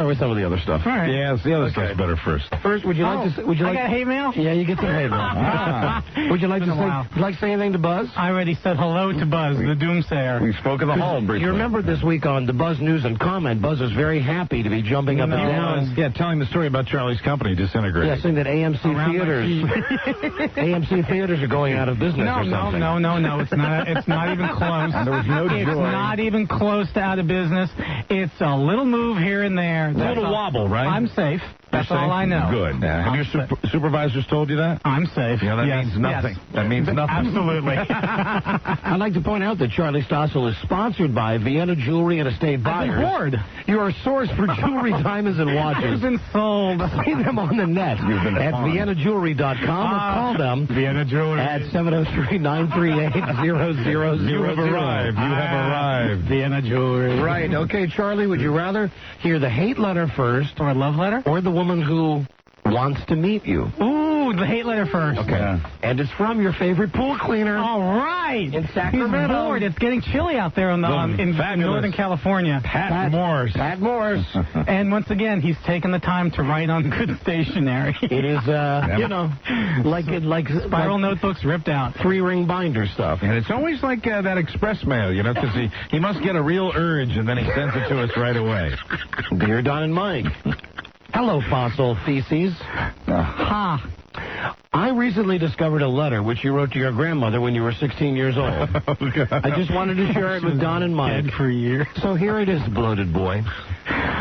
Speaker 3: with some of the other stuff.
Speaker 14: All right.
Speaker 1: Yeah, the other stuff's better first.
Speaker 3: First, would you like to?
Speaker 14: I got hate mail?
Speaker 3: Yeah, you get some hate mail. Would you like to say anything to Buzz?
Speaker 14: I already said hello to Buzz, the doomsayer.
Speaker 1: We spoke in the hall briefly.
Speaker 3: You remember this week on the Buzz News and Comment, Buzz was very happy to be jumping up and down.
Speaker 1: Yeah, telling the story about Charlie's company disintegrating.
Speaker 3: Yeah, saying that AMC theaters are going out of business or something.
Speaker 14: No. It's not even close.
Speaker 1: There was no joy.
Speaker 14: It's not even close to out of business. It's a little move here and there.
Speaker 1: A little wobble, right?
Speaker 14: I'm safe. That's all I know.
Speaker 1: Good. Have your supervisors told you that?
Speaker 14: I'm safe.
Speaker 1: Yeah, that means nothing.
Speaker 14: Yes.
Speaker 1: That means nothing.
Speaker 14: Absolutely.
Speaker 3: I'd like to point out that Charlie Stossel is sponsored by Vienna Jewelry and Estate Buyers.
Speaker 14: I've been bored.
Speaker 3: You are a source for jewelry, diamonds, and watches.
Speaker 14: I've been sold.
Speaker 3: See them on the net at ViennaJewelry.com or call them
Speaker 14: Vienna Jewelry
Speaker 3: at 703-938-0000.
Speaker 1: You have arrived. You have arrived.
Speaker 14: Vienna Jewelry.
Speaker 3: Right. Okay, Charlie, would you rather hear the hate letter first
Speaker 14: or a love letter?
Speaker 3: Or the woman who wants to meet you?
Speaker 14: Ooh, the hate letter first.
Speaker 3: Okay. Yeah. And it's from your favorite pool cleaner.
Speaker 14: All right.
Speaker 3: In Sacramento.
Speaker 14: He's bored. It's getting chilly out there in Northern California.
Speaker 1: Pat Morse.
Speaker 14: And once again, he's taken the time to write on good stationery.
Speaker 3: It is, like
Speaker 14: spiral notebooks ripped out.
Speaker 3: 3-ring binder stuff.
Speaker 1: And it's always like that express mail, because he must get a real urge, and then he sends it to us right away.
Speaker 3: Dear Don and Mike. Hello, fossil feces. I recently discovered a letter which you wrote to your grandmother when you were 16 years old. I just wanted to share it with Don and Mike.
Speaker 14: Dead for a year.
Speaker 3: So here it is, bloated boy.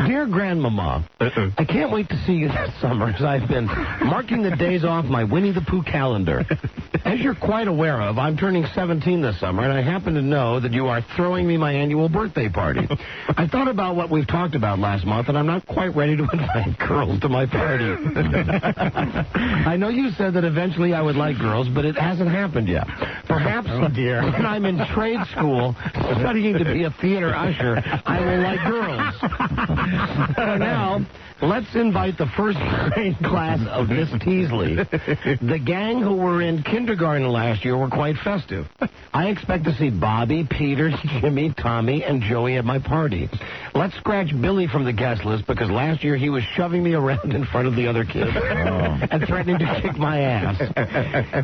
Speaker 3: Dear Grandmama, I can't wait to see you this summer as I've been marking the days off my Winnie the Pooh calendar. As you're quite aware of, I'm turning 17 this summer, and I happen to know that you are throwing me my annual birthday party. I thought about what we've talked about last month, and I'm not quite ready to invite girls to my party. I know you said that eventually I would like girls, but it hasn't happened yet. Perhaps when I'm in trade school studying to be a theater usher, I will like girls. For now, let's invite the first grade class of Miss Teasley. The gang who were in kindergarten last year were quite festive. I expect to see Bobby, Peter, Jimmy, Tommy, and Joey at my party. Let's scratch Billy from the guest list because last year he was shoving me around in front of the other kids and threatening to kick my ass.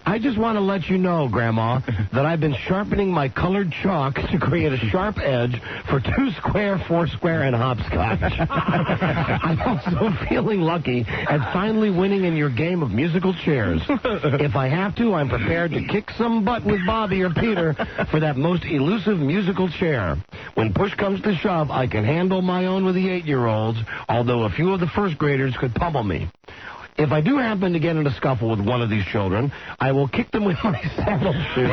Speaker 3: I just want to let you know, Grandma, that I've been sharpening my colored chalk to create a sharp edge for 2 square, 4 square, and hopscotch. I'm also feeling lucky at finally winning in your game of musical chairs. If I have to, I'm prepared to kick some butt with Bobby or Peter for that most elusive musical chair. When push comes to shove, I can handle my own with the 8-year-olds, although a few of the first graders could pummel me. If I do happen to get in a scuffle with one of these children, I will kick them with my saddle shoes.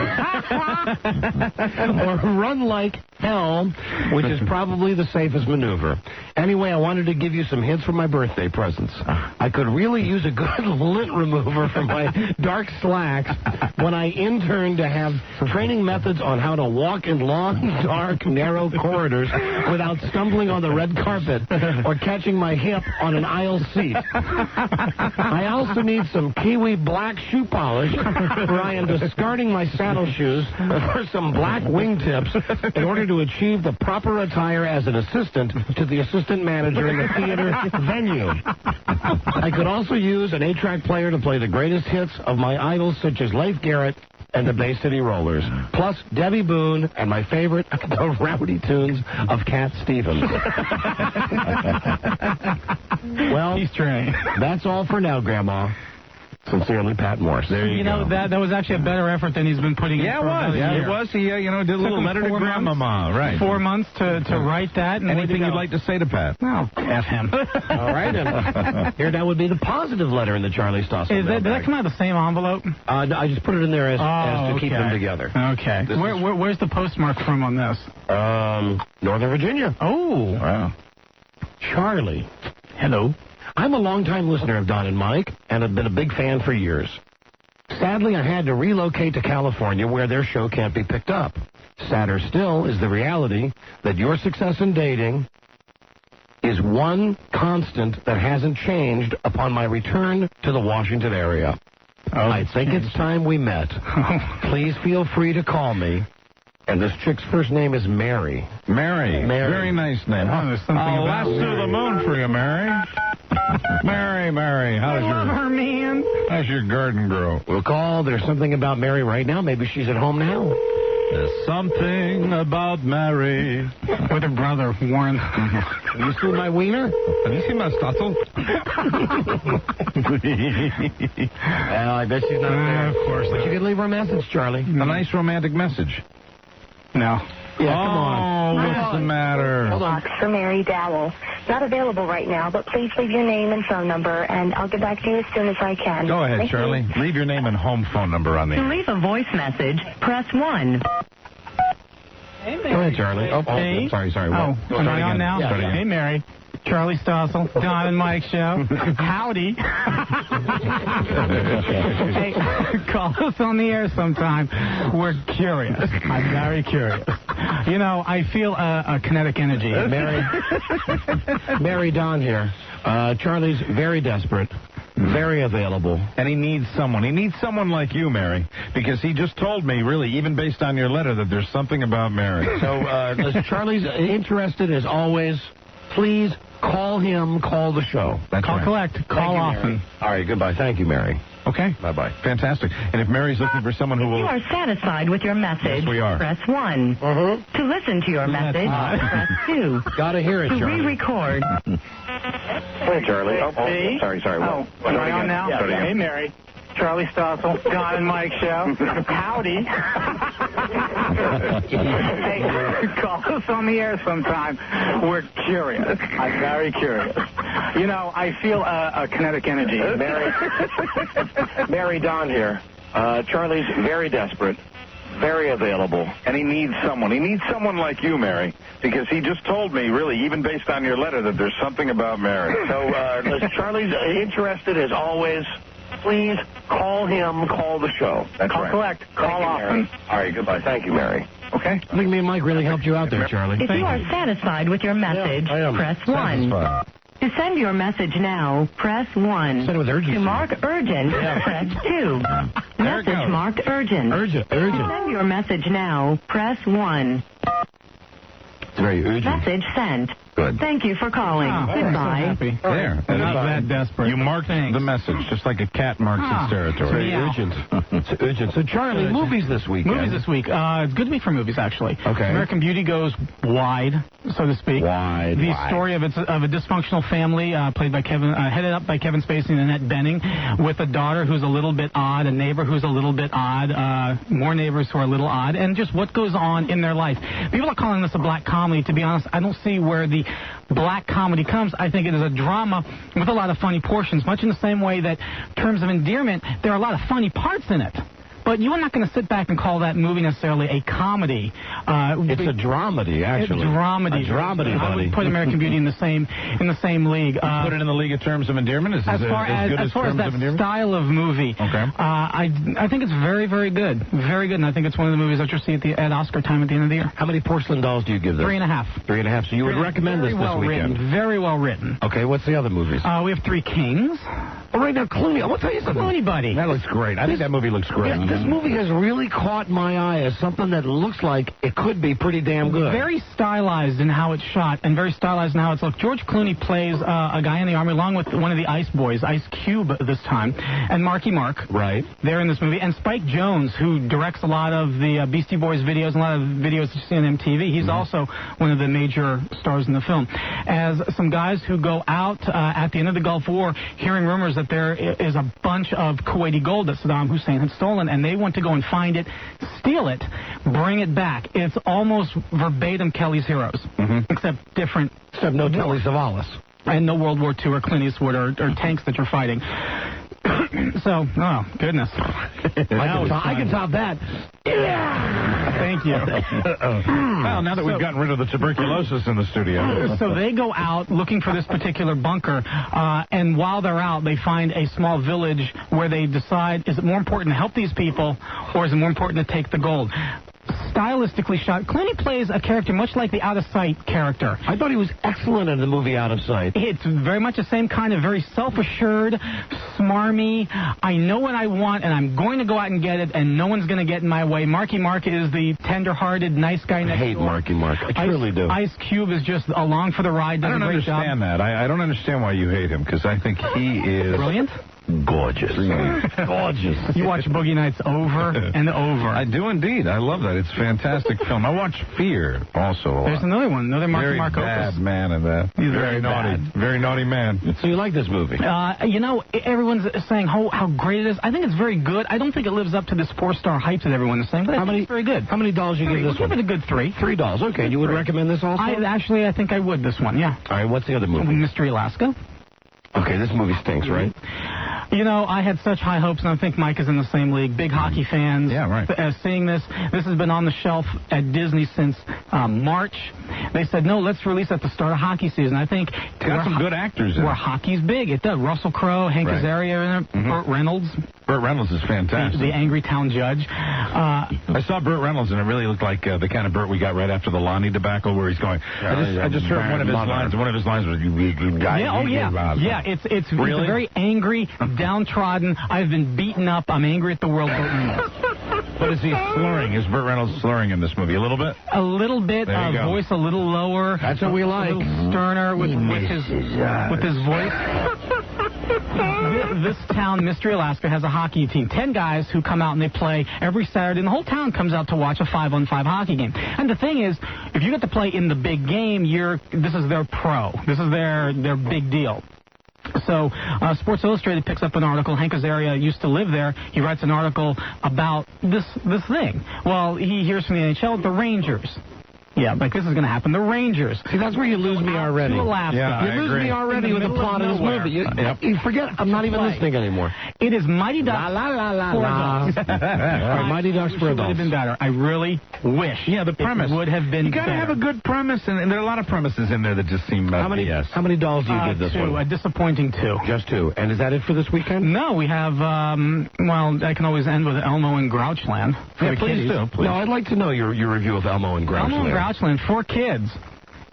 Speaker 3: Or run like hell, which is probably the safest maneuver. Anyway, I wanted to give you some hints for my birthday presents. I could really use a good lint remover for my dark slacks when I intern to have training methods on how to walk in long, dark, narrow corridors without stumbling on the red carpet or catching my hip on an aisle seat. I also need some Kiwi black shoe polish where I am discarding my saddle shoes for some black wingtips in order to achieve the proper attire as an assistant to the assistant manager in the theater venue. I could also use an 8-track player to play the greatest hits of my idols such as Leif Garrett and the Bay City Rollers, plus Debbie Boone and my favorite, the rowdy tunes of Cat Stevens. Well,
Speaker 14: he's trying.
Speaker 3: That's all for now, Grandma. Sincerely, Pat Morse.
Speaker 14: There you go. That was actually a better effort than he's been putting in.
Speaker 1: Yeah, it was. It was. He, did a little letter to Grandmama. Right.
Speaker 14: 4 months to write that. And
Speaker 1: anything you'd like to say to Pat?
Speaker 14: No, F him.
Speaker 3: All right. And here, that would be the positive letter in the Charlie Stossel.
Speaker 14: Did that come out of the same envelope?
Speaker 3: No, I just put it in there as to keep them together.
Speaker 14: Okay. Where's the postmark from on this?
Speaker 3: Northern Virginia.
Speaker 14: Oh.
Speaker 1: Wow.
Speaker 3: Charlie. Hello. I'm a longtime listener of Don and Mike, and have been a big fan for years. Sadly, I had to relocate to California where their show can't be picked up. Sadder still is the reality that your success in dating is one constant that hasn't changed upon my return to the Washington area. I think it's time we met. Please feel free to call me. And this chick's first name is Mary.
Speaker 1: Mary. Very nice name. I'll lasso the moon for you, Mary. Mary. How's your garden grow?
Speaker 3: We'll call. There's something about Mary right now. Maybe she's at home now.
Speaker 1: There's something about Mary.
Speaker 14: With her brother, Warren.
Speaker 3: Have you seen my wiener?
Speaker 1: Have you seen my Stossel?
Speaker 3: Well, I bet she's not there.
Speaker 14: Of course.
Speaker 3: But you can leave her a message, Charlie.
Speaker 1: A nice romantic message.
Speaker 14: No.
Speaker 3: Yeah, come on.
Speaker 1: What's the matter?
Speaker 15: Hold on. For Mary Dowell. Not available right now, but please leave your name and phone number, and I'll get back to you as soon as I can.
Speaker 1: Go ahead,
Speaker 15: Thank
Speaker 1: Charlie.
Speaker 15: you.
Speaker 1: Leave your name and home phone number on the
Speaker 16: To leave a voice message, press 1.
Speaker 3: Go ahead, Charlie. Oh,
Speaker 14: Hey.
Speaker 1: Sorry.
Speaker 14: Oh, am I on now?
Speaker 1: Yeah.
Speaker 14: Hey, Mary. Charlie Stossel, Don and Mike show. Howdy. Hey, call us on the air sometime. We're curious. I'm very curious. You know, I feel a kinetic energy.
Speaker 3: Mary Don here. Charlie's very desperate, very available.
Speaker 1: And he needs someone. He needs someone like you, Mary, because he just told me, really, even based on your letter, that there's something about Mary.
Speaker 3: So, Charlie's interested as always. Please call him, call the show.
Speaker 1: That's
Speaker 14: Call
Speaker 1: right.
Speaker 14: collect, call often.
Speaker 3: All right, goodbye. Thank you, Mary.
Speaker 1: Okay.
Speaker 3: Bye-bye.
Speaker 1: Fantastic. And if Mary's looking for someone who
Speaker 16: If you
Speaker 1: will...
Speaker 16: are satisfied with your message,
Speaker 1: Yes, we are.
Speaker 16: press 1. To listen to your message, press 2.
Speaker 3: Gotta hear it,
Speaker 16: To
Speaker 3: Charlie.
Speaker 16: re-record.
Speaker 6: Hey, Charlie.
Speaker 8: Hey.
Speaker 6: Sorry.
Speaker 8: Oh, am I on now?
Speaker 6: Yeah.
Speaker 8: Hey, Mary. Charlie Stossel, Don and Mike show. Howdy. Hey, call us on the air sometime. We're curious. I'm very curious. You know, I feel a kinetic energy.
Speaker 3: Mary Don here. Charlie's very desperate, very available.
Speaker 1: And he needs someone. He needs someone like you, Mary, because he just told me, really, even based on your letter, that there's something about Mary.
Speaker 3: So, Charlie's interested as always. Please call him, call the show. That's
Speaker 8: Call
Speaker 3: right.
Speaker 8: collect, call often.
Speaker 3: All right, goodbye. Thank you, Mary.
Speaker 1: Okay.
Speaker 3: I think me and Mike really helped you out there, Charlie.
Speaker 16: If you are satisfied with your message,
Speaker 3: I am.
Speaker 16: press 1. To send your message now, press 1.
Speaker 3: Send it with urgency.
Speaker 16: To mark urgent, press 2.
Speaker 1: There it
Speaker 16: Message
Speaker 1: goes.
Speaker 16: marked urgent.
Speaker 3: Urgent.
Speaker 16: To send your message now, press 1.
Speaker 3: It's very urgent.
Speaker 16: Message sent.
Speaker 3: Good.
Speaker 16: Thank you for calling.
Speaker 14: Oh,
Speaker 16: Goodbye.
Speaker 14: I'm so happy.
Speaker 1: There.
Speaker 14: I'm not that desperate.
Speaker 1: You marked the message, just like a cat marks its territory.
Speaker 14: Yeah.
Speaker 3: It's urgent. So, Charlie, movies this weekend.
Speaker 14: Movies this week. It's good week for movies, actually.
Speaker 3: Okay.
Speaker 14: American Beauty goes wide, so to speak.
Speaker 3: Wide.
Speaker 14: The story of a dysfunctional family headed up by Kevin Spacey and Annette Bening, with a daughter who's a little bit odd, a neighbor who's a little bit odd, more neighbors who are a little odd, and just what goes on in their life. People are calling this a black comedy. To be honest, I don't see where the black comedy comes. I think it is a drama with a lot of funny portions, much in the same way that Terms of Endearment, there are a lot of funny parts in it. But you're not going to sit back and call that movie necessarily a comedy.
Speaker 3: It's a dramedy, actually.
Speaker 14: A dramedy.
Speaker 3: A dramedy,
Speaker 14: I
Speaker 3: buddy.
Speaker 14: would put American Beauty in the same league.
Speaker 1: Put it in the league of Terms of Endearment?
Speaker 14: As far as that style of movie,
Speaker 1: okay.
Speaker 14: I think it's very, very good. Very good, and I think it's one of the movies that you'll see at Oscar time at the end of the year.
Speaker 3: How many porcelain dolls do you give this?
Speaker 14: 3.5.
Speaker 3: 3.5. So you would recommend this
Speaker 14: well
Speaker 3: weekend?
Speaker 14: Written, very well written.
Speaker 3: Okay, what's the other movies?
Speaker 14: We have Three Kings.
Speaker 3: Oh, right now, Clooney. I want to tell you something.
Speaker 14: Clooney, buddy.
Speaker 1: That looks great. I think that movie looks great.
Speaker 3: This movie has really caught my eye as something that looks like it could be pretty damn good.
Speaker 14: Very stylized in how it's shot and very stylized in how it's looked. George Clooney plays a guy in the Army along with one of the Ice Boys, Ice Cube this time, and Marky Mark.
Speaker 3: Right.
Speaker 14: They're in this movie. And Spike Jones, who directs a lot of the Beastie Boys videos, and a lot of videos you see on MTV. He's also one of the major stars in the film. As some guys who go out at the end of the Gulf War, hearing rumors that there is a bunch of Kuwaiti gold that Saddam Hussein had stolen, and they want to go and find it, steal it, bring it back. It's almost verbatim Kelly's Heroes, except different.
Speaker 3: Except no Telly Savalas.
Speaker 14: And no World War II or Clint Eastwood or tanks that you're fighting. So, oh, goodness.
Speaker 3: I can top that.
Speaker 14: Yeah. Thank you.
Speaker 1: Well, now that we've gotten rid of the tuberculosis in the studio.
Speaker 14: So they go out looking for this particular bunker, and while they're out, they find a small village where they decide, is it more important to help these people, or is it more important to take the gold? stylistically shot. Clooney plays a character much like the Out of Sight character.
Speaker 3: I thought he was excellent in the movie Out of Sight.
Speaker 14: It's very much the same kind of very self-assured, smarmy, I know what I want, and I'm going to go out and get it, and no one's going to get in my way. Marky Mark is the tender-hearted, nice guy next door.
Speaker 3: I hate Marky Mark. I truly do.
Speaker 14: Ice Cube is just along for the ride.
Speaker 1: I don't understand that. I don't understand why you hate him, because I think he is...
Speaker 14: Brilliant?
Speaker 3: Gorgeous. Gorgeous.
Speaker 14: You watch Boogie Nights over and over.
Speaker 1: I do indeed. I love that. It's a fantastic film. I watch Fear also a lot.
Speaker 14: There's another one, another Marky Mark
Speaker 1: Very bad
Speaker 14: opus.
Speaker 1: man in that.
Speaker 14: He's
Speaker 1: very naughty.
Speaker 14: bad.
Speaker 1: Very naughty man.
Speaker 3: So you like this movie?
Speaker 14: You know, everyone's saying how great it is. I think it's very good. I don't think it lives up to this 4-star hype that everyone is saying, but I think it's very good.
Speaker 3: How many dolls you give this one?
Speaker 14: Give it a good 3.
Speaker 3: $3. Okay, you would recommend this also?
Speaker 14: I think I would, this one, yeah.
Speaker 3: All right, what's the other movie?
Speaker 14: Mystery Alaska.
Speaker 3: Okay, this movie stinks, right?
Speaker 14: You know, I had such high hopes, and I think Mike is in the same league. Big hockey fans.
Speaker 1: Yeah, right.
Speaker 14: Seeing this has been on the shelf at Disney since March. They said, no, let's release at the start of hockey season. I think...
Speaker 1: It's got some good actors in it.
Speaker 14: Where hockey's big. It does. Russell Crowe, Hank Azaria, Burt Reynolds.
Speaker 1: Burt Reynolds is fantastic.
Speaker 14: The angry town judge.
Speaker 1: I saw Burt Reynolds, and it really looked like the kind of Burt we got right after the Lonnie debacle, where he's going... I just heard one of his lines. One of his lines was, "You guy."
Speaker 14: Yeah, it's a very angry, downtrodden, I've been beaten up, I'm angry at the world.
Speaker 1: What is he slurring? Is Burt Reynolds slurring in this movie? A little bit?
Speaker 14: A little bit. Voice a little lower.
Speaker 3: That's what we like.
Speaker 14: A little sterner with his voice. This town, Mystery Alaska, has a hockey team. 10 guys who come out and they play every Saturday, and the whole town comes out to watch a 5-on-5 hockey game. And the thing is, if you get to play in the big game, this is their pro. This is their big deal. So Sports Illustrated picks up an article. Hank Azaria used to live there. He writes an article about this thing. Well, he hears from the NHL, the Rangers. Yeah, like this is going to happen. The Rangers.
Speaker 3: See, that's where you lose me already.
Speaker 14: Yeah,
Speaker 3: you lose me already with the plot of this movie. You forget I'm not even listening anymore.
Speaker 14: It is Mighty Ducks for adults.
Speaker 3: Mighty Ducks for adults.
Speaker 14: Would have been better. I really wish.
Speaker 1: Yeah, the premise
Speaker 14: would have been.
Speaker 1: You got to have a good premise, and there are a lot I premises in there that just seem
Speaker 3: How many dolls do you give this
Speaker 14: 2,
Speaker 3: one?
Speaker 14: A disappointing 2.
Speaker 3: Just 2. And is that it for this weekend?
Speaker 14: No, we have. Well, I can always end with Elmo and Grouchland.
Speaker 1: Yeah, please do. Please.
Speaker 3: No, I'd like to know your review of Elmo and Grouchland.
Speaker 14: Elmo and Grouchland for kids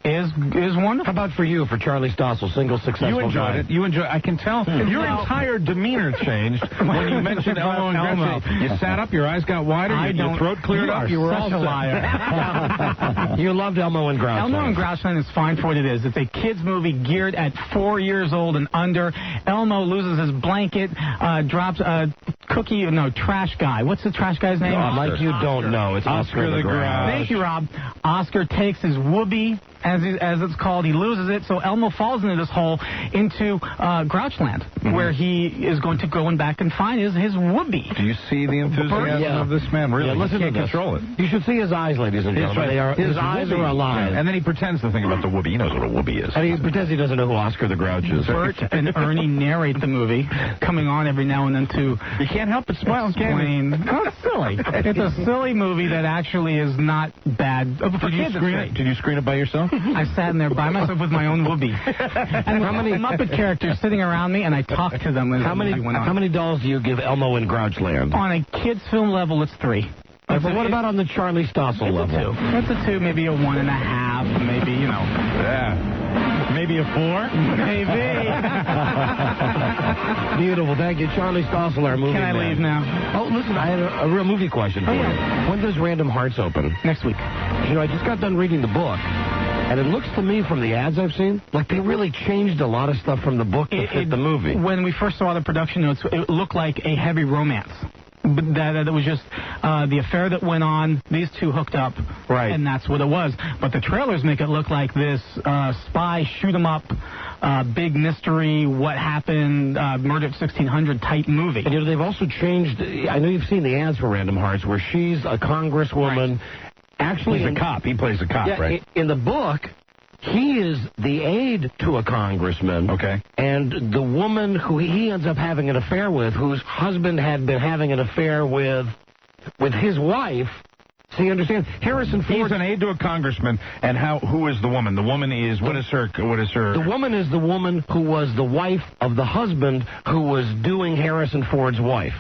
Speaker 14: is wonderful.
Speaker 3: How about for you, for Charlie Stossel, single successful
Speaker 1: You enjoyed it. You enjoyed. I can tell your entire demeanor changed when you mentioned Elmo and Grouchland. You sat up, your eyes got wider, your throat cleared up. You were all
Speaker 14: a liar.
Speaker 3: You loved Elmo and Grouchland.
Speaker 14: Elmo and Grouchland is fine for what it is. It's a kids movie geared at 4 years old and under. Elmo loses his blanket, drops a trash guy. What's the trash guy's name?
Speaker 3: Like you don't know. It's Oscar the Grouch.
Speaker 14: Thank you, Rob. Oscar takes his whoopee, as it's called. He loses it, so Elmo falls into this hole into Grouchland, where he is going to go back and find his whoopee.
Speaker 1: Do you see the enthusiasm of this man? Really,
Speaker 3: listen
Speaker 1: he can't
Speaker 3: to this.
Speaker 1: control it.
Speaker 3: You should see his eyes, ladies and gentlemen. His eyes are alive.
Speaker 1: And then he pretends to think about the whoopee. He knows what a whoopee is.
Speaker 3: And he pretends he doesn't know who Oscar the Grouch is.
Speaker 14: Bert and Ernie narrate the movie, coming on every now and then to...
Speaker 1: You can't help but smile,
Speaker 14: explain. Oh, it's silly. It's a silly movie that actually is not bad. For kids,
Speaker 1: Did you screen it by yourself?
Speaker 14: I sat in there by myself with my own whoopee. And how many Muppet characters sitting around me, and I talked to them.
Speaker 3: How many dolls do you give Elmo in Grouchland?
Speaker 14: On a kids' film level, it's 3.
Speaker 3: But what about on the Charlie Stossel level?
Speaker 14: It's a 2. It's a 2, maybe a 1.5, maybe,
Speaker 1: Yeah. Maybe a 4?
Speaker 14: Maybe.
Speaker 3: Beautiful. Thank you. Charlie Stossel, our movie
Speaker 14: Can I leave now?
Speaker 3: Oh, listen, I had a real movie question for you. When does Random Hearts open?
Speaker 14: Next week.
Speaker 3: You know, I just got done reading the book, and it looks to me from the ads I've seen like they really changed a lot of stuff from the book to fit the movie.
Speaker 14: When we first saw the production notes, it looked like a heavy romance. That it was just the affair that went on, these two hooked up,
Speaker 3: right?
Speaker 14: And that's what it was. But the trailers make it look like this spy shoot-'em-up, big mystery, what happened, Murder at 1600 type movie.
Speaker 3: And they've also changed. I know you've seen the ads for Random Hearts, where she's a congresswoman. Right. Actually,
Speaker 1: he's a cop. He plays a cop, right?
Speaker 3: In the book, he is the aide to a congressman.
Speaker 1: Okay.
Speaker 3: And the woman who he ends up having an affair with, whose husband had been having an affair with his wife. So you understand? Harrison Ford.
Speaker 1: He's an aide to a congressman. And who is the woman? The woman is, what is her?
Speaker 3: The woman is the woman who was the wife of the husband who was doing Harrison Ford's wife.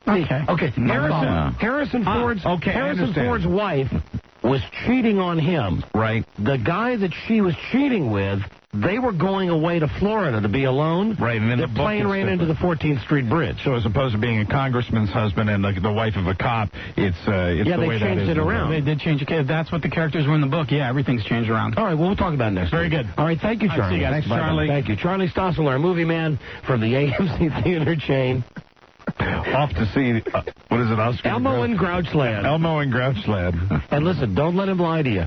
Speaker 3: Okay. Harrison Ford's wife was cheating on him.
Speaker 1: Right.
Speaker 3: The guy that she was cheating with, they were going away to Florida to be alone.
Speaker 1: Right, and then
Speaker 3: the plane ran into the 14th Street Bridge.
Speaker 1: So as opposed to being a congressman's husband and the wife of a cop, it's the way
Speaker 3: they changed it around.
Speaker 14: They did change it. That's what the characters were in the book. Yeah, everything's changed around.
Speaker 3: All right, well, we'll talk about it next
Speaker 14: Very
Speaker 3: week.
Speaker 14: good.
Speaker 3: All right, thank you, Charlie.
Speaker 14: See you guys.
Speaker 3: Thanks,
Speaker 1: Charlie.
Speaker 3: Thank you. Charlie Stossel, our movie man from the AMC Theater chain.
Speaker 1: Off to see, what is it, Oscar?
Speaker 3: Elmo and Grouchland.
Speaker 1: Elmo and Grouchland.
Speaker 3: And listen, don't let him lie to you.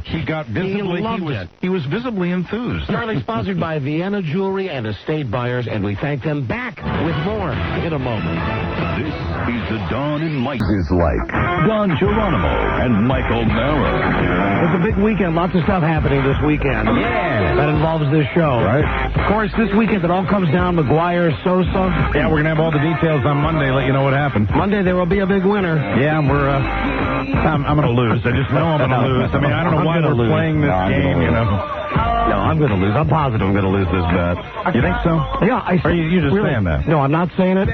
Speaker 1: He was visibly enthused.
Speaker 3: Charlie, sponsored by Vienna Jewelry and Estate Buyers, and we thank them back with more in a moment.
Speaker 13: This is the Don and Mike is like. Don Geronimo and Michael Mara.
Speaker 3: It's a big weekend. Lots of stuff happening this weekend.
Speaker 1: Yeah.
Speaker 3: That involves this show.
Speaker 1: Right.
Speaker 3: Of course, this weekend it all comes down McGuire, Sosa.
Speaker 1: Yeah, we're going to have all the details on Monday, let you know what happened.
Speaker 3: Monday there will be a big winner.
Speaker 1: Yeah, I'm going to lose. I just know I'm going to lose. I mean, I don't know why we're playing this game, you know.
Speaker 3: No, I'm going to lose. I'm positive I'm going to lose this bet.
Speaker 1: You think so?
Speaker 3: Yeah,
Speaker 1: Or you just
Speaker 3: really,
Speaker 1: saying that?
Speaker 3: No, I'm not saying it.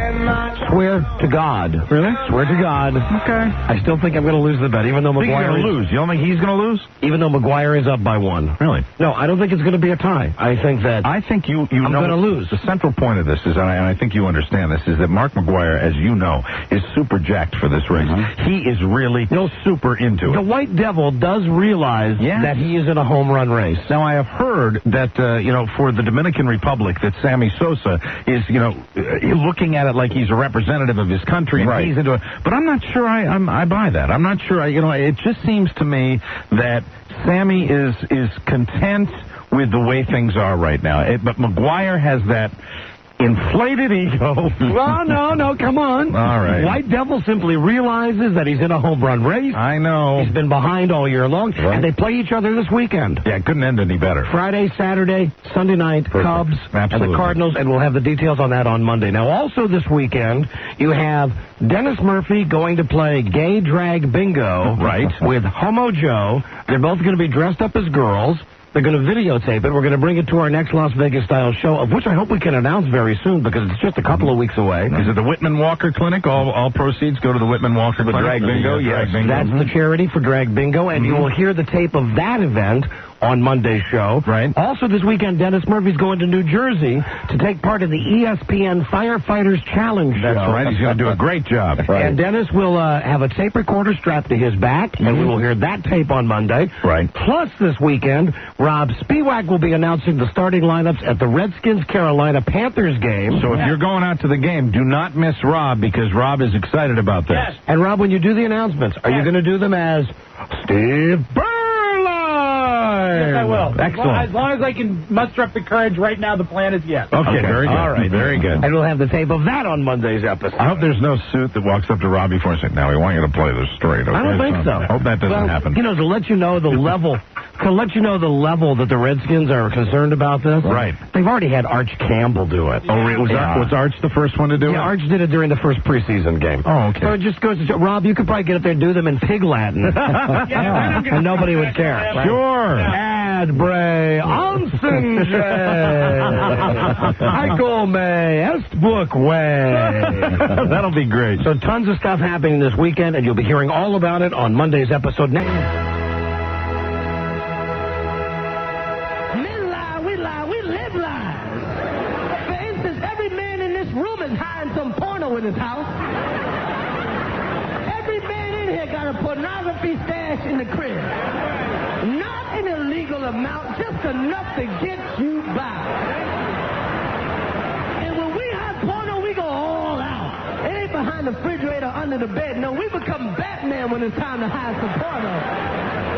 Speaker 3: Swear to God.
Speaker 1: Really?
Speaker 3: Swear to God.
Speaker 1: Okay.
Speaker 3: I still think I'm going to lose the bet, even though McGuire
Speaker 1: is going to lose. You don't think he's going to lose?
Speaker 3: Even though McGuire is up by 1.
Speaker 1: Really?
Speaker 3: No, I don't think it's going to be a tie. I think
Speaker 1: you
Speaker 3: I'm going to lose.
Speaker 1: The central point of this is, and I think you understand this, is that Mark McGuire, as you know, is super jacked for this race. Mm-hmm. He is really super into it.
Speaker 3: The White Devil does realize that he is in a home run race.
Speaker 1: Now, I have heard that, for the Dominican Republic, that Sammy Sosa is, looking at it like he's a representative of his country, and he's into it. But I'm not sure I buy that. I'm not sure, it just seems to me that Sammy is content with the way things are right now. But McGuire has that inflated ego.
Speaker 3: Well, no, come on.
Speaker 1: All right.
Speaker 3: White Devil simply realizes that he's in a home run race.
Speaker 1: I know.
Speaker 3: He's been behind all year long, and they play each other this weekend.
Speaker 1: Yeah, it couldn't end any better.
Speaker 3: Friday, Saturday, Sunday night, Cubs and the Cardinals, and we'll have the details on that on Monday. Now, also this weekend, you have Dennis Murphy going to play Gay Drag Bingo with Homo Joe. They're both going to be dressed up as girls. They're going to videotape it. We're going to bring it to our next Las Vegas-style show, of which I hope we can announce very soon because it's just a couple of weeks away.
Speaker 1: Is it the Whitman Walker Clinic? All proceeds go to the Whitman Walker Clinic?
Speaker 3: Drag Bingo, yes. That's the charity for Drag Bingo, and you will hear the tape of that event on Monday's show.
Speaker 1: Right.
Speaker 3: Also this weekend, Dennis Murphy's going to New Jersey to take part in the ESPN Firefighters Challenge show.
Speaker 1: That's right. He's going to do a great job.
Speaker 3: And Dennis will have a tape recorder strapped to his back, and we will hear that tape on Monday.
Speaker 1: Right.
Speaker 3: Plus, this weekend, Rob Spiewak will be announcing the starting lineups at the Redskins-Carolina Panthers game.
Speaker 1: So if you're going out to the game, do not miss Rob, because Rob is excited about this.
Speaker 3: Yes. And Rob, when you do the announcements, are you going to do them as Steve Burline?
Speaker 4: Yes, I will.
Speaker 1: Excellent.
Speaker 4: As long as I can muster up the courage right now, the plan is yes.
Speaker 1: Okay, very good.
Speaker 3: All right,
Speaker 1: very good.
Speaker 3: And we'll have the tape of that on Monday's episode.
Speaker 1: I hope there's no suit that walks up to Rob before and says, "Now we want you to play this straight." Okay?
Speaker 3: I don't think so.
Speaker 1: I hope that doesn't happen.
Speaker 3: To let you know the level. To let you know the level that the Redskins are concerned about this.
Speaker 1: Right.
Speaker 3: They've already had Arch Campbell do it.
Speaker 1: Oh, really? Was Arch the first one to do it?
Speaker 3: Yeah, Arch did it during the first preseason game.
Speaker 1: Oh, okay.
Speaker 3: So it just goes to show, Rob, you could probably get up there and do them in pig Latin. And nobody would care.
Speaker 1: Sure.
Speaker 3: Ad Bray, Onsenje, Heiko May, Estbook Way.
Speaker 1: That'll be great.
Speaker 3: So tons of stuff happening this weekend, and you'll be hearing all about it on Monday's episode.
Speaker 17: In his house. Every man in here got a pornography stash in the crib. Not an illegal amount, just enough to get you by. And when we have porno, we go all out. It ain't behind the refrigerator, under the bed. No, we become Batman when it's time to hide some porno.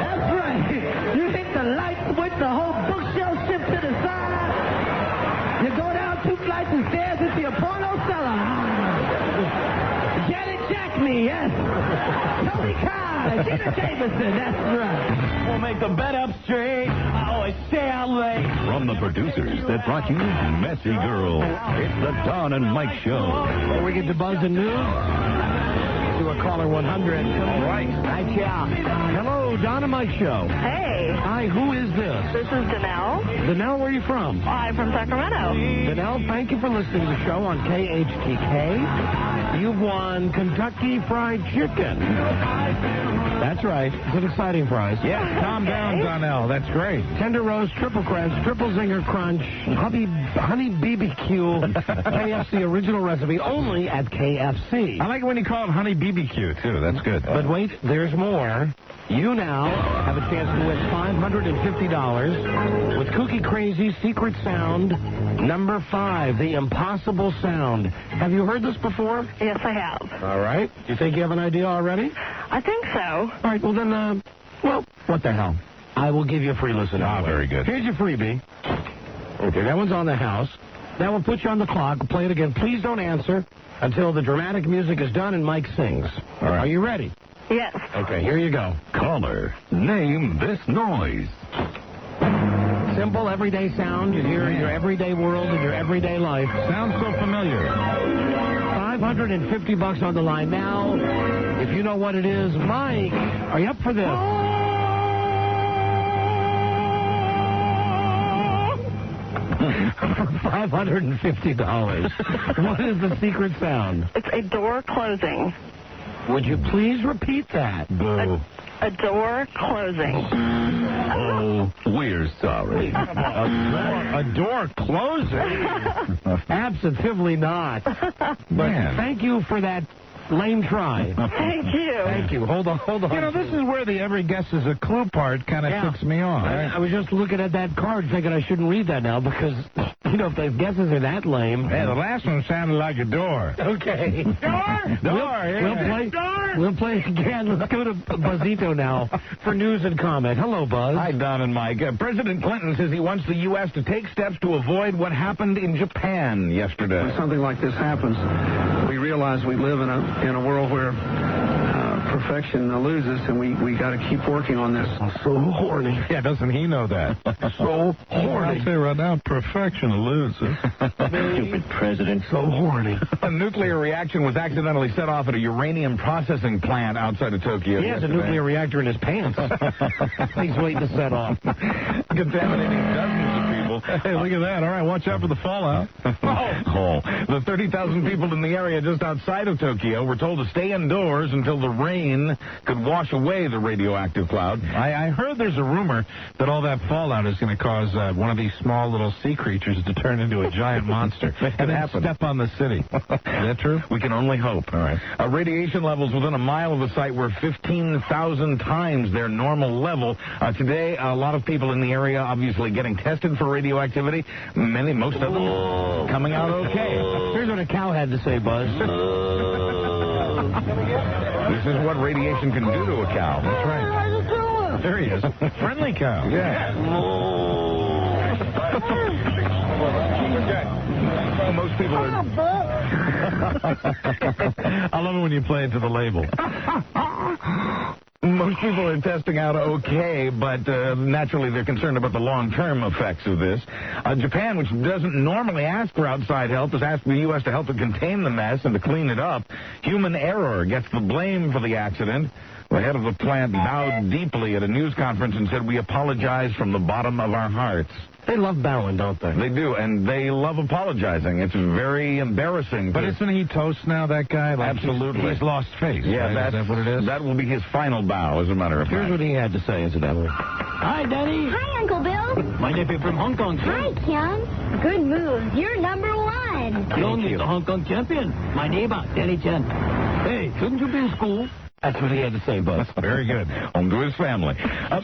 Speaker 17: That's right. You hit the light switch, the whole bookshelf shift to the side. You go down 2 flights of stairs into your porno cellar. Yes. Tony Khan, Gina Davidson, that's right. We'll make the bed up straight. I always stay out late.
Speaker 13: From the producers that brought you Messy Girl, it's the Don and Mike Show.
Speaker 3: Before we get to Buzz and News, do a caller 100. All right. Right, yeah. Hello, Don and Mike Show.
Speaker 5: Hey.
Speaker 3: Hi, who is this?
Speaker 5: This is Danelle.
Speaker 3: Danelle, where are you from?
Speaker 5: I'm from Sacramento.
Speaker 3: Danelle, thank you for listening to the show on KHTK. You've won Kentucky Fried Chicken. That's right. It's an exciting prize.
Speaker 1: Yeah, calm down, Donnell. That's great.
Speaker 3: Tender roast, triple crunch, triple zinger crunch, honey BBQ, KFC original recipe, only at KFC.
Speaker 1: I like it when you call it honey BBQ, too. That's good.
Speaker 3: But wait, there's more. You now have a chance to win $550 with Kooky Crazy Secret Sound number 5, the impossible sound. Have you heard this before?
Speaker 5: Yes, I have.
Speaker 3: All right. Do you think you have an idea already?
Speaker 5: I think so.
Speaker 3: All right, well then, what the hell? I will give you a free listen.
Speaker 1: Very good.
Speaker 3: Here's your freebie. Okay, that one's on the house. That will put you on the clock. We'll play it again. Please don't answer until the dramatic music is done and Mike sings. All right. Are you ready?
Speaker 5: Yes.
Speaker 3: Okay, here you go.
Speaker 13: Caller, name this noise.
Speaker 3: Simple, everyday sound you hear in your everyday world, in your everyday life.
Speaker 1: Sounds so familiar.
Speaker 3: $550 on the line now. If you know what it is, Mike, are you up for this? $550. What is the secret sound?
Speaker 5: It's a door closing.
Speaker 3: Would you please repeat that?
Speaker 1: Boo.
Speaker 5: A door closing.
Speaker 13: Oh, we're sorry.
Speaker 1: A door closing?
Speaker 3: Absolutely not. But thank you for that lame try.
Speaker 5: Thank you.
Speaker 3: Thank you. Hold on.
Speaker 1: You know, this is where the every guess is a clue part kind of ticks me off.
Speaker 3: I was just looking at that card thinking I shouldn't read that now because, you know, if the guesses are that lame.
Speaker 1: Yeah, the last one sounded like a door.
Speaker 3: Okay. We'll play again. Let's go to Buzzito now for news and comment. Hello, Buzz.
Speaker 1: Hi, Don and Mike. President Clinton says he wants the U.S. to take steps to avoid what happened in Japan yesterday.
Speaker 18: When something like this happens, we realize we live in a world where perfection eludes us, and we got to keep working on this.
Speaker 3: I'm so horny.
Speaker 1: Yeah, doesn't he know that?
Speaker 3: So horny.
Speaker 1: I'll say right now, perfection eludes us.
Speaker 3: Stupid president. So horny.
Speaker 1: A nuclear reaction was accidentally set off at a uranium processing plant outside of Tokyo.
Speaker 3: He has a nuclear reactor in his pants. He's waiting to set off.
Speaker 1: Contaminating dozens of people. Hey, look at that. All right, watch out for the fallout. The 30,000 people in the area just outside of Tokyo were told to stay indoors until the rain could wash away the radioactive cloud. I heard there's a rumor that all that fallout is going to cause one of these small little sea creatures to turn into a giant monster and then step on the city. Is that true?
Speaker 13: We can only hope.
Speaker 1: All right. Radiation levels within a mile of the site were 15,000 times their normal level. Today, a lot of people in the area obviously getting tested for radioactivity. Most of them coming out okay.
Speaker 3: Here's what a cow had to say, Buzz.
Speaker 1: This is what radiation can do to a cow. That's right. There he is. Friendly cow. Yeah. Most people are... I love it when you play it to the label. Most people are testing out okay, but naturally they're concerned about the long-term effects of this. Japan, which doesn't normally ask for outside help, has asked the U.S. to help to contain the mess and to clean it up. Human error gets the blame for the accident. The head of the plant bowed deeply at a news conference and said, "We apologize from the bottom of our hearts."
Speaker 3: They love bowing, don't they?
Speaker 1: They do, and they love apologizing. It's very embarrassing. But isn't he toast now, that guy? Like absolutely. He's lost face. Yeah, right? Is that what it is? That will be his final bow, as a matter of fact.
Speaker 3: Here's what he had to say, incidentally.
Speaker 19: Hi, Daddy.
Speaker 20: Hi, Uncle Bill.
Speaker 19: My nephew from Hong Kong, sir.
Speaker 20: Hi, Kyung. Good move. You're number one.
Speaker 19: Kyung is the Hong Kong champion. My neighbor, Danny Chen. Hey, shouldn't you be in school?
Speaker 3: That's what he had to say, Buzz.
Speaker 1: Very good. Home to his family.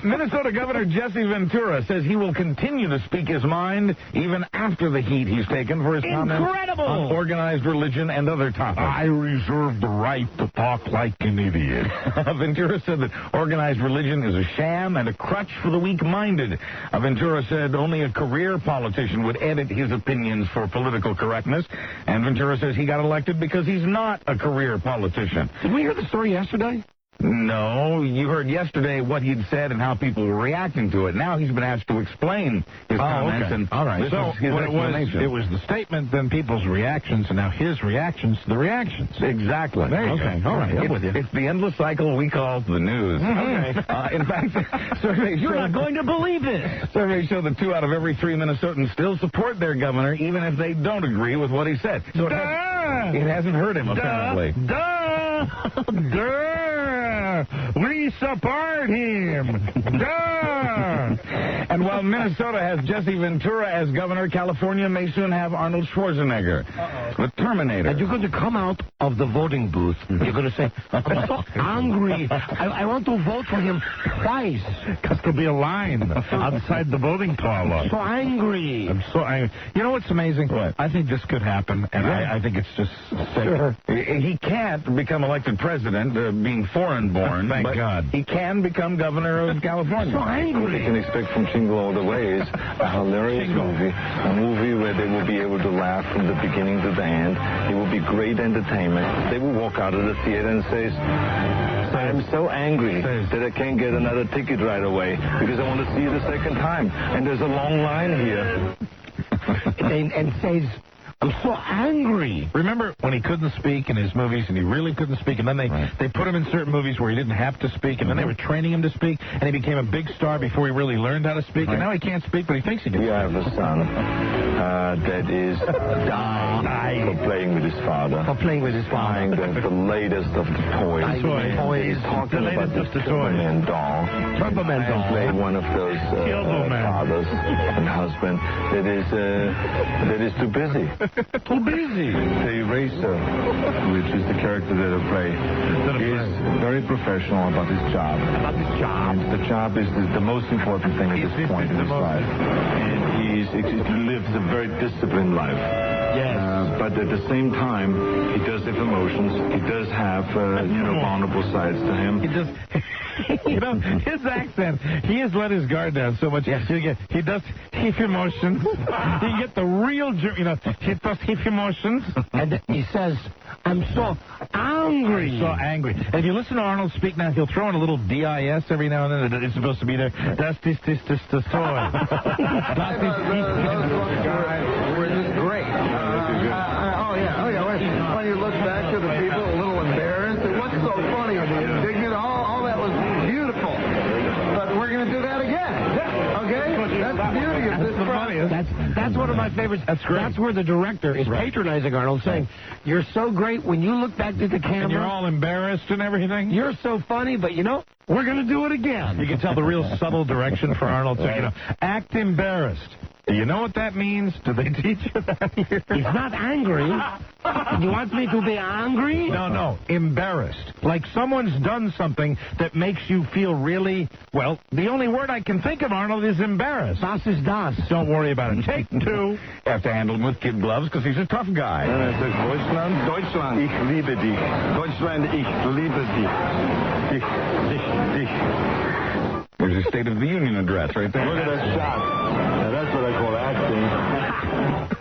Speaker 1: Minnesota Governor Jesse Ventura says he will continue to speak his mind even after the heat he's taken for his comments on organized religion and other topics. I reserve the right to talk like an idiot. Ventura said that organized religion is a sham and a crutch for the weak-minded. Ventura said only a career politician would edit his opinions for political correctness. And Ventura says he got elected because he's not a career politician.
Speaker 3: Did we hear the story yesterday?
Speaker 1: No, you heard yesterday what he'd said and how people were reacting to it. Now he's been asked to explain his comments.
Speaker 3: Okay.
Speaker 1: And
Speaker 3: all right.
Speaker 1: This is his explanation.
Speaker 3: It was the statement, then people's reactions, and now his reactions to the reactions.
Speaker 1: Exactly.
Speaker 3: There you go. All right, I'm with you.
Speaker 1: It's the endless cycle we call the news.
Speaker 3: Okay.
Speaker 1: In fact,
Speaker 19: You're not going to believe this.
Speaker 1: Surveys show that 2 out of every 3 Minnesotans still support their governor, even if they don't agree with what he said. So It hasn't hurt him, apparently. We support him. And while Minnesota has Jesse Ventura as governor, California may soon have Arnold Schwarzenegger, the Terminator.
Speaker 3: And you're going to come out of the voting booth. You're going to say, I'm so angry. I want to vote for him twice.
Speaker 1: Because there'll be a line outside the voting parlor.
Speaker 3: I'm so angry.
Speaker 1: I'm so angry. You know what's amazing? What? I think this could happen, and I think it's just sick. Sure. He can't become elected president, being foreign-born.
Speaker 2: Thank God.
Speaker 1: He can become governor of California.
Speaker 3: So angry.
Speaker 2: What you can expect from Jingle All the Way is a hilarious movie, a movie where they will be able to laugh from the beginning to the end. It will be great entertainment. They will walk out of the theater and say, I'm so angry that I can't get another ticket right away because I want to see it a second time. And there's a long line here.
Speaker 3: and says, I'm so angry.
Speaker 1: Remember when he couldn't speak in his movies, and he really couldn't speak, and then they put him in certain movies where he didn't have to speak, and then they were training him to speak, and he became a big star before he really learned how to speak, and now he can't speak, but he thinks he can.
Speaker 2: We have a son that is dying for playing with his father. Buying the latest of the toys. He's talking about the Superman doll. And play one of those fathers and husband that is too busy.
Speaker 1: Too busy.
Speaker 2: The eraser, which is the character that I play, is very professional about his job. And the job is the most important thing at this point in his life. And he lives a very disciplined life.
Speaker 3: Yes.
Speaker 2: But at the same time, he does have emotions. He does have, vulnerable sides to him.
Speaker 1: He does. His accent, he has let his guard down so much. Yes. He does his emotions. You get the real, he does his emotions.
Speaker 3: And he says, I'm so angry.
Speaker 1: So angry. And if you listen to Arnold speak now, he'll throw in a little DIS every now and then. It's supposed to be there. Das ist toy.
Speaker 2: This is great. When you look back to the people, a little embarrassed. And what's so funny? Indignant. All that was beautiful. But we're going to do that again. Okay? That's the beauty of this process.
Speaker 3: That's one of my favorites. That's great. That's where the director is patronizing Arnold, saying, you're so great when you look back to the camera.
Speaker 1: And you're all embarrassed and everything.
Speaker 3: You're so funny, but we're going to do it again.
Speaker 1: You can tell the real subtle direction for Arnold. So, act embarrassed. You know what that means? Do they teach you that here?
Speaker 3: He's not angry. You want me to be angry?
Speaker 1: No. Embarrassed. Like someone's done something that makes you feel really, the only word I can think of, Arnold, is embarrassed.
Speaker 3: Das ist das.
Speaker 1: Don't worry about it. Take two. You have to handle him with kid gloves because he's a tough guy.
Speaker 2: Deutschland, ich liebe dich. Deutschland, ich liebe dich. Dich.
Speaker 1: There's a State of the Union address right there.
Speaker 2: Look at that shot. Now that's what I call acting.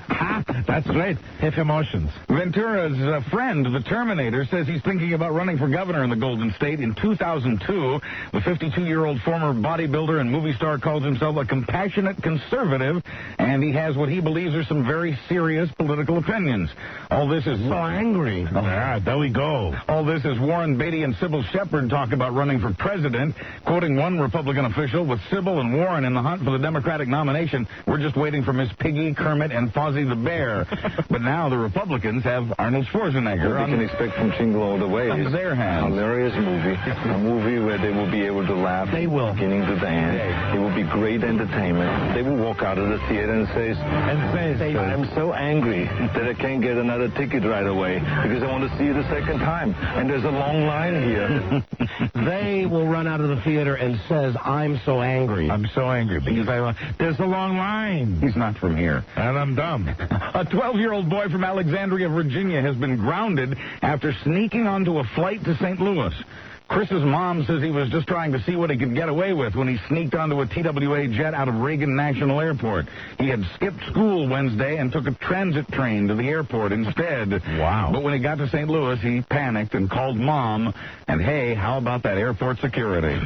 Speaker 1: That's great. His emotions. Ventura's friend, the Terminator, says he's thinking about running for governor in the Golden State in 2002. The 52-year-old former bodybuilder and movie star calls himself a compassionate conservative, and he has what he believes are some very serious political opinions. All this is
Speaker 3: so angry.
Speaker 1: There we go. All this is Warren Beatty and Sybil Shepherd talk about running for president. Quoting one Republican official, with Sybil and Warren in the hunt for the Democratic nomination, we're just waiting for Miss Piggy, Kermit, and Fozzie the Bear. But now the Republicans have Arnold Schwarzenegger.
Speaker 2: What you can expect from Jingle All the Way is
Speaker 1: their hands.
Speaker 2: A hilarious movie. A movie where they will be able to laugh from the beginning to the end. It will be great entertainment. They will walk out of the theater and say, I'm so angry that I can't get another ticket right away because I want to see it a second time. And there's a long line here.
Speaker 3: They will run out of the theater and says, I'm so angry.
Speaker 1: I'm so angry because there's a long line. He's not from here. And I'm dumb. A 12-year-old boy from Alexandria, Virginia, has been grounded after sneaking onto a flight to St. Louis. Chris's mom says he was just trying to see what he could get away with when he sneaked onto a TWA jet out of Reagan National Airport. He had skipped school Wednesday and took a transit train to the airport instead. Wow. But when he got to St. Louis, he panicked and called Mom. And, hey, how about that airport security?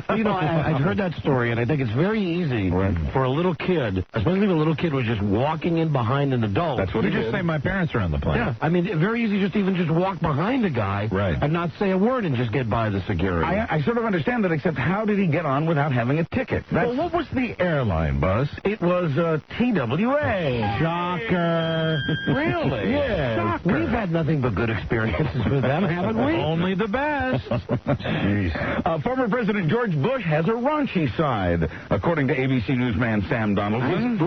Speaker 3: I've heard that story, and I think it's very easy for a little kid, especially if a little kid was just walking in behind an adult.
Speaker 1: That's what he just say, my parents are on the plane.
Speaker 3: Yeah, I mean, very easy just walk behind a guy and not say a word and just get by them.
Speaker 1: the security.
Speaker 6: I sort of understand that, except how did he get on without having a ticket?
Speaker 1: Well, what was the airline, Buzz?
Speaker 6: It was TWA.
Speaker 3: Shocker.
Speaker 1: Really?
Speaker 6: Yeah.
Speaker 3: We've had nothing but good experiences with them, haven't we?
Speaker 1: Only the best.
Speaker 6: Jeez. Former President George Bush has a raunchy side, according to ABC newsman Sam Donaldson.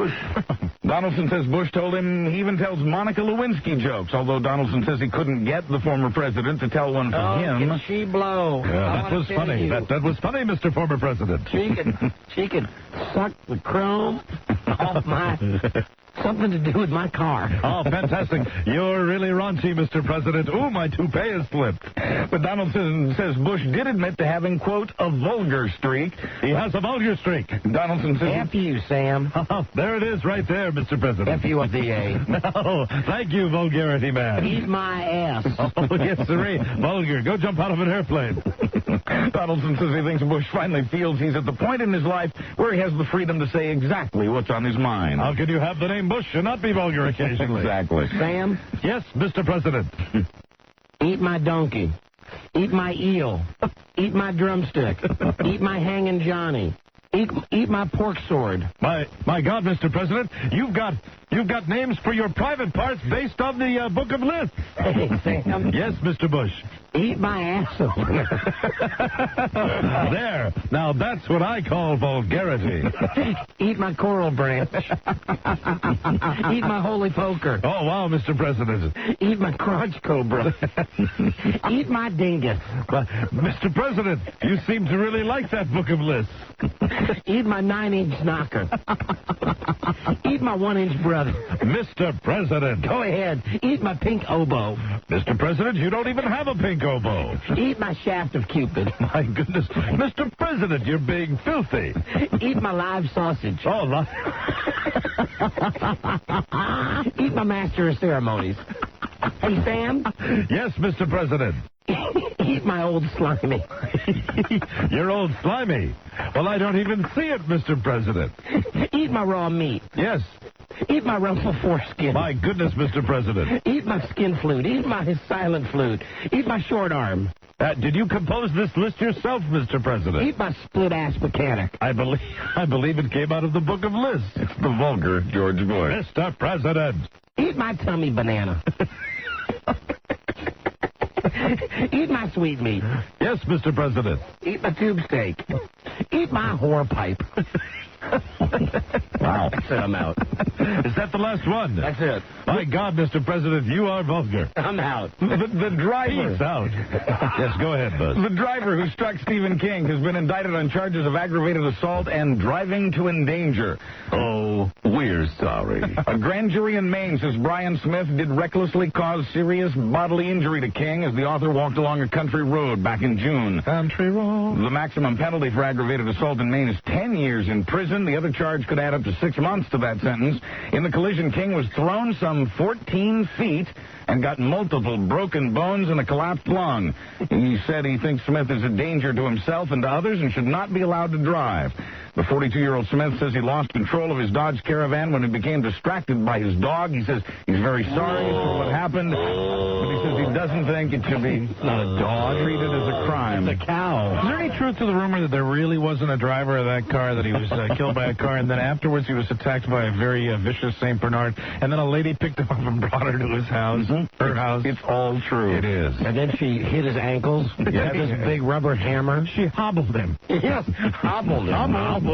Speaker 6: Donaldson says Bush told him he even tells Monica Lewinsky jokes, although Donaldson says he couldn't get the former president to tell one for him.
Speaker 3: Can she blow?
Speaker 1: Yeah, that was funny. That was funny, Mr. Former President.
Speaker 3: She could suck the chrome off my... Something to do with my car.
Speaker 1: Oh, fantastic. You're really raunchy, Mr. President. Ooh, my toupee is slipped.
Speaker 6: But Donaldson says Bush did admit to having, quote, a vulgar streak.
Speaker 1: He has a vulgar streak.
Speaker 6: Donaldson says...
Speaker 3: F you, Sam.
Speaker 1: Oh, there it is right there, Mr. President.
Speaker 3: F you with the A.
Speaker 1: No, thank you, vulgarity man.
Speaker 3: Eat my ass.
Speaker 1: Oh, yes, sirree. Vulgar. Go jump out of an airplane.
Speaker 6: Donaldson says he thinks Bush finally feels he's at the point in his life where he has the freedom to say exactly what's on his mind.
Speaker 1: How can you have the name Bush and not be vulgar occasionally?
Speaker 6: Exactly.
Speaker 3: Sam?
Speaker 1: Yes, Mr. President.
Speaker 3: Eat my donkey. Eat my eel. Eat my drumstick. Eat my hanging Johnny. Eat my pork sword.
Speaker 1: My God, Mr. President, you've got names for your private parts based on the Book of Lists.
Speaker 3: Hey, Sam.
Speaker 1: Yes, Mr. Bush.
Speaker 3: Eat my ass opener.
Speaker 1: There. Now that's what I call vulgarity.
Speaker 3: Eat my coral branch. Eat my holy poker.
Speaker 1: Oh, wow, Mr. President.
Speaker 3: Eat my crotch cobra. Eat my dingus.
Speaker 1: Mr. President, you seem to really like that Book of Lists.
Speaker 3: Eat my 9-inch knocker. Eat my 1-inch brother.
Speaker 1: Mr. President.
Speaker 3: Go ahead. Eat my pink oboe.
Speaker 1: Mr. President, you don't even have a pink oboe.
Speaker 3: Eat my shaft of Cupid.
Speaker 1: My goodness. Mr. President, you're being filthy.
Speaker 3: Eat my live sausage.
Speaker 1: Oh,
Speaker 3: Eat my master of ceremonies. Hey, Sam?
Speaker 1: Yes, Mr. President.
Speaker 3: Eat my old slimy.
Speaker 1: Your old slimy? Well, I don't even see it, Mr. President.
Speaker 3: Eat my raw meat.
Speaker 1: Yes.
Speaker 3: Eat my rumpled foreskin.
Speaker 1: My goodness, Mr. President.
Speaker 3: Eat my skin flute. Eat my silent flute. Eat my short arm.
Speaker 1: Did you compose this list yourself, Mr. President?
Speaker 3: Eat my split-ass mechanic.
Speaker 1: I believe it came out of the Book of Lists.
Speaker 6: It's the vulgar George Bush.
Speaker 1: Mr. President.
Speaker 3: Eat my tummy banana. Eat my sweet meat.
Speaker 1: Yes, Mr. President.
Speaker 3: Eat my tube steak. Eat my whore pipe.
Speaker 1: Wow.
Speaker 3: That's it, I'm out.
Speaker 1: Is that the last one?
Speaker 3: That's it.
Speaker 1: My God, Mr. President, you are vulgar.
Speaker 3: I'm out.
Speaker 6: The driver.
Speaker 1: Peace out. Yes, go ahead, Buzz.
Speaker 6: The driver who struck Stephen King has been indicted on charges of aggravated assault and driving to endanger.
Speaker 1: Oh, we're sorry.
Speaker 6: A grand jury in Maine says Brian Smith did recklessly cause serious bodily injury to King as the author walked along a country road back in June.
Speaker 1: Country road.
Speaker 6: The maximum penalty for aggravated assault in Maine is 10 years in prison. The other charge could add up to 6 months to that sentence. In the collision, King was thrown some 14 feet and got multiple broken bones and a collapsed lung. He said he thinks Smith is a danger to himself and to others and should not be allowed to drive. The 42-year-old Smith says he lost control of his Dodge Caravan when he became distracted by his dog. He says he's very sorry for what happened, but he says he doesn't think it should be treated as a crime.
Speaker 3: It's a cow.
Speaker 1: Is there any truth to the rumor that there really wasn't a driver of that car, that he was killed by a car, and then afterwards he was attacked by a very vicious St. Bernard, and then a lady picked him up and brought her to his house, her house?
Speaker 6: It's all true.
Speaker 1: It is.
Speaker 3: And then she hit his ankles.
Speaker 1: Yes.
Speaker 3: This big rubber hammer.
Speaker 1: She hobbled him.
Speaker 3: Yes, hobbled him.
Speaker 1: Hobble.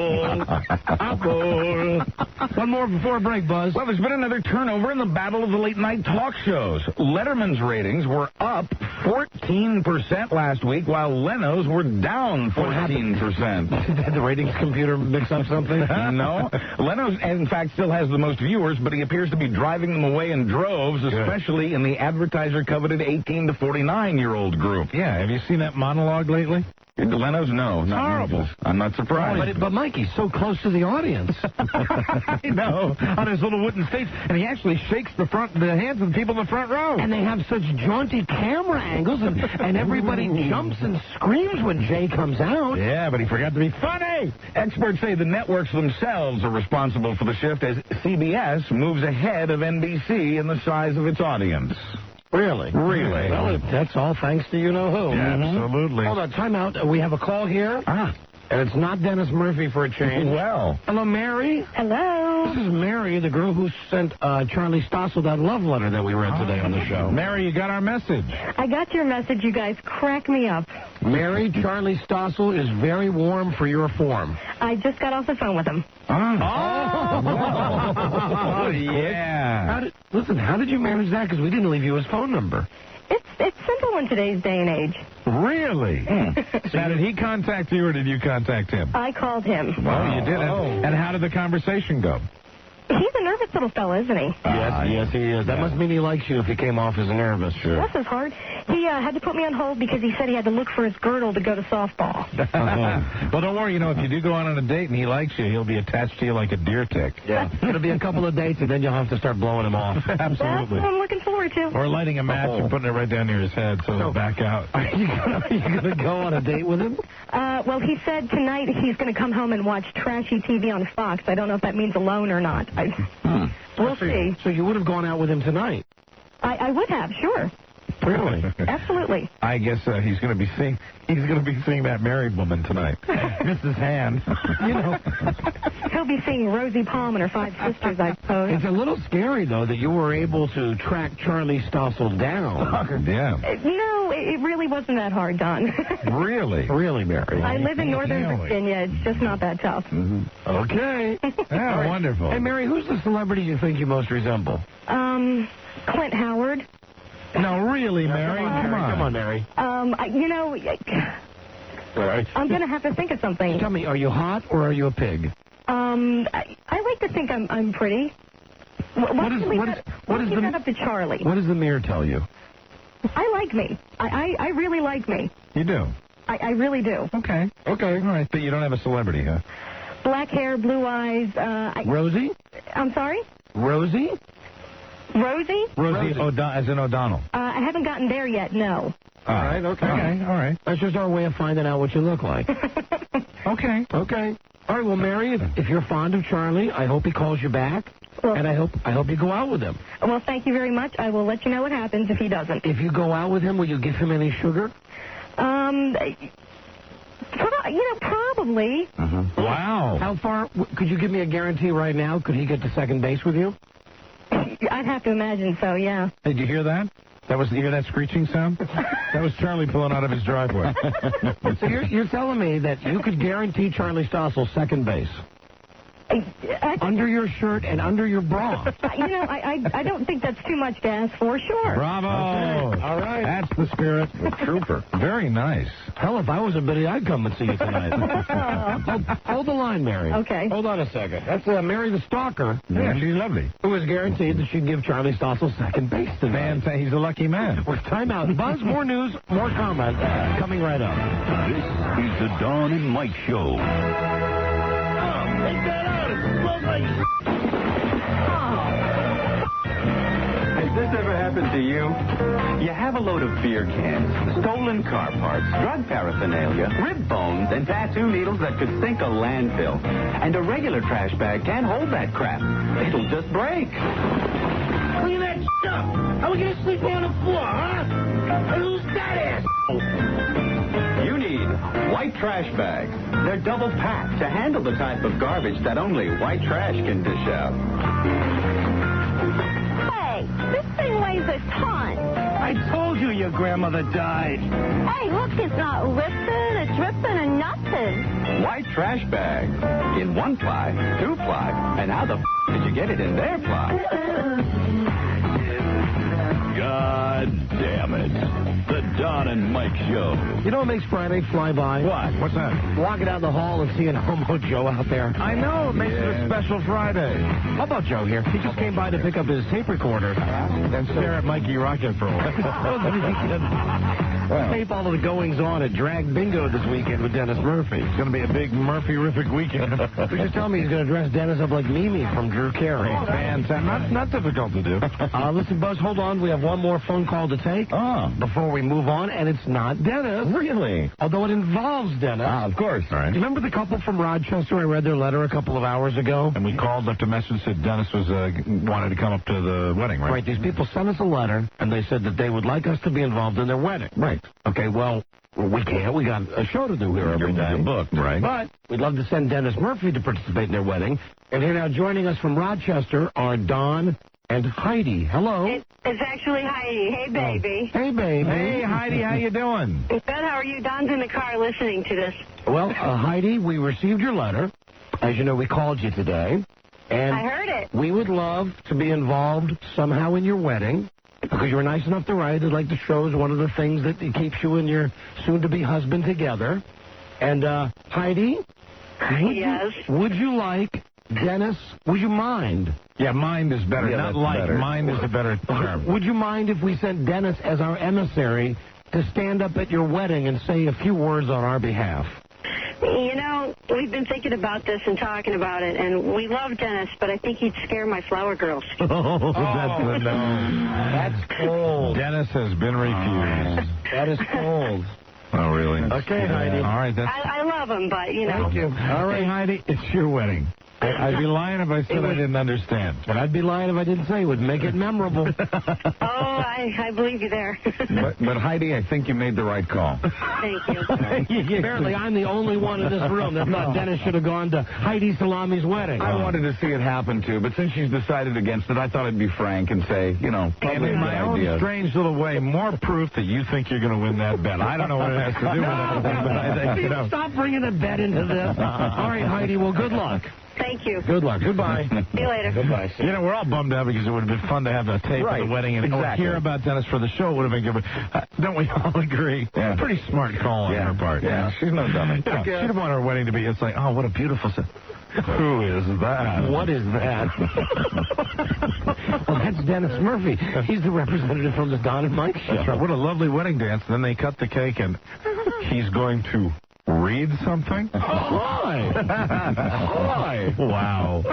Speaker 3: One more before break, Buzz.
Speaker 6: Well, there's been another turnover in the battle of the late-night talk shows. Letterman's ratings were up 14% last week, while Leno's were down 14%.
Speaker 3: Did the ratings computer mix up something?
Speaker 6: No. Leno's, in fact, still has the most viewers, but he appears to be driving them away in droves, especially in the advertiser-coveted 18 to 49-year-old group.
Speaker 1: Yeah, have you seen that monologue lately?
Speaker 6: Leno's, no.
Speaker 1: It's horrible.
Speaker 6: I'm not surprised.
Speaker 3: But Mike, he's so close to the audience.
Speaker 1: I know. On his little wooden stage, and he actually shakes the hands of the people in the front row.
Speaker 3: And they have such jaunty camera angles, and everybody jumps and screams when Jay comes out.
Speaker 1: Yeah, but he forgot to be funny.
Speaker 6: Experts say the networks themselves are responsible for the shift as CBS moves ahead of NBC in the size of its audience.
Speaker 3: Really?
Speaker 1: Really?
Speaker 3: Well, that's all thanks to you-know-who.
Speaker 1: Yeah, absolutely.
Speaker 3: Hold on, time out. We have a call here. And it's not Dennis Murphy for a change.
Speaker 1: Well.
Speaker 3: Hello, Mary.
Speaker 5: Hello.
Speaker 3: This is Mary, the girl who sent Charlie Stossel that love letter that we read today on the show.
Speaker 1: Mary, you got our message.
Speaker 15: I got your message. You guys crack me up.
Speaker 3: Mary, Charlie Stossel is very warm for your form.
Speaker 15: I just got off the phone with him.
Speaker 1: Oh, yeah.
Speaker 3: How did you manage that? Because we didn't leave you his phone number.
Speaker 15: It's simple in today's day and age.
Speaker 1: Really? Now, did he contact you or did you contact him?
Speaker 15: I called him.
Speaker 1: Well, you did. And how did the conversation go?
Speaker 15: He's a nervous little fella, isn't he?
Speaker 3: Yes, he is. That must mean he likes you if he came off as nervous. Sure.
Speaker 15: Bless his heart. He had to put me on hold because he said he had to look for his girdle to go to softball.
Speaker 1: Well, don't worry. If you do go on a date and he likes you, he'll be attached to you like a deer tick.
Speaker 3: Yeah. It'll be a couple of dates, and then you'll have to start blowing him off.
Speaker 1: Absolutely.
Speaker 15: That's what I'm looking forward to.
Speaker 1: Or lighting a match and putting it right down near his head so he'll back out.
Speaker 3: Are you going to go on a date with him?
Speaker 15: Well, he said tonight he's going to come home and watch trashy TV on Fox. I don't know if that means alone or not. We'll see.
Speaker 3: So you would have gone out with him tonight?
Speaker 15: I would have, sure.
Speaker 3: Really?
Speaker 15: Absolutely.
Speaker 1: I guess he's going to be seeing that married woman tonight, Mrs. Hand.
Speaker 15: He'll be seeing Rosie Palm and her 5 sisters, I suppose.
Speaker 3: It's a little scary though that you were able to track Charlie Stossel down.
Speaker 1: Yeah.
Speaker 15: No, it really wasn't that hard, Don.
Speaker 1: Really?
Speaker 3: Really, Mary?
Speaker 15: I live in Northern Virginia. It's just not that tough.
Speaker 3: Okay.
Speaker 1: Yeah, wonderful.
Speaker 3: Hey, Mary, who's the celebrity you think you most resemble?
Speaker 15: Clint Howard.
Speaker 1: No, really, Mary?
Speaker 3: Come on, Mary.
Speaker 15: All right. I'm going to have to think of something.
Speaker 3: Tell me, are you hot or are you a pig?
Speaker 15: I like to think I'm pretty. What is that up to Charlie?
Speaker 3: What does the mirror tell you?
Speaker 15: I like me. I really like me.
Speaker 1: You do?
Speaker 15: I really do.
Speaker 1: Okay. All right. But you don't have a celebrity, huh?
Speaker 15: Black hair, blue eyes.
Speaker 3: Rosie?
Speaker 15: I'm sorry?
Speaker 3: Rosie?
Speaker 15: Rosie?
Speaker 1: Rosie. As in O'Donnell.
Speaker 15: I haven't gotten there yet, no.
Speaker 1: All right, okay. All right.
Speaker 3: That's just our way of finding out what you look like.
Speaker 1: Okay.
Speaker 3: All right, well, Mary, if you're fond of Charlie, I hope he calls you back. And I hope you go out with him.
Speaker 15: Well, thank you very much. I will let you know what happens if he doesn't.
Speaker 3: If you go out with him, will you give him any sugar?
Speaker 15: Probably.
Speaker 1: Wow.
Speaker 3: How far? Could you give me a guarantee right now? Could he get to second base with you?
Speaker 15: I'd have to imagine so, yeah.
Speaker 1: Did you hear that? You hear that screeching sound? That was Charlie pulling out of his driveway.
Speaker 3: So you're telling me that you could guarantee Charlie Stossel second base? Under your shirt and under your bra.
Speaker 15: I don't think that's too much to ask for, sure.
Speaker 1: Bravo.
Speaker 3: Okay. All right.
Speaker 1: That's the spirit. Trooper. Very nice.
Speaker 3: Hell, if I was a biddy, I'd come and see you tonight. Hold the line, Mary.
Speaker 15: Okay.
Speaker 3: Hold on a second. That's Mary the Stalker.
Speaker 1: Yeah, she's lovely.
Speaker 3: Who was guaranteed that she'd give Charlie Stossel second base tonight.
Speaker 1: Man, he's a lucky man.
Speaker 3: With timeout. Buzz, more news, more comment coming right up.
Speaker 13: This is the Don and Mike Show.
Speaker 17: Take that out. It smells like...
Speaker 21: Has this ever happened to you? You have a load of beer cans, stolen car parts, drug paraphernalia, rib bones, and tattoo needles that could sink a landfill. And a regular trash bag can't hold that crap. It'll just break.
Speaker 17: Clean that up. How are we going to sleep on the floor, huh? Who's that asshole?
Speaker 21: You need white trash bags. They're double packed to handle the type of garbage that only white trash can dish out.
Speaker 5: Hey, this thing weighs a ton.
Speaker 17: I told you your grandmother died.
Speaker 5: Hey, look, it's not lifting, it's ripping and nothing.
Speaker 21: White trash bags. In 1-ply, 2-ply, and how the did you get it in their ply?
Speaker 13: God damn it. The Don and Mike Show.
Speaker 3: You know what makes Friday fly by?
Speaker 1: What? What's that?
Speaker 3: Walking down the hall and seeing Homo Joe out there.
Speaker 1: I know. It makes it a special Friday.
Speaker 3: How about Joe here? He just came by to pick up his tape recorder.
Speaker 1: Then stare at Mikey Rocket for a while.
Speaker 3: tape all of the goings-on at Drag Bingo this weekend with Dennis Murphy.
Speaker 1: It's going to be a big Murphy-rific weekend.
Speaker 3: You're just telling me he's going to dress Dennis up like Mimi from Drew Carey.
Speaker 1: Fantastic. Not difficult to do.
Speaker 3: Listen, Buzz, hold on. We have one more phone call to take before we move on, and it's not Dennis.
Speaker 1: Really?
Speaker 3: Although it involves Dennis.
Speaker 1: Of course. All right.
Speaker 3: Do you remember the couple from Rochester? I read their letter a couple of hours ago.
Speaker 1: And we called, left a message, said Dennis was wanted to come up to the wedding, right?
Speaker 3: Right. These people sent us a letter, and they said that they would like us to be involved in their wedding.
Speaker 1: Right.
Speaker 3: Okay, well, we can't. We got a show to do here every day.
Speaker 1: Booked, right.
Speaker 3: But we'd love to send Dennis Murphy to participate in their wedding. And here now joining us from Rochester are Don and Heidi. Hello.
Speaker 5: It's actually Heidi. Hey, baby.
Speaker 3: Hey, baby.
Speaker 1: Hey, Heidi, how you doing?
Speaker 5: Good. How are you? Don's in the car listening to this.
Speaker 3: Well, Heidi, we received your letter. As you know, we called you today. And
Speaker 5: I heard it.
Speaker 3: We would love to be involved somehow in your wedding because you were nice enough to write. I'd like to show is one of the things that keeps you and your soon-to-be husband together. And, Heidi?
Speaker 5: Yes?
Speaker 3: Would you like Dennis? Would you mind?
Speaker 1: Yeah, mind is better.
Speaker 3: Yeah,
Speaker 1: not
Speaker 3: that's
Speaker 1: like.
Speaker 3: better.
Speaker 1: Mind is a better term.
Speaker 3: Would you mind if we sent Dennis as our emissary to stand up at your wedding and say a few words on our behalf?
Speaker 5: You know, we've been thinking about this and talking about it, and we love Dennis, but I think he'd scare my flower girls.
Speaker 1: That's a no.
Speaker 3: That's cold.
Speaker 1: Dennis has been refused.
Speaker 3: That is cold.
Speaker 1: Oh, really?
Speaker 3: Okay, Heidi.
Speaker 1: All right.
Speaker 5: I love him, but, you know.
Speaker 3: Thank you.
Speaker 1: All right, Heidi, it's your wedding. I'd be lying if I said I didn't understand.
Speaker 3: But I'd be lying if I didn't say it would make it memorable.
Speaker 5: I believe you there.
Speaker 6: but Heidi, I think you made the right call.
Speaker 5: Thank you.
Speaker 3: Apparently, I'm the only one in this room that thought Dennis should have gone to Heidi Salami's wedding.
Speaker 6: I wanted to see it happen, too, but since she's decided against it, I thought I'd be frank and say, you know,
Speaker 1: and in my own strange little way, more proof that you think you're going to win that bet. I don't know what it has to do with anything, but I think, you know.
Speaker 3: Stop bringing a bet into this. All right, Heidi, well, good luck.
Speaker 5: Thank you.
Speaker 3: Good luck. Goodbye.
Speaker 5: See you later.
Speaker 3: Goodbye.
Speaker 1: You know, we're all bummed out because it would have been fun to have a tape of the wedding and hear about Dennis for the show. Would have been good. Don't we all agree?
Speaker 6: Yeah.
Speaker 1: Pretty smart call on her part.
Speaker 6: Yeah, she's no dummy.
Speaker 1: You know, she'd have wanted her wedding to be, it's like, oh, what a beautiful... Who is that?
Speaker 3: What is that? Well, that's Dennis Murphy. He's the representative from the Don and Mike show.
Speaker 1: That's right. What a lovely wedding dance. Then they cut the cake and he's going to read something?
Speaker 3: Hi. Hi.
Speaker 1: Wow.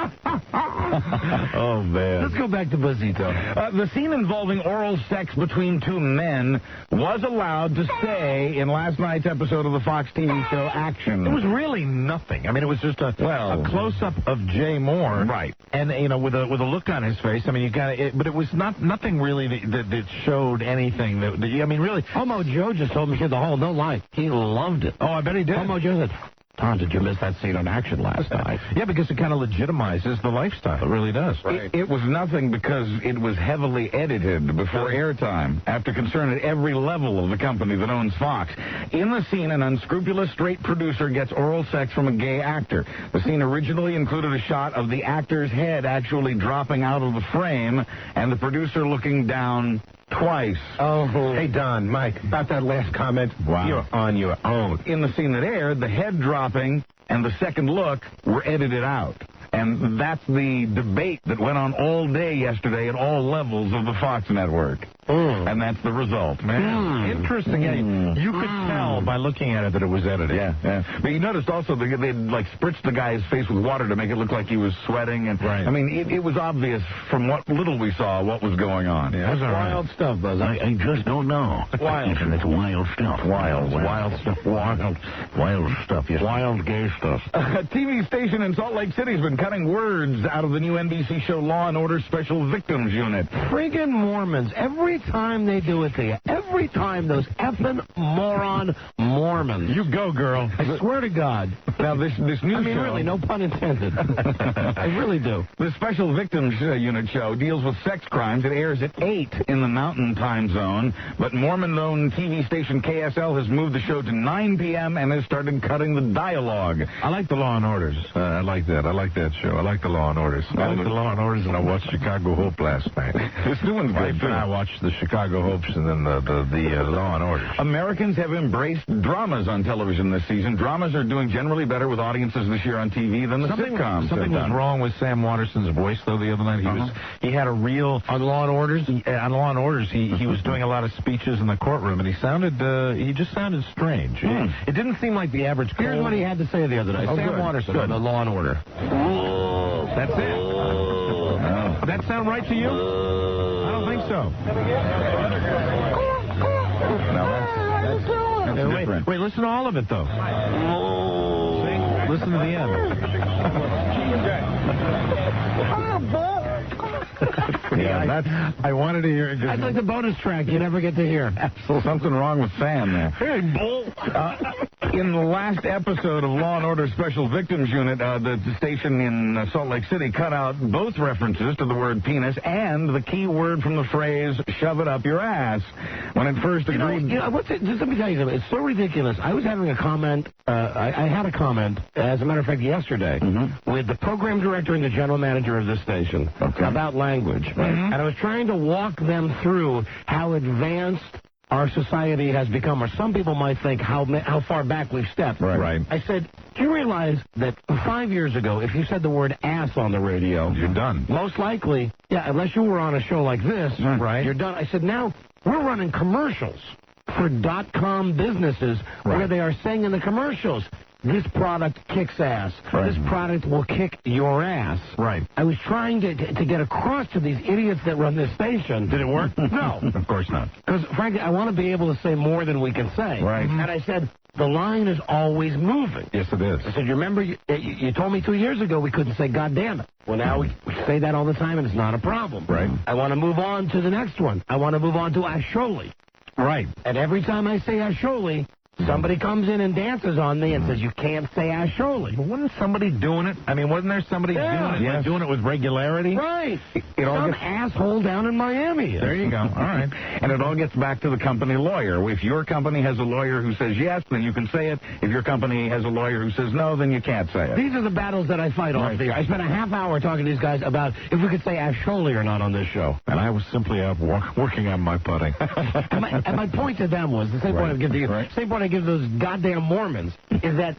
Speaker 1: Oh, man.
Speaker 3: Let's go back to Buzzito.
Speaker 6: The scene involving oral sex between two men was allowed to stay in last night's episode of the Fox TV show Action.
Speaker 1: It was really nothing. I mean, it was just a close-up of Jay Moore.
Speaker 6: Right.
Speaker 1: And, you know, with a look on his face. I mean, you got it, but it was nothing really that showed anything. That I mean, really.
Speaker 3: Homo Joe just told me the whole no lie. He loved it.
Speaker 1: Oh, I bet he did.
Speaker 3: Homo Joe said, Tom, did you miss that scene on Action last night?
Speaker 1: Yeah, because it kind of legitimizes the lifestyle. It really does.
Speaker 6: Right. It was nothing because it was heavily edited before airtime after concern at every level of the company that owns Fox. In the scene, an unscrupulous straight producer gets oral sex from a gay actor. The scene originally included a shot of the actor's head actually dropping out of the frame and the producer looking down twice.
Speaker 3: Oh, hey, Don, Mike, about that last comment, you're on your own.
Speaker 6: In the scene that aired, the head dropping and the second look were edited out. And that's the debate that went on all day yesterday at all levels of the Fox network. And that's the result.
Speaker 1: Man, interesting. Yeah, you could tell by looking at it that it was edited.
Speaker 6: Yeah. But you noticed also they like spritzed the guy's face with water to make it look like he was sweating. And I mean, it was obvious from what little we saw what was going on.
Speaker 3: Yeah, that's wild stuff, Buzz.
Speaker 19: I just don't know.
Speaker 3: Wild.
Speaker 19: It's wild stuff.
Speaker 3: Wild stuff.
Speaker 19: Wild stuff. Yes.
Speaker 3: Wild gay stuff.
Speaker 6: A TV station in Salt Lake City has been cutting words out of the new NBC show Law & Order Special Victims Unit.
Speaker 3: Friggin' Mormons. Every time they do it to you. Every time those effing moron Mormons.
Speaker 1: You go, girl.
Speaker 3: I swear to God.
Speaker 6: Now, this new show...
Speaker 3: I mean, really, no pun intended. I really do.
Speaker 6: The Special Victims Unit show deals with sex crimes. It airs at 8 in the Mountain Time Zone, but Mormon-owned TV station KSL has moved the show to 9 p.m. and has started cutting the dialogue.
Speaker 1: I like the Law and Orders. I like that. I like that show. I like the Law and Orders. I like the Law and Orders, and I watched Chicago Hope last night.
Speaker 6: This new one's great, too.
Speaker 1: I watched the Chicago Hopes, and then the Law and Order.
Speaker 6: Americans have embraced dramas on television this season. Dramas are doing generally better with audiences this year on TV than the sitcoms.
Speaker 1: Something was wrong with Sam Waterston's voice, though, the other night. He had a real...
Speaker 3: On Law and Orders?
Speaker 1: On Law and Orders, he was doing a lot of speeches in the courtroom, and he just sounded strange. It didn't seem like the average...
Speaker 3: Here's what he had to say the other night. Sam Waterston on the Law and Order.
Speaker 1: That's it. Does that sound right to you? I don't think so. No, that's different. Wait, listen to all of it, though. See? Listen to the end. I wanted to hear it.
Speaker 3: That's like the bonus track you never get to hear.
Speaker 6: Absolutely. Something wrong with Sam there.
Speaker 3: Hey, bull.
Speaker 6: In the last episode of Law and Order Special Victims Unit, the station in Salt Lake City cut out both references to the word penis and the key word from the phrase "shove it up your ass." When it first agreed...
Speaker 3: Just let me tell you something. It's so ridiculous. I was having a comment. I had a comment, as a matter of fact, yesterday, with the program director and the general manager of this station about language. And I was trying to walk them through how advanced our society has become, or some people might think how far back we've stepped.
Speaker 1: Right.
Speaker 3: I said, do you realize that 5 years ago, if you said the word ass on the radio,
Speaker 1: you're done.
Speaker 3: Most likely, unless you were on a show like this, you're done. I said, now we're running commercials for .com businesses where they are saying in the commercials, this product kicks ass. This product will kick your ass.
Speaker 1: Right.
Speaker 3: I was trying to get across to these idiots that run this station.
Speaker 1: Did it work?
Speaker 3: No.
Speaker 1: Of course not.
Speaker 3: Because, frankly, I want to be able to say more than we can say.
Speaker 1: Right.
Speaker 3: And I said, the line is always moving.
Speaker 1: Yes, it is.
Speaker 3: I said, you remember, you told me 2 years ago we couldn't say God damn it. Well, now we say that all the time, and it's not a problem.
Speaker 1: Right.
Speaker 3: I want to move on to the next one. I want to move on to Asholi.
Speaker 1: Right.
Speaker 3: And every time I say Asholi, somebody comes in and dances on me and says, you can't say Asholi.
Speaker 1: But wasn't somebody doing it? I mean, wasn't there somebody doing it? Like, doing it with regularity?
Speaker 3: Right. Some asshole down in Miami.
Speaker 6: There you go. All right. And it all gets back to the company lawyer. If your company has a lawyer who says yes, then you can say it. If your company has a lawyer who says no, then you can't say it.
Speaker 3: These are the battles that I fight off the air. I spent a half hour talking to these guys about if we could say Asholi or not on this show.
Speaker 1: And I was simply out working on my putting.
Speaker 3: and my point to them was, the same point I give to you, same point I give those goddamn Mormons, is that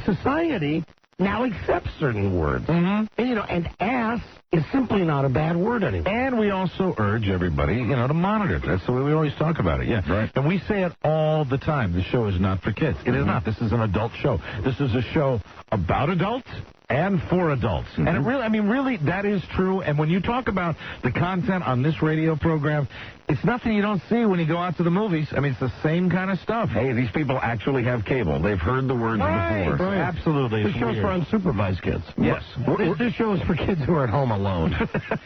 Speaker 3: society now accepts certain words. And, and ass is simply not a bad word anymore.
Speaker 1: And we also urge everybody, to monitor it. That's the way we always talk about it, Right. And we say it all the time. This show is not for kids. It is not. This is an adult show. This is a show about adults and for adults. And it really, that is true. And when you talk about the content on this radio program, it's nothing you don't see when you go out to the movies. I mean, it's the same kind of stuff.
Speaker 6: Hey, these people actually have cable. They've heard the words before.
Speaker 3: Right.
Speaker 1: Absolutely.
Speaker 3: This show's for unsupervised kids.
Speaker 1: Yes.
Speaker 3: This show is for kids who are at home alone.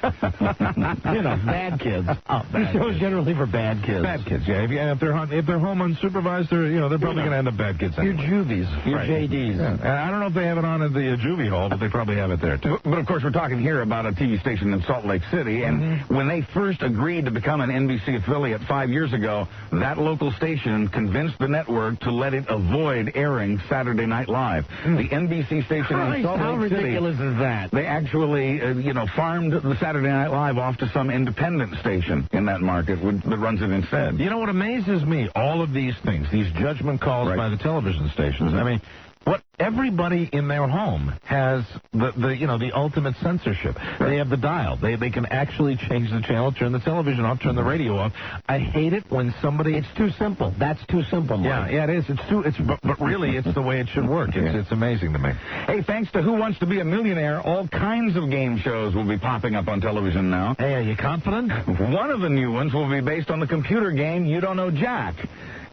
Speaker 3: Bad kids. This show is generally for bad kids.
Speaker 1: Bad kids, yeah. If they're home unsupervised, they're probably going to end up bad kids.
Speaker 3: Your juvies, your JDs.
Speaker 1: Yeah. And I don't know if they have it on at the juvie hall, but they probably have it there, too.
Speaker 6: But, of course, we're talking here about a TV station in Salt Lake City, and when they first agreed to become an NBC affiliate 5 years ago, that local station convinced the network to let it avoid airing Saturday Night Live. The NBC station in Salt Lake City...
Speaker 3: How ridiculous is that?
Speaker 6: They actually, farmed the Saturday Night Live off to some independent station in that market that runs it instead.
Speaker 1: You know what amazes me? All of these things, these judgment calls by the television stations. I mean, what everybody in their home has the ultimate censorship. They have the dial. They can actually change the channel, turn the television off, turn the radio off. I hate it when somebody...
Speaker 3: It's too simple. That's too simple, Mike.
Speaker 1: Yeah, it is. But really, it's the way it should work. It's amazing to me.
Speaker 6: Hey, thanks to Who Wants to Be a Millionaire, all kinds of game shows will be popping up on television now.
Speaker 3: Hey, are you confident?
Speaker 6: One of the new ones will be based on the computer game You Don't Know Jack.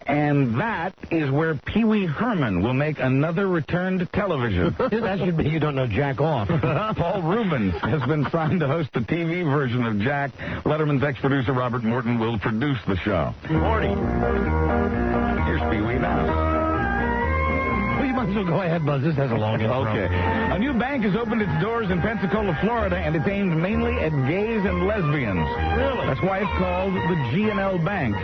Speaker 6: And that is where Pee Wee Herman will make another return to television.
Speaker 3: That should be You Don't Know Jack Off.
Speaker 6: Paul Rubens has been signed to host the TV version of Jack. Letterman's ex-producer Robert Morton will produce the show.
Speaker 3: Morty.
Speaker 6: Here's Pee Wee now.
Speaker 3: Well, you might as well go ahead, Buzz. This has a long intro.
Speaker 6: Okay. A new bank has opened its doors in Pensacola, Florida, and it's aimed mainly at gays and lesbians.
Speaker 3: Really?
Speaker 6: That's why it's called the G&L Bank.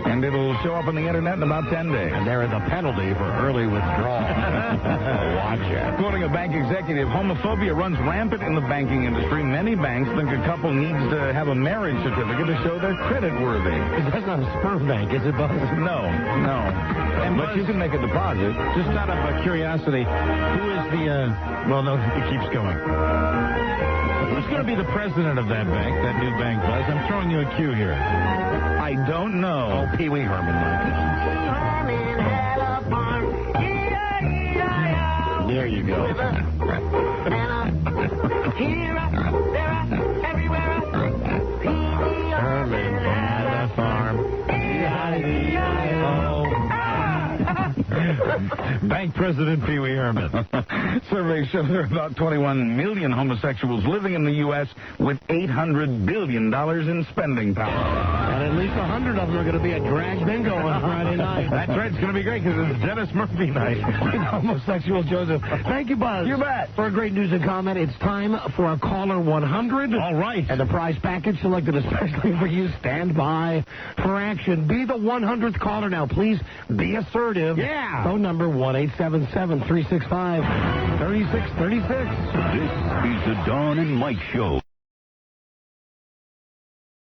Speaker 6: And it'll show up on the internet in about 10 days.
Speaker 3: And there is a penalty for early withdrawal. Watch it.
Speaker 6: Quoting a bank executive, homophobia runs rampant in the banking industry. Many banks think a couple needs to have a marriage certificate to show they're credit worthy.
Speaker 3: That's not a sperm bank, is it, Buzz?
Speaker 6: No.
Speaker 1: And
Speaker 6: But you can make a deposit.
Speaker 1: Just out of curiosity, who is the, well, no, it keeps going. Who's going to be the president of that bank, that new bank, Buzz? I'm throwing you a cue here.
Speaker 6: I don't know.
Speaker 3: Oh, Pee Wee Herman. There you go. Herman had a farm.
Speaker 1: Bank President Pee Wee Herman.
Speaker 6: Surveys show there are about 21 million homosexuals living in the U.S. with $800 billion in spending power.
Speaker 3: And at least 100 of them are going to be at Drag Bingo on Friday night.
Speaker 1: That's right. It's going to be great because it's Dennis Murphy night.
Speaker 3: Homosexual Joseph. Thank you, Buzz.
Speaker 6: You bet.
Speaker 3: For a great news and comment, it's time for a caller 100.
Speaker 1: All right.
Speaker 3: And the prize package selected especially for you. Stand by for action. Be the 100th caller now. Please be assertive.
Speaker 1: Yeah.
Speaker 3: Phone number 1-877-365-3636.
Speaker 13: This is the Dawn and Mike Show.